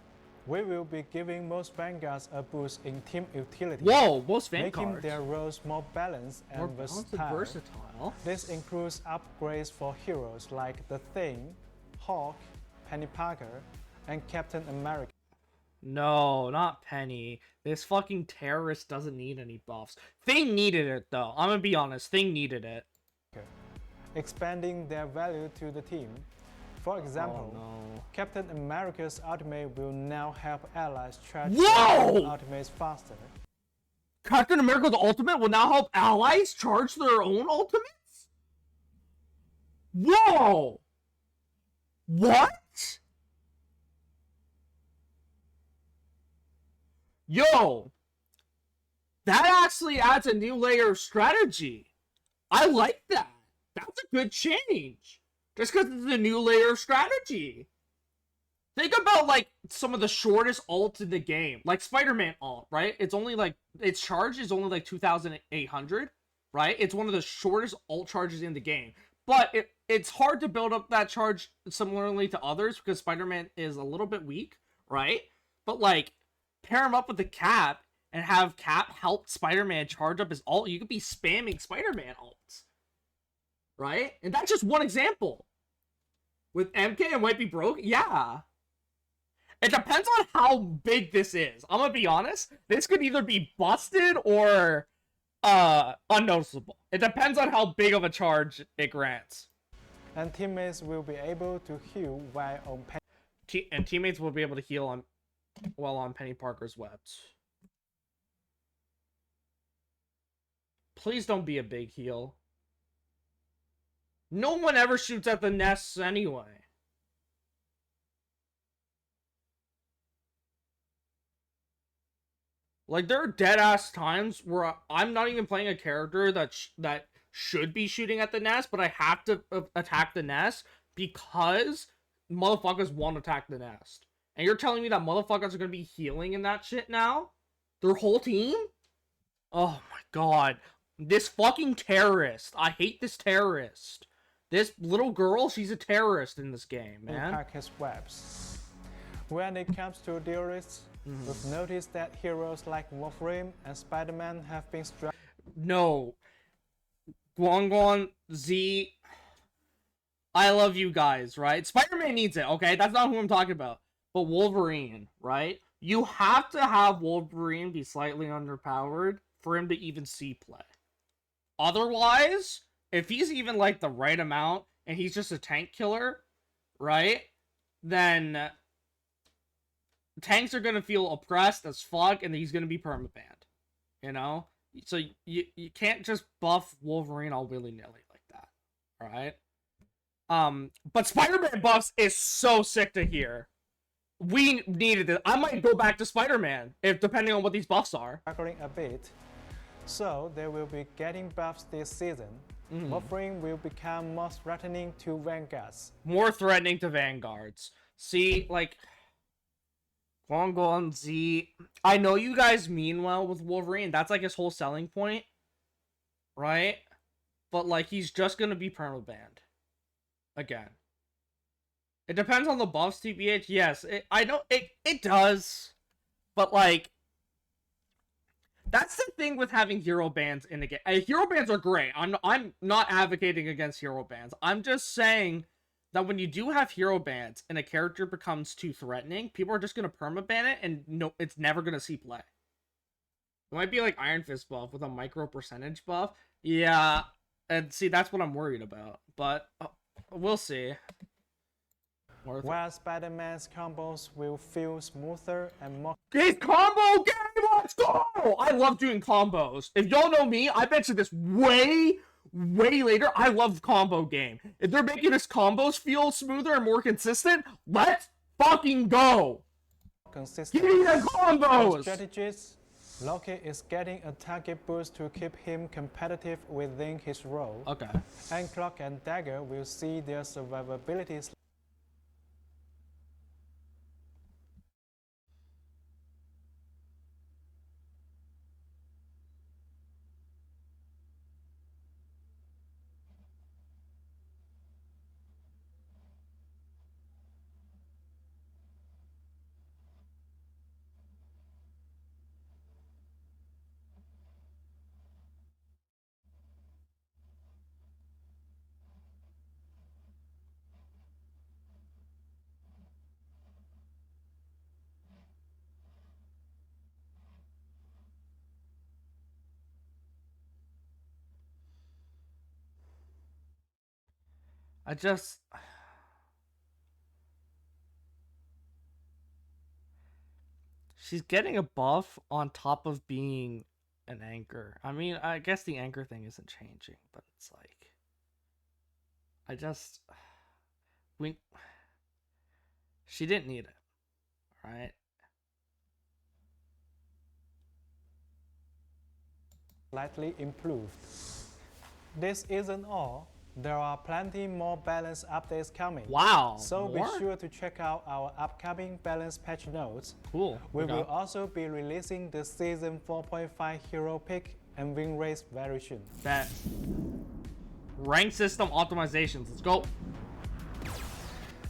we will be giving most Vanguards a boost in team utility, Whoa, most making Vanguards. their roles more balanced and More balanced and versatile. versatile. This includes upgrades for heroes like The Thing, Hawk, Penny Parker, and Captain America. No, not Penny. This fucking terrorist doesn't need any buffs. Thing needed it, though. I'm gonna be honest. Thing needed it. Expanding their value to the team. For example, Oh, no. Captain America's ultimate will now help allies charge Whoa! their ultimates faster. Captain America's ultimate will now help allies charge their own ultimates? Whoa! What? Yo, that actually adds a new layer of strategy. I like that. That's a good change. Just because it's a new layer of strategy. Think about, like, some of the shortest ults in the game. Like, Spider-Man ult, right? It's only, like, its charge is only, like, 2,800, right? It's one of the shortest ult charges in the game. But it's hard to build up that charge similarly to others because Spider-Man is a little bit weak, right? But, like, pair him up with the Cap and have Cap help Spider-Man charge up his ult. You could be spamming Spider-Man ults, right? And that's just one example. With MK, it might be broke. Yeah. It depends on how big this is. I'm gonna be honest. This could either be busted or unnoticeable. It depends on how big of a charge it grants. And teammates will be able to heal while on And teammates will be able to heal on while on Penny Parker's webs. Please don't be a big heal. No one ever shoots at the nests anyway. Like, there are dead-ass times where I'm not even playing a character that should be shooting at the nest, but I have to attack the nest because motherfuckers won't attack the nest. And you're telling me that motherfuckers are going to be healing in that shit now? Their whole team? Oh my god. This fucking terrorist. I hate this terrorist. This little girl, she's a terrorist in this game, man. pack his webs. When it comes to duelists, we've noticed that heroes like Wolverine and Spider-Man have been struck. No. Guangguan, Z, I love you guys, right? Spider-Man needs it, okay? That's not who I'm talking about. But Wolverine, right? You have to have Wolverine be slightly underpowered for him to even see play. Otherwise, if he's even like the right amount and he's just a tank killer, right? Then tanks are going to feel oppressed as fuck and he's going to be permabanned. You know? So you can't just buff Wolverine all willy-nilly like that. Alright? But Spider-Man buffs is so sick to hear. We needed it. I might go back to Spider-Man, if depending on what these buffs are. Struggling a bit, so they will be getting buffs this season. Wolverine will become more threatening to Vanguards. More threatening to Vanguards. See, like, Guangguan Z. I know you guys mean well with Wolverine. That's like his whole selling point, right? But like, he's just gonna be permabanned again. It depends on the buffs, TBH. Yes, I know it does, but like, that's the thing with having hero bans in a game. Hero bans are great. I'm not advocating against hero bans. I'm just saying that when you do have hero bans and a character becomes too threatening, people are just gonna permaban it, and no, it's never gonna see play. It might be like Iron Fist buff with a micro percentage buff. Yeah, and see, that's what I'm worried about. But we'll see. While Spider-Man's combos will feel smoother and more. This combo game, let's go! I love doing combos. If y'all know me, I bet you this way later. I love combo game. If they're making this combos feel smoother and more consistent, let's fucking go! Consistent. Give me the combos! Strategies. Loki is getting a target boost to keep him competitive within his role. Okay. And Cloak and Dagger will see their survivability. She's getting a buff on top of being an anchor. I mean, I guess the anchor thing isn't changing, but it's like, she didn't need it, right? slightly improved. This isn't all. There are plenty more balance updates coming. Wow. So more? be sure to check out our upcoming balance patch notes. Cool. We Okay. will also be releasing the Season 4.5 Hero Pick and Win Race very soon. Bet. Rank system optimizations. Let's go.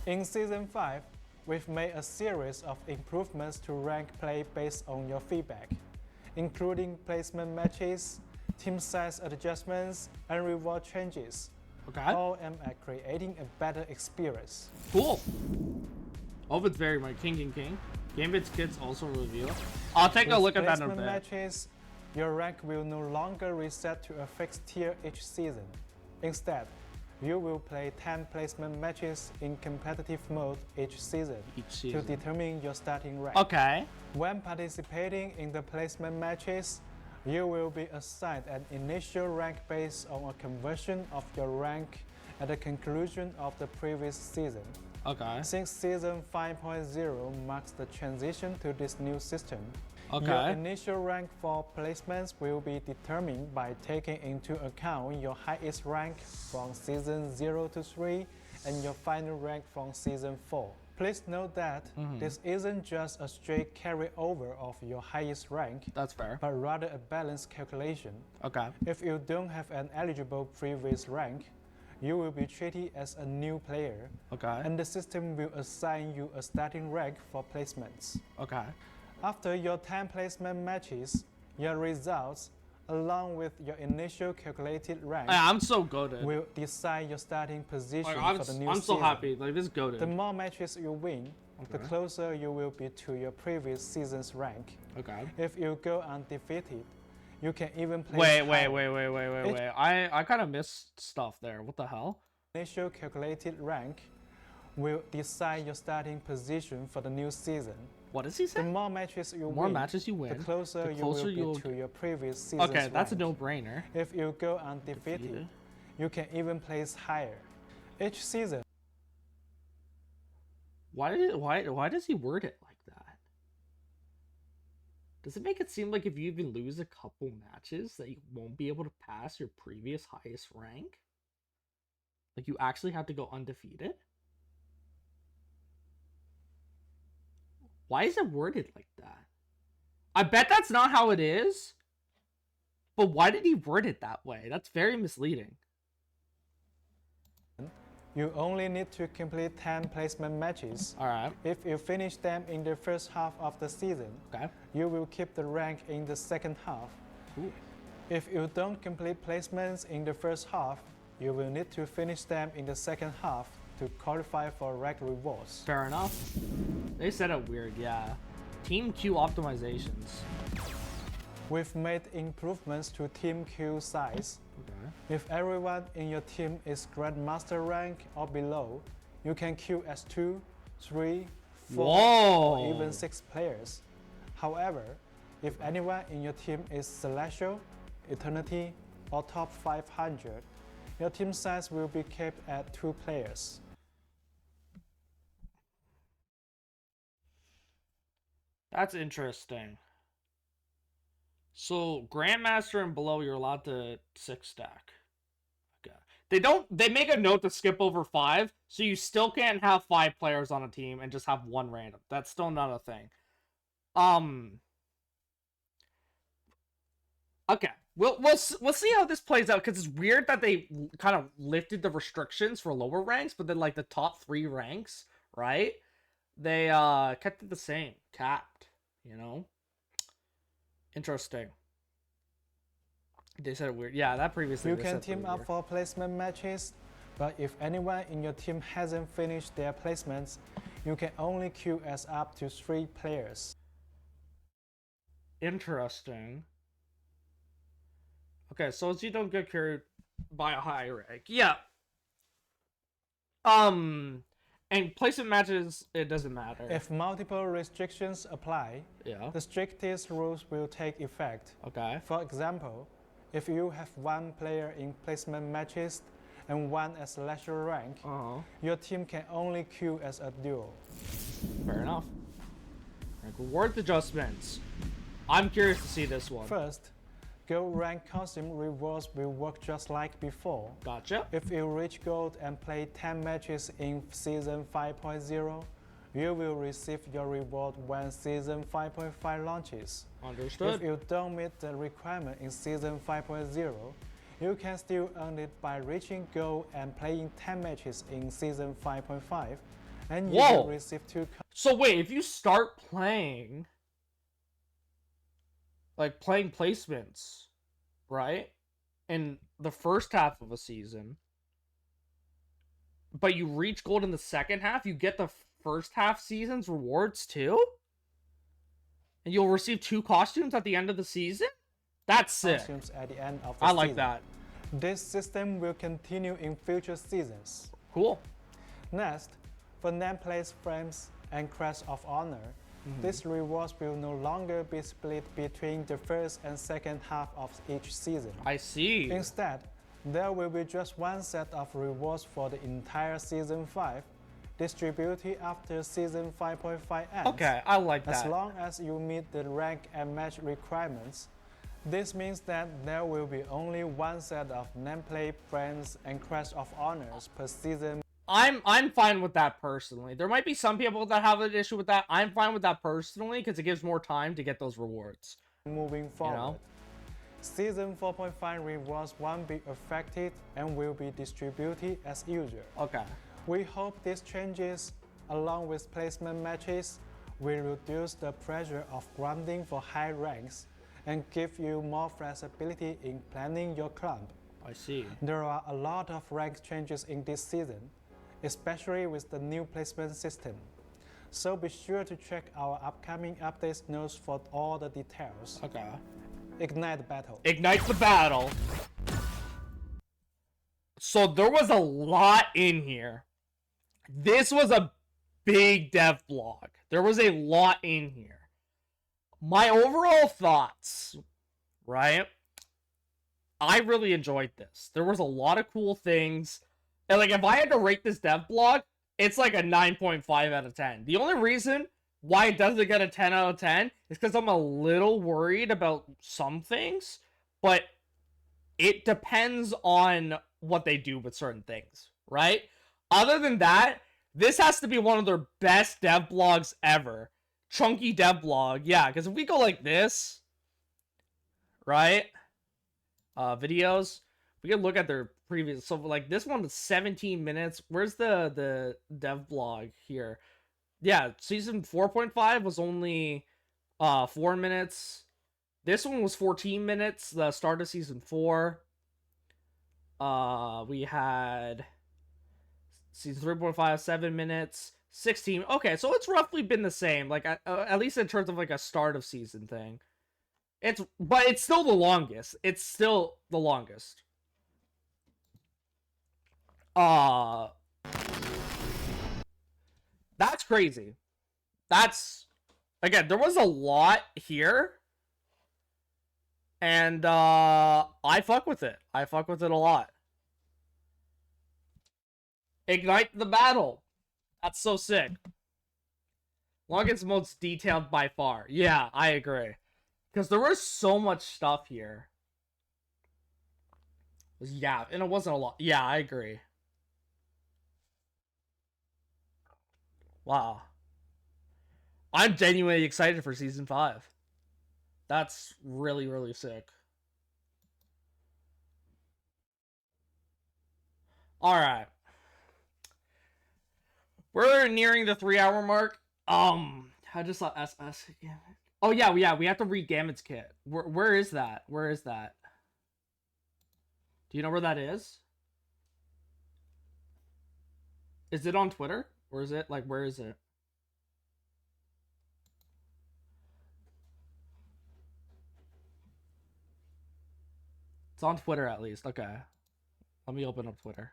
In Season 5, we've made a series of improvements to rank play based on your feedback, including placement matches, team size adjustments, and reward changes. Okay. All aimed at creating a better experience. Cool. Ovid's very my king. Gambit's kits also reveal. I'll take a look at that in a With bit. placement matches, your rank will no longer reset to a fixed tier each season. Instead, you will play 10 placement matches in competitive mode each season, Each to season. determine your starting rank. Okay. When participating in the placement matches, you will be assigned an initial rank based on a conversion of your rank at the conclusion of the previous season. Okay. Since Season 5.0 marks the transition to this new system, Okay. your initial rank for placements will be determined by taking into account your highest rank from Season 0 to 3 and your final rank from Season 4. Please note that this isn't just a straight carryover of your highest rank, That's fair. but rather a balanced calculation. Okay. If you don't have an eligible previous rank, you will be treated as a new player, Okay. and the system will assign you a starting rank for placements. Okay. After your 10 placement matches, your results, along with your initial calculated rank, I'm so goated. will decide your starting position Like, for the new I'm season. so happy. Like this is goated. The more matches you win, the Okay. closer you will be to your previous season's rank. Okay. If you go undefeated, you can even place Wait. higher. I kind of missed stuff there. What the hell? Initial calculated rank will decide your starting position for the new season. What does he The say? more matches you More win, matches you win. the closer, the closer you will you'll be to your previous season's Okay, that's a rank. no-brainer. If you go undefeated, Defeated. you can even place higher. Each season, Why does he word it like that? Does it make it seem like if you even lose a couple matches that you won't be able to pass your previous highest rank? Like you actually have to go undefeated? Why is it worded like that? I bet that's not how it is. But why did he word it that way? That's very misleading. you only need to complete 10 placement matches. Alright. If you finish them in the first half of the season, Okay. you will keep the rank in the second half. Cool. If you don't complete placements in the first half, you will need to finish them in the second half to qualify for rank rewards. Fair enough. They said it weird, yeah. Team Q optimizations. We've made improvements to team queue size. Okay. If everyone in your team is Grandmaster rank or below, you can queue as 2, 3, 4, Whoa! or even 6 players. However, if anyone in your team is Celestial, Eternity, or top 500, your team size will be kept at 2 players. That's interesting. So Grandmaster and below, you're allowed to 6 stack. Okay. They make a note to skip over 5, so you still can't have 5 players on a team and just have 1 random. That's still not a thing. Okay. We'll see how this plays out, because it's weird that they kind of lifted the restrictions for lower ranks, but then like the top 3 ranks, right? They kept it the same, capped, you know? Interesting. They said it weird. Yeah, that previously You they can said team pretty up weird. for placement matches, but if anyone in your team hasn't finished their placements, you can only queue as up to 3 players. Interesting. Okay, so as you don't get carried by a high rank. Yeah. And placement matches, it doesn't matter. If multiple restrictions apply, Yeah. the strictest rules will take effect. Okay. For example, if you have 1 player in placement matches and 1 as Celestial rank, your team can only queue as a duo. Fair enough. Rank reward adjustments. I'm curious to see this one. First, Gold rank costume rewards will work just like before. Gotcha. If you reach gold and play 10 matches in Season 5.0, you will receive your reward when Season 5.5 launches. Understood. If you don't meet the requirement in Season 5.0, you can still earn it by reaching gold and playing 10 matches in Season 5.5, and you Whoa. will receive 2 So wait, if you start playing, like playing placements, right, in the first half of a season, but you reach gold in the second half, you get the first half season's rewards too? And you'll receive 2 costumes at the end of the season? That's sick. costumes at the end of the I season. like that. This system will continue in future seasons. Cool. Next, for nameplates, frames, and Crest of Honor, these rewards will no longer be split between the first and second half of each season. I see. Instead, there will be just one set of rewards for the entire Season 5, distributed after Season 5.5 ends. Okay, I like that. As long as you meet the rank and match requirements. This means that there will be only one set of nameplate, friends, and Crest of Honors per season. I'm fine with that personally. There might be some people that have an issue with that. I'm fine with that personally because it gives more time to get those rewards. Moving forward, know? Season 4.5 rewards won't be affected and will be distributed as usual. Okay. We hope these changes, along with placement matches, will reduce the pressure of grinding for high ranks and give you more flexibility in planning your club. I see. There are a lot of rank changes in this season, especially with the new placement system. So be sure to check our upcoming updates notes for all the details. Okay. Ignite the battle. Ignite the battle. So there was a lot in here. This was a big dev blog. There was a lot in here. My overall thoughts, right? I really enjoyed this. There was a lot of cool things. And like, if I had to rate this dev blog, it's like a 9.5 out of 10. The only reason why it doesn't get a 10 out of 10 is because I'm a little worried about some things, but it depends on what they do with certain things, right? Other than that, this has to be one of their best dev blogs ever. Chunky dev blog, yeah, because if we go like this, right? Videos, we can look at their previous, so like this one was 17 minutes. Where's the dev blog here? Yeah, season 4.5 was only 4 minutes. This one was 14 minutes, the start of season 4. We had season 3.5, 7 minutes, 16. Okay, so it's roughly been the same, like at least in terms of like a start of season thing. But it's still the longest. It's still the longest. That's crazy. That's, again, there was a lot here. And I fuck with it. I fuck with it a lot. Ignite the battle. That's so sick. Longest, most detailed by far. Yeah, I agree. Because there was so much stuff here. Yeah, and it wasn't a lot. Yeah, I agree. Wow. I'm genuinely excited for season 5. That's really, really sick. Alright. We're nearing the 3-hour mark. I just saw SS again. Oh yeah, we have to read Gambit's kit. Where is that? Where is that? Do you know where that is? Is it on Twitter? Or is it, like, where is it? It's on Twitter at least. Okay. Let me open up Twitter.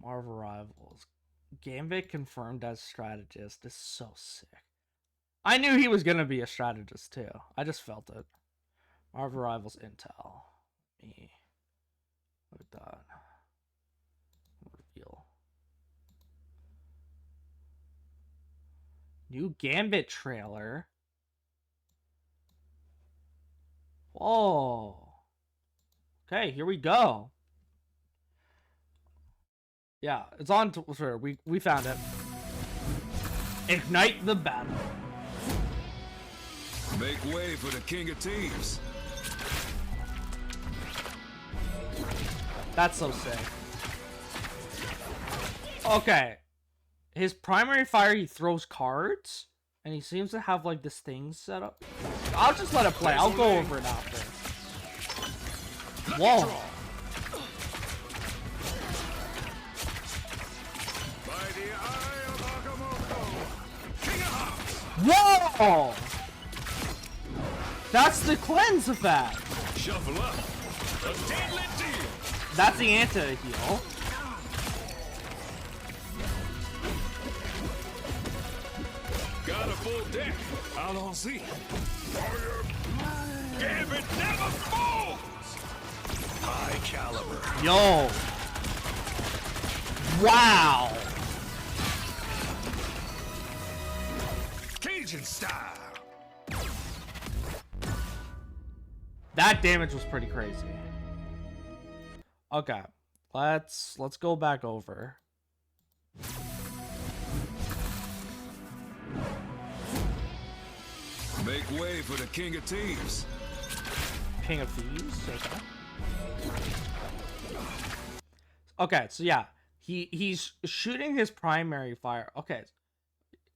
Marvel Rivals. Gambit confirmed as strategist is so sick. I knew he was going to be a strategist too. I just felt it. Marvel Rivals Intel. Me. Look at that. Reveal. New Gambit trailer. Whoa. Okay, here we go. Yeah, it's on Twitter. We found it. Ignite the battle. Make way for the King of Thieves. That's so sick. Okay. His primary fire, he throws cards, and he seems to have like this thing set up. I'll just let it play. I'll go over it after. Whoa. By the eye of Agamotto, King of Hearts! Whoa! That's the cleanse effect. Shuffle up. A deadly deal. That's the anti-heal. Got a full deck. Allons-y. Gambit never falls. High caliber. Yo. Wow. Cajun style. That damage was pretty crazy. Okay. Let's go back over. Make way for the King of Thieves. King of Thieves. Okay. Okay, so yeah. He's shooting his primary fire. Okay.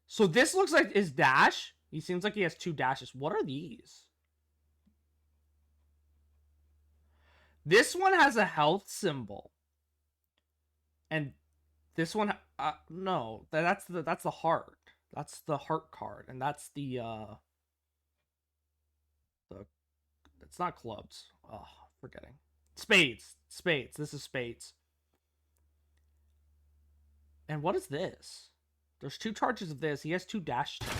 So this looks like his dash. He seems like he has 2 dashes. What are these? This one has a health symbol. And this one no, that's the heart. That's the heart card, and that's the it's not clubs. Oh, forgetting. Spades. Spades. This is spades. And what is this? There's 2 charges of this. He has 2 dash charges.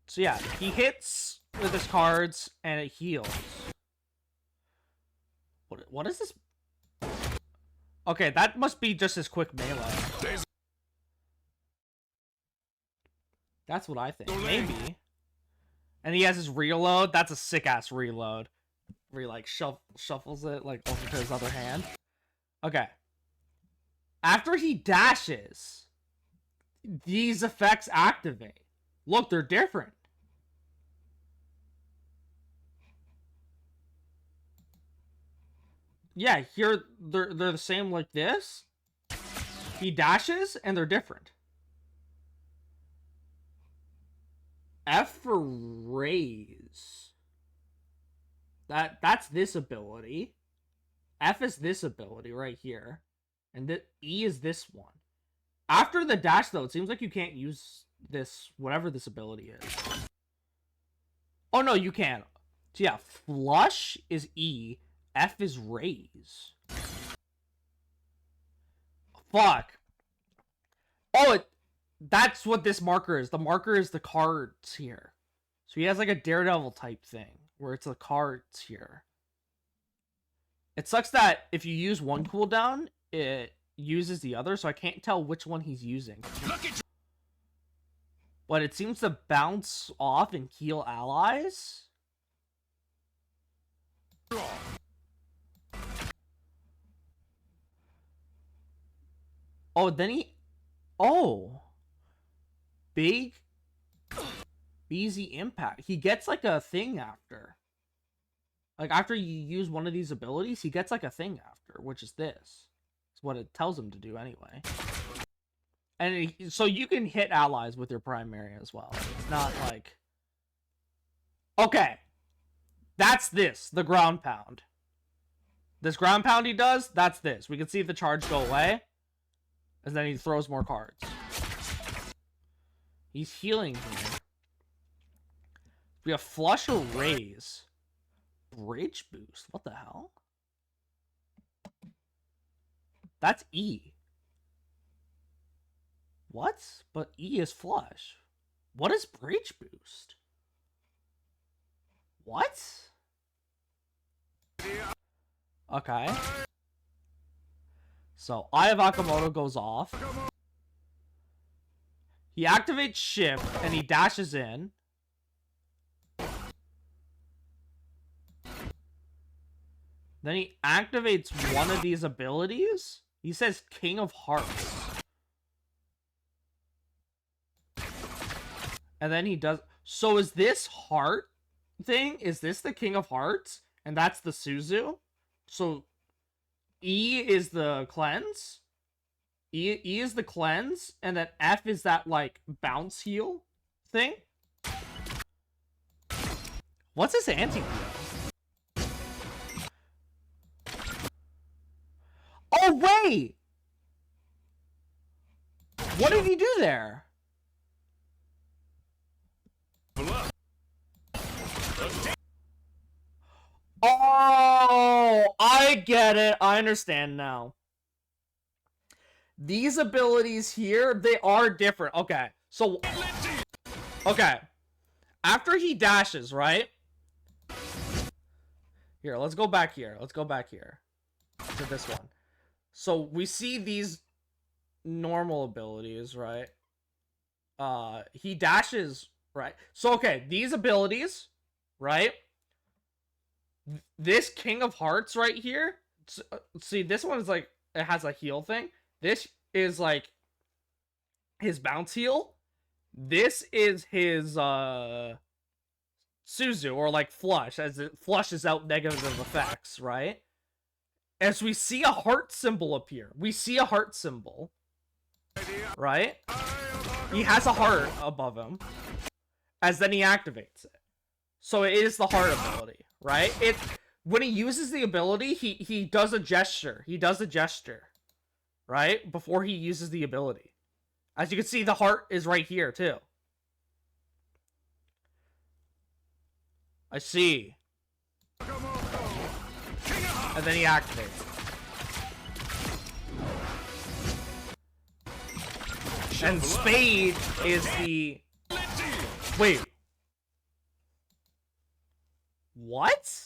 So yeah, he hits with his cards and it heals. What is this? Okay, that must be just his quick melee. That's what I think. Maybe. And he has his reload. That's a sick-ass reload. Where he, like, shuffles it, like, over to his other hand. Okay. After he dashes, these effects activate. Look, they're different. Yeah, here, they're the same like this. He dashes, and they're different. F for raise. That's this ability. F is this ability right here. And E is this one. After the dash, though, it seems like you can't use this, whatever this ability is. Oh, no, you can. So, yeah, flush is E. F is raise. Fuck. Oh, that's what this marker is. The marker is the cards here. So he has like a Daredevil type thing where it's the cards here. It sucks that if you use one cooldown, it uses the other, so I can't tell which one he's using. But it seems to bounce off and heal allies. Oh, then he... Oh. Big... Easy impact. He gets like a thing after. Like after you use one of these abilities, he gets like a thing after, which is this. It's what it tells him to do anyway. And so you can hit allies with your primary as well. It's not like... Okay. That's this. The ground pound. This ground pound he does, that's this. We can see the charge go away. And then he throws more cards. He's healing here. We have flush or raise. Bridge boost. What the hell? That's E. What? But E is flush. What is bridge boost? What? Okay. So, Eye of Akamoto goes off. He activates Shift, and he dashes in. Then he activates one of these abilities. He says King of Hearts. And then he does... So is this Heart thing? Is this the King of Hearts? And that's the Suzu? So E is the cleanse? E is the cleanse, and then F is that, like, bounce heal thing? What's his anti-heal? Oh, wait! What did he do there? Oh, I get it. I understand now. These abilities here, they are different. Okay, so... Okay. After he dashes, right? Here, let's go back here. Let's go back here. To this one. So, we see these normal abilities, right? He dashes, right? So, okay, these abilities, right? This King of Hearts right here. See, this one is like, it has a heal thing. This is like his bounce heal. This is his Suzu, or like flush, as it flushes out negative effects, right? As we see a heart symbol appear. We see a heart symbol. Right? He has a heart above him. As then he activates it. So it is the heart ability, right? It when he uses the ability, he does a gesture. He does a gesture. Right? Before he uses the ability. As you can see, the heart is right here, too. I see. And then he activates it. And Spade is the... Wait. What?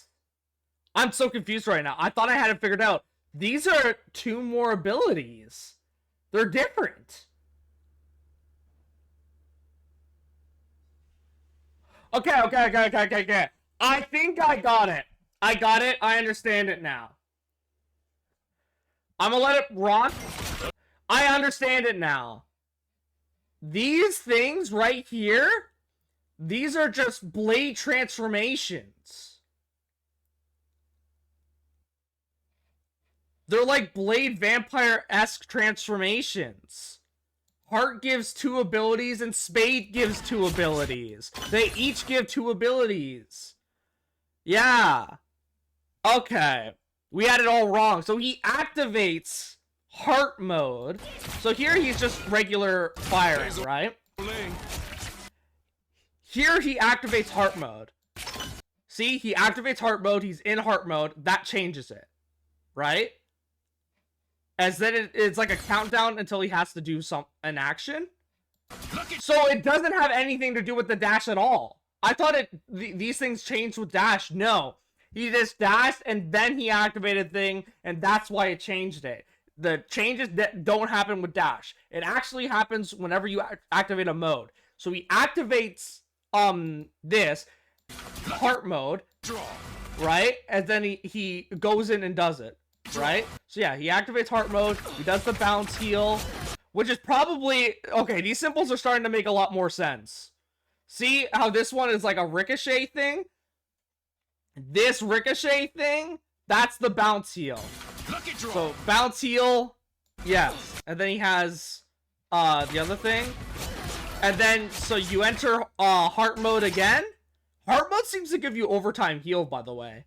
I'm so confused right now. I thought I had it figured out. These are two more abilities. They're different. Okay. I think I got it. I got it. I understand it now. I'm gonna let it rock. I understand it now. These things right here, these are just blade transformations. They're like Blade Vampire-esque transformations. Heart gives 2 abilities and Spade gives 2 abilities. They each give 2 abilities. Yeah. Okay. We had it all wrong. So he activates Heart mode. So here he's just regular firing, right? Here he activates Heart mode. See? He activates Heart mode. He's in Heart mode. That changes it. Right? As then it's like a countdown until he has to do an action. So it doesn't have anything to do with the dash at all. I thought these things changed with dash. No. He just dashed and then he activated thing, and that's why it changed it. The changes that don't happen with dash. It actually happens whenever you activate a mode. So he activates this heart mode, right? And then he goes in and does it. Right? So yeah, he activates heart mode, he does the bounce heal, which is probably... Okay, these symbols are starting to make a lot more sense. See how this one is like a ricochet thing? This ricochet thing, that's the bounce heal. So, bounce heal, yes. And then he has the other thing. And then, so you enter heart mode again. Heart mode seems to give you overtime heal, by the way.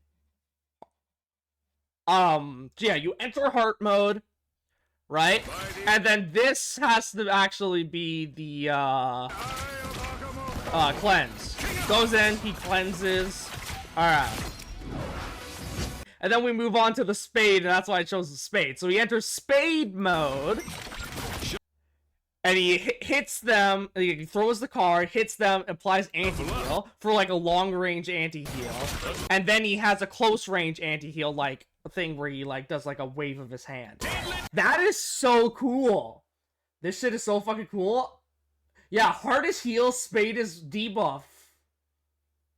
So yeah, you enter heart mode, right? And then this has to actually be the cleanse. Goes in, he cleanses. Alright. And then we move on to the Spade, and that's why I chose the Spade. So he enters Spade mode. And he hits them, he throws the card, hits them, applies anti-heal for like a long-range anti-heal. And then he has a close-range anti-heal like thing where he like does like a wave of his hand. That is so cool. This shit is so fucking cool. Yeah, hardest heal, Spade is debuff.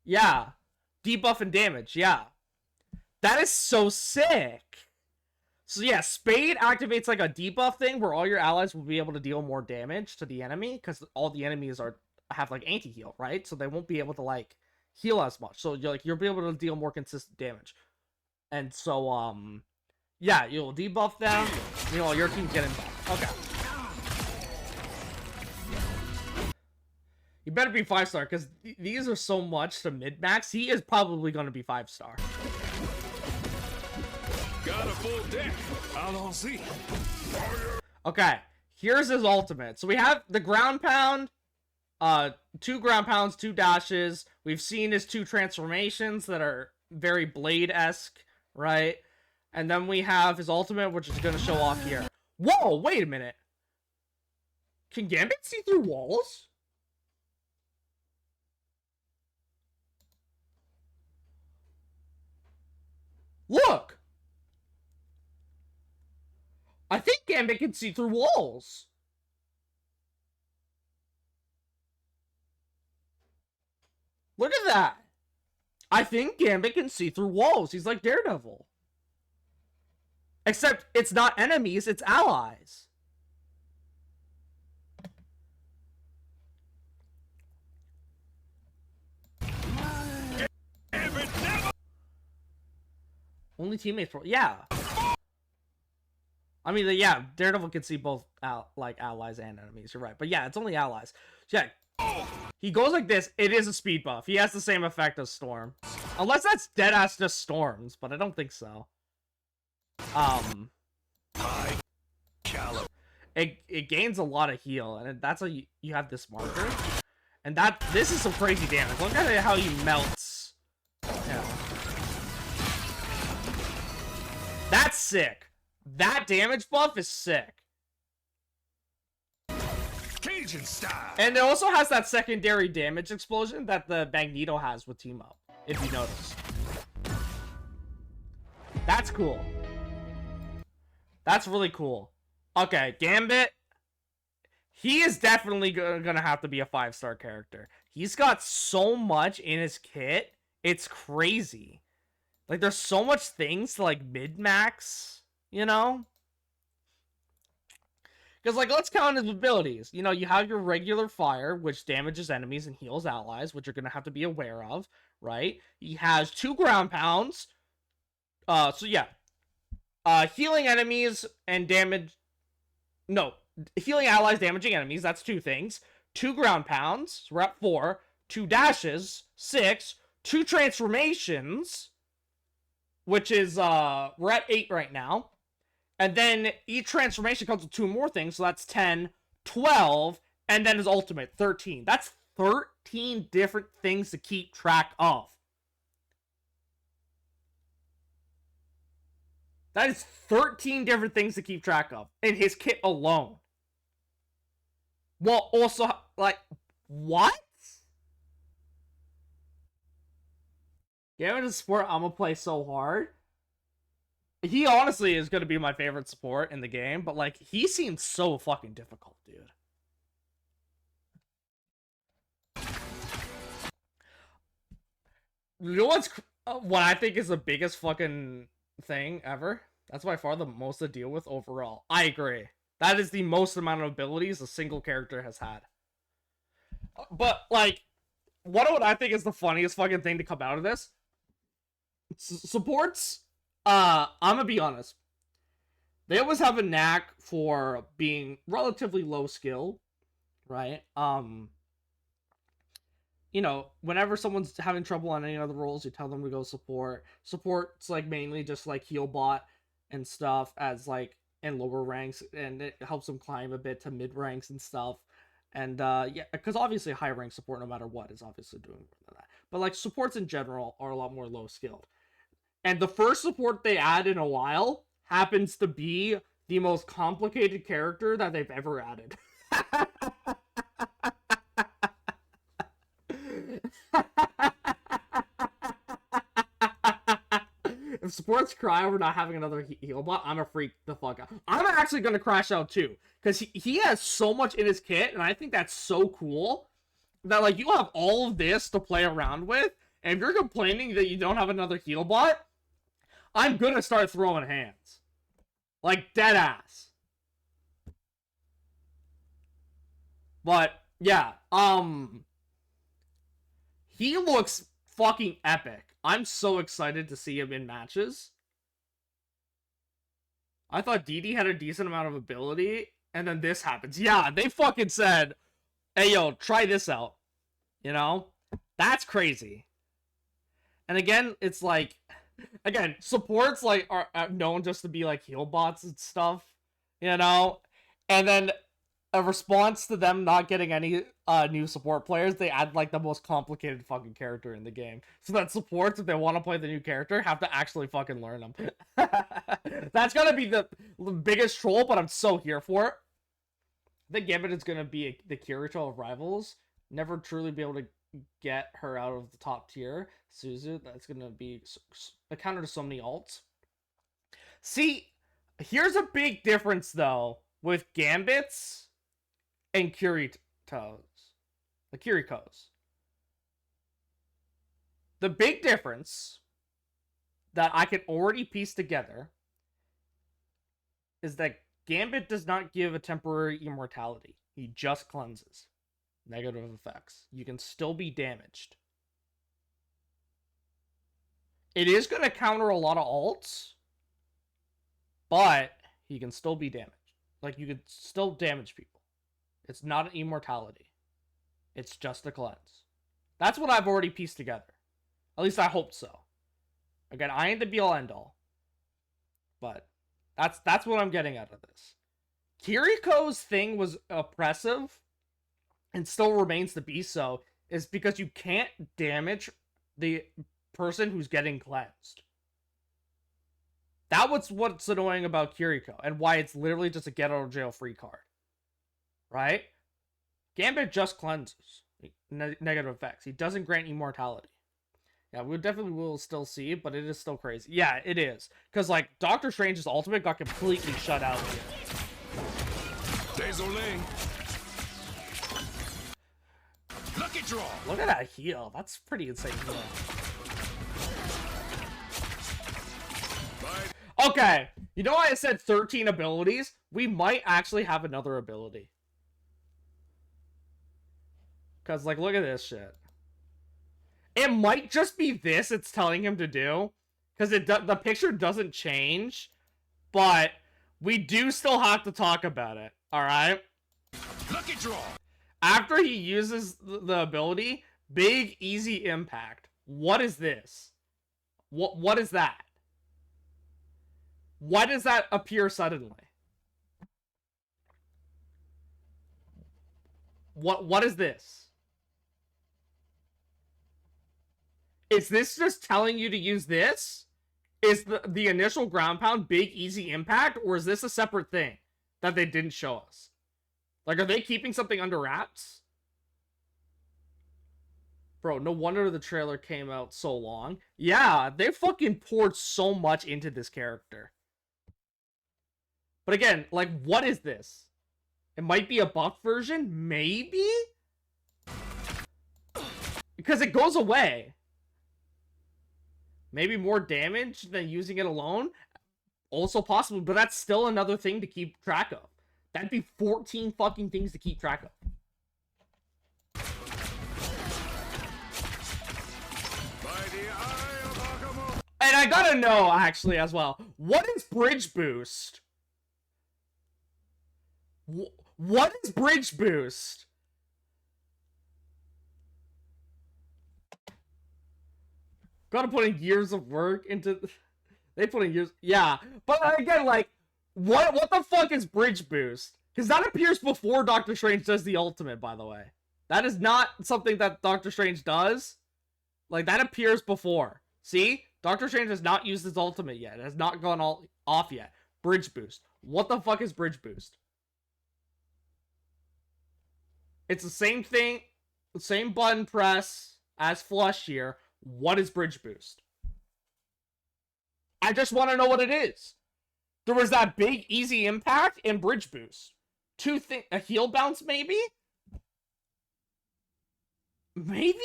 Yeah. Debuff and damage, yeah. That is so sick. So yeah, Spade activates like a debuff thing where all your allies will be able to deal more damage to the enemy because all the enemies have like anti-heal, right? So they won't be able to like heal as much. So you'll be able to deal more consistent damage. And so yeah, you'll debuff them. You know, your team's getting buffed. Okay. You better be 5-star because these are so much to mid-max. He is probably going to be 5-star. Got a full deck. I don't see. Okay, here's his ultimate. So we have the ground pound, 2 ground pounds, 2 dashes. We've seen his 2 transformations that are very Blade-esque, right? And then we have his ultimate, which is going to show off here. Whoa, wait a minute. Can Gambit see through walls? Look! I think Gambit can see through walls. Look at that. I think Gambit can see through walls. He's like Daredevil. Except it's not enemies, it's allies. Only teammates for yeah. I mean, yeah, Daredevil can see both like allies and enemies. You're right, but yeah, it's only allies. Yeah, he goes like this. It is a speed buff. He has the same effect as Storm, unless that's deadass just Storms, but I don't think so. It gains a lot of heal, and that's how you have this marker, and this is some crazy damage. Look at how he melts. Yeah. That's sick. That damage buff is sick. Cajun style. And it also has that secondary damage explosion that the Magneto has with Team Up, if you notice. That's cool. That's really cool. Okay, Gambit. He is definitely gonna have to be a 5-star character. He's got so much in his kit. It's crazy. Like, there's so much things to, like, mid-max, you know? Because, like, let's count his abilities. You know, you have your regular fire, which damages enemies and heals allies, which you're going to have to be aware of, right? He has 2 ground pounds. So, yeah. Healing enemies and damage... No. Healing allies, damaging enemies. That's 2 things. 2 ground pounds. So we're at 4. 2 dashes. 6. 2 transformations... which is, we're at 8 right now. And then each transformation comes with 2 more things, so that's 10, 12, and then his ultimate, 13. That's 13 different things to keep track of. That is 13 different things to keep track of in his kit alone. Well, also, like, what? Gambit is a support I'm gonna play so hard. He honestly is gonna be my favorite support in the game, but like, he seems so fucking difficult, dude. You know what I think is the biggest fucking thing ever? That's by far the most to deal with overall. I agree. That is the most amount of abilities a single character has had. But like, what I think is the funniest fucking thing to come out of this? Supports, I'm gonna be honest. They always have a knack for being relatively low skill, right? You know, whenever someone's having trouble on any other roles, you tell them to go support. Support's like mainly just like heal bot and stuff as like in lower ranks, and it helps them climb a bit to mid ranks and stuff. And yeah, because obviously high rank support, no matter what, is obviously doing more than that. But like supports in general are a lot more low skilled. And the first support they add in a while happens to be the most complicated character that they've ever added. If supports cry over not having another heal bot, I'm a freak the fuck out. I'm actually gonna crash out too, because he has so much in his kit, and I think that's so cool that like you have all of this to play around with, and if you're complaining that you don't have another heal bot, I'm gonna start throwing hands. Like, dead ass. But, yeah, he looks fucking epic. I'm so excited to see him in matches. I thought Didi had a decent amount of ability, and then this happens. Yeah, they fucking said, hey, yo, try this out. You know? That's crazy. And again, it's like, again, supports like are known just to be like heal bots and stuff, you know? And then a response to them not getting any new support players, they add like the most complicated fucking character in the game. So that supports, if they want to play the new character, have to actually fucking learn them. That's gonna be the biggest troll, but I'm so here for it. I think Gambit is gonna be the Kirito of rivals. Never truly be able to get her out of the top tier. Suzu, that's gonna be a counter to so many alts. See, here's a big difference though with Gambits and Kiritos. The Kirikos. The big difference that I can already piece together is that Gambit does not give a temporary immortality. He just cleanses. Negative effects. You can still be damaged. It is going to counter a lot of alts, but he can still be damaged. Like, you can still damage people. It's not an immortality. It's just a cleanse. That's what I've already pieced together. At least I hope so. Again, I ain't the be-all end-all. But that's what I'm getting out of this. Kiriko's thing was oppressive, and still remains to be so, is because you can't damage the person who's getting cleansed. What's annoying about Kiriko, and why it's literally just a get out of jail free card. Right? Gambit just cleanses. Negative effects. He doesn't grant immortality. Yeah, we definitely will still see, but it is still crazy. Yeah, it is. Because, like, Doctor Strange's ultimate got completely shut out here. Désolé. Lucky draw. Look at that heal. That's pretty insane heal. Okay, you know why I said 13 abilities? We might actually have another ability. Because, like, look at this shit. It might just be this it's telling him to do. Because the picture doesn't change. But we do still have to talk about it. Alright? Lucky draw. After he uses the ability, big, easy impact. What is this? What is that? Why does that appear suddenly? What is this? Is this just telling you to use this? Is the initial ground pound big, easy impact? Or is this a separate thing that they didn't show us? Like, are they keeping something under wraps? Bro, no wonder the trailer came out so long. Yeah, they fucking poured so much into this character. But again, like, what is this? It might be a buff version? Maybe? Because it goes away. Maybe more damage than using it alone? Also possible, but that's still another thing to keep track of. That'd be 14 fucking things to keep track of. And I gotta know, actually, as well. What is Bridge Boost? What is Bridge Boost? Gotta put in years of work into... They put in years... Yeah. But again, like... What the fuck is Bridge Boost? Because that appears before Doctor Strange does the ultimate, by the way. That is not something that Doctor Strange does. Like, that appears before. See? Doctor Strange has not used his ultimate yet. It has not gone all off yet. Bridge Boost. What the fuck is Bridge Boost? It's the same thing, the same button press as Flush here. What is Bridge Boost? I just want to know what it is. There was that big easy impact and bridge boost. A heal bounce maybe? Maybe?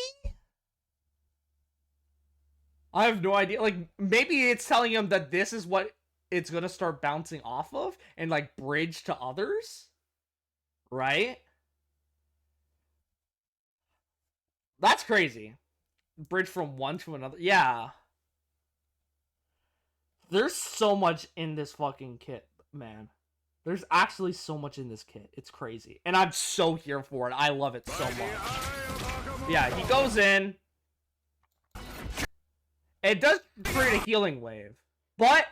I have no idea. Like, maybe it's telling him that this is what it's gonna start bouncing off of and, like, bridge to others? Right? That's crazy. Bridge from one to another. Yeah. There's so much in this fucking kit, man. There's actually so much in this kit. It's crazy. And I'm so here for it. I love it so much. Yeah, he goes in. It does create a healing wave. But,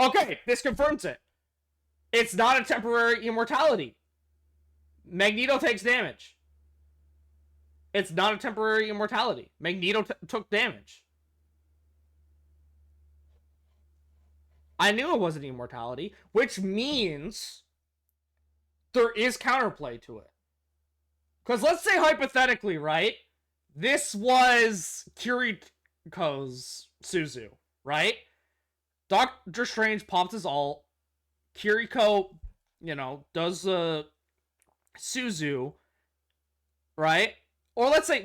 okay, this confirms it. It's not a temporary immortality. Magneto takes damage. It's not a temporary immortality. Magneto took damage. I knew it wasn't immortality, which means there is counterplay to it. Because let's say hypothetically, right? This was Kiriko's Suzu, right? Doctor Strange pops his ult. Kiriko, does Suzu, right? Or let's say,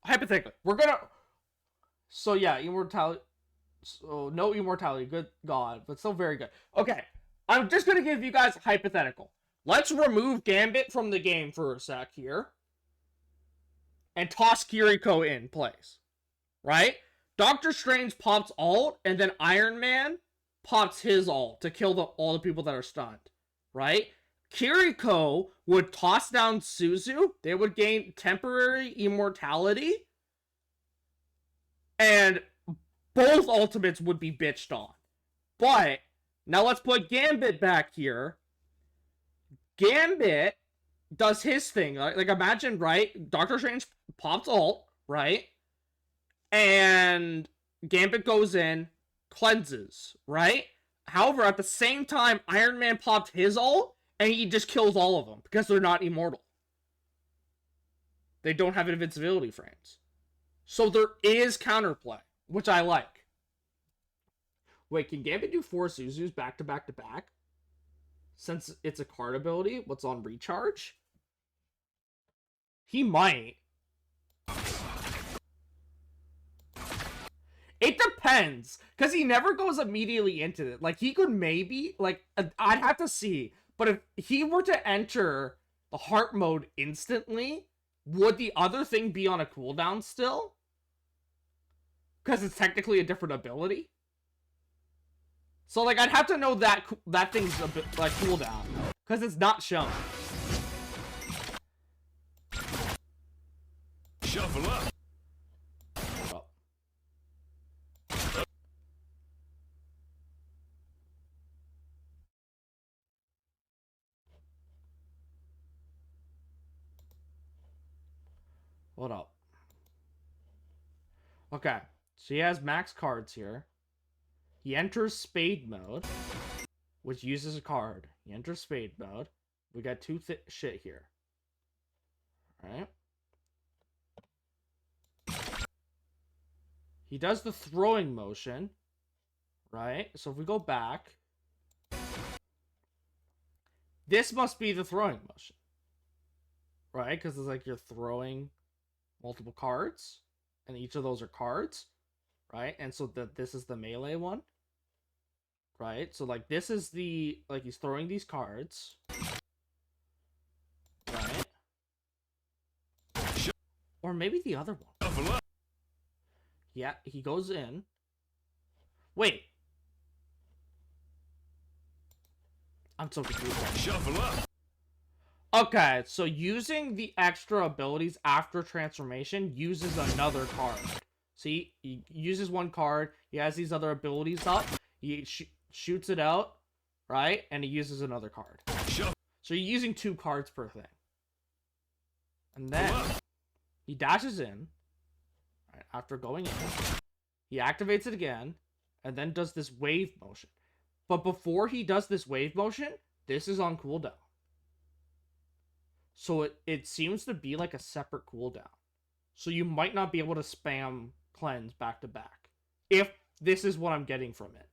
hypothetically, we're gonna... So yeah, immortality... So, no immortality, good God, but still very good. Okay, I'm just gonna give you guys a hypothetical. Let's remove Gambit from the game for a sec here. And toss Kiriko in place. Right? Doctor Strange pops ult, and then Iron Man pops his ult to kill all the people that are stunned. Right? Kiriko would toss down Suzu. They would gain temporary immortality. And both ultimates would be bitched on. But, now let's put Gambit back here. Gambit does his thing. Like imagine, right? Doctor Strange pops ult, right? And Gambit goes in, cleanses, right? However, at the same time, Iron Man popped his ult, and he just kills all of them, because they're not immortal. They don't have invincibility frames. So there is counterplay, which I like. Wait, can Gambit do 4 Suzus back to back to back? Since it's a card ability, what's on recharge? He might. It depends, because he never goes immediately into it. Like, he could maybe, like, I'd have to see. But if he were to enter the heart mode instantly, would the other thing be on a cooldown still? Because it's technically a different ability? So, like, I'd have to know that thing's a bit, like, cooldown. Because it's not shown. Shuffle up. Well. What up? Okay, so he has max cards here. He enters spade mode, which uses a card. He enters spade mode. We got 2 shit here. Alright. He does the throwing motion. Right? So if we go back, this must be the throwing motion. Right? Because it's like you're throwing multiple cards, and each of those are cards. Right? And so this is the melee one. Right? So, like, this is the... Like, he's throwing these cards. Right? Or maybe the other one. Yeah, he goes in. Wait. I'm so confused. Shuffle up. Okay, so using the extra abilities after transformation uses another card. See, he uses one card, he has these other abilities up, he shoots it out, right? And he uses another card. So you're using 2 cards per thing. And then he dashes in, right, after going in. He activates it again, and then does this wave motion. But before he does this wave motion, this is on cooldown. So it seems to be like a separate cooldown. So you might not be able to spam cleanse back to back. If this is what I'm getting from it.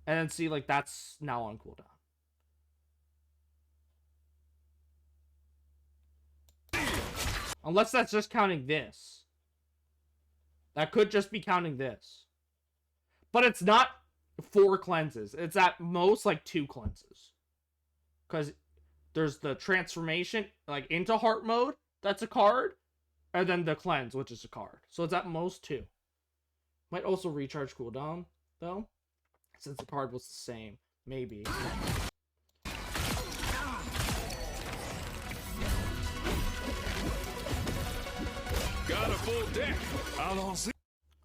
And then see, like, that's now on cooldown. Unless that's just counting this. That could just be counting this. But it's not 4 cleanses. It's at most, like, 2 cleanses. Because there's the transformation, like, into heart mode. That's a card. And then the cleanse, which is a card. So it's at most 2. Might also recharge cooldown, though. Since the card was the same. Maybe. Got a full deck.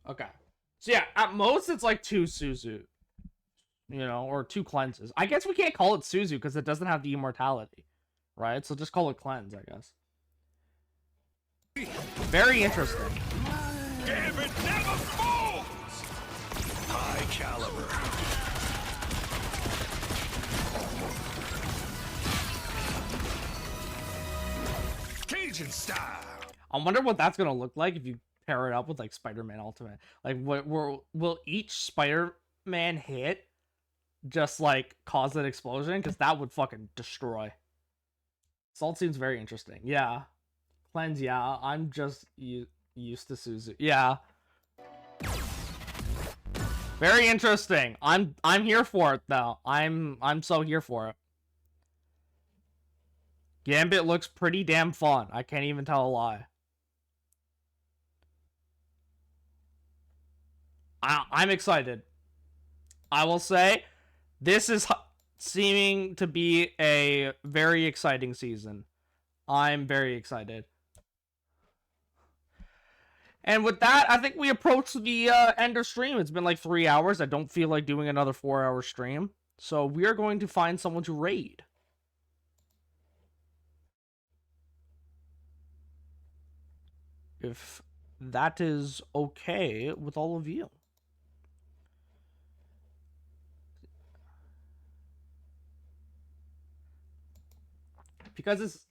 Okay. So yeah, at most it's like 2 Suzu. You know, or 2 cleanses. I guess we can't call it Suzu because it doesn't have the immortality. Right? So just call it cleanse, I guess. Very interesting. Gambit never falls. High caliber. Cajun style. I wonder what that's gonna look like if you pair it up with like Spider-Man Ultimate. Like, will each Spider-Man hit just like cause an explosion? Because that would fucking destroy. Salt seems very interesting. Yeah, cleanse. Yeah, I'm just used to Suzu. Yeah, very interesting. I'm here for it though. I'm so here for it. Gambit looks pretty damn fun. I can't even tell a lie. I'm excited. I will say, this is seeming to be a very exciting season. I'm very excited. And with that, I think we approach the end of stream. It's been like 3 hours. I don't feel like doing another 4-hour stream. So we are going to find someone to raid. If that is okay with all of you. Because it's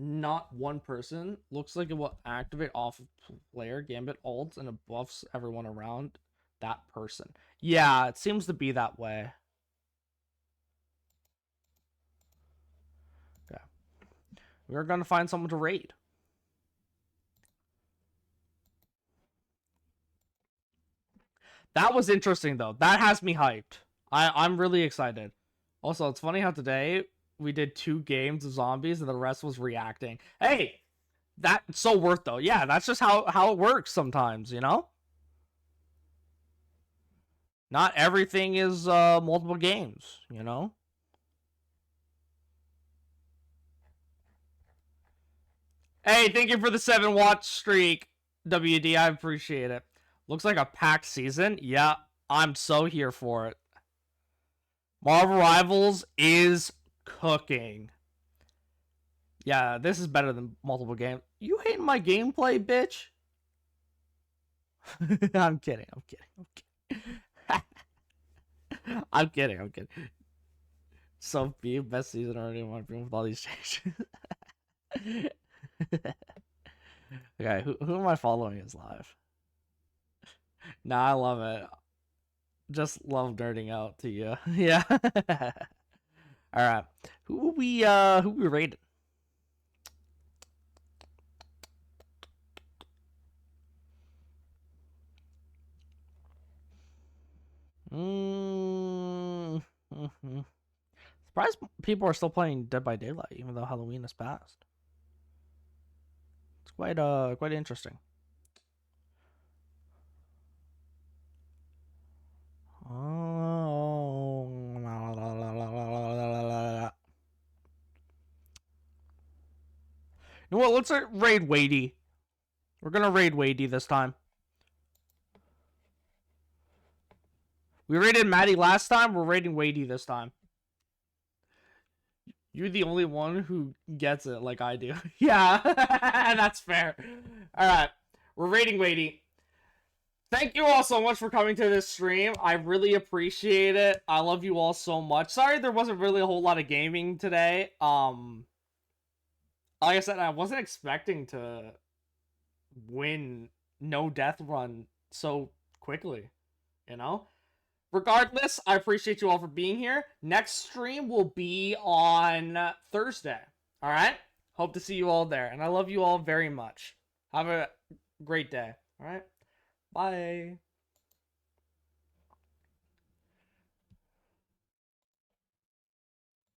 not one person, looks like it will activate off of player Gambit ults and it buffs everyone around that person. Yeah, it seems to be that way. Okay. We're gonna find someone to raid. That was interesting though. That has me hyped. I'm really excited. Also, it's funny how today we did 2 games of zombies and the rest was reacting. Hey, that's so worth though. Yeah, that's just how it works sometimes, you know? Not everything is multiple games, you know? Hey, thank you for the 7-watch streak, WD. I appreciate it. Looks like a packed season. Yeah, I'm so here for it. Marvel Rivals is cooking. Yeah, this is better than multiple games. You hate my gameplay, bitch? I'm kidding. I'm kidding. So be best season already in my room with all these changes. Okay, who am I following is live? Nah, I love it. Just love nerding out to you. Yeah. All right. Who we rated? Surprised people are still playing Dead by Daylight even though Halloween has passed. It's quite interesting. Oh. You know what? Let's raid Wadey. We're gonna raid Wadey this time. We raided Maddie last time. We're raiding Wadey this time. You're the only one who gets it like I do. Yeah, that's fair. All right, we're raiding Wadey. Thank you all so much for coming to this stream. I really appreciate it. I love you all so much. Sorry there wasn't really a whole lot of gaming today. Like I said, I wasn't expecting to win no death run so quickly, you know? Regardless, I appreciate you all for being here. Next stream will be on Thursday. All right? Hope to see you all there. And I love you all very much. Have a great day. All right? Bye.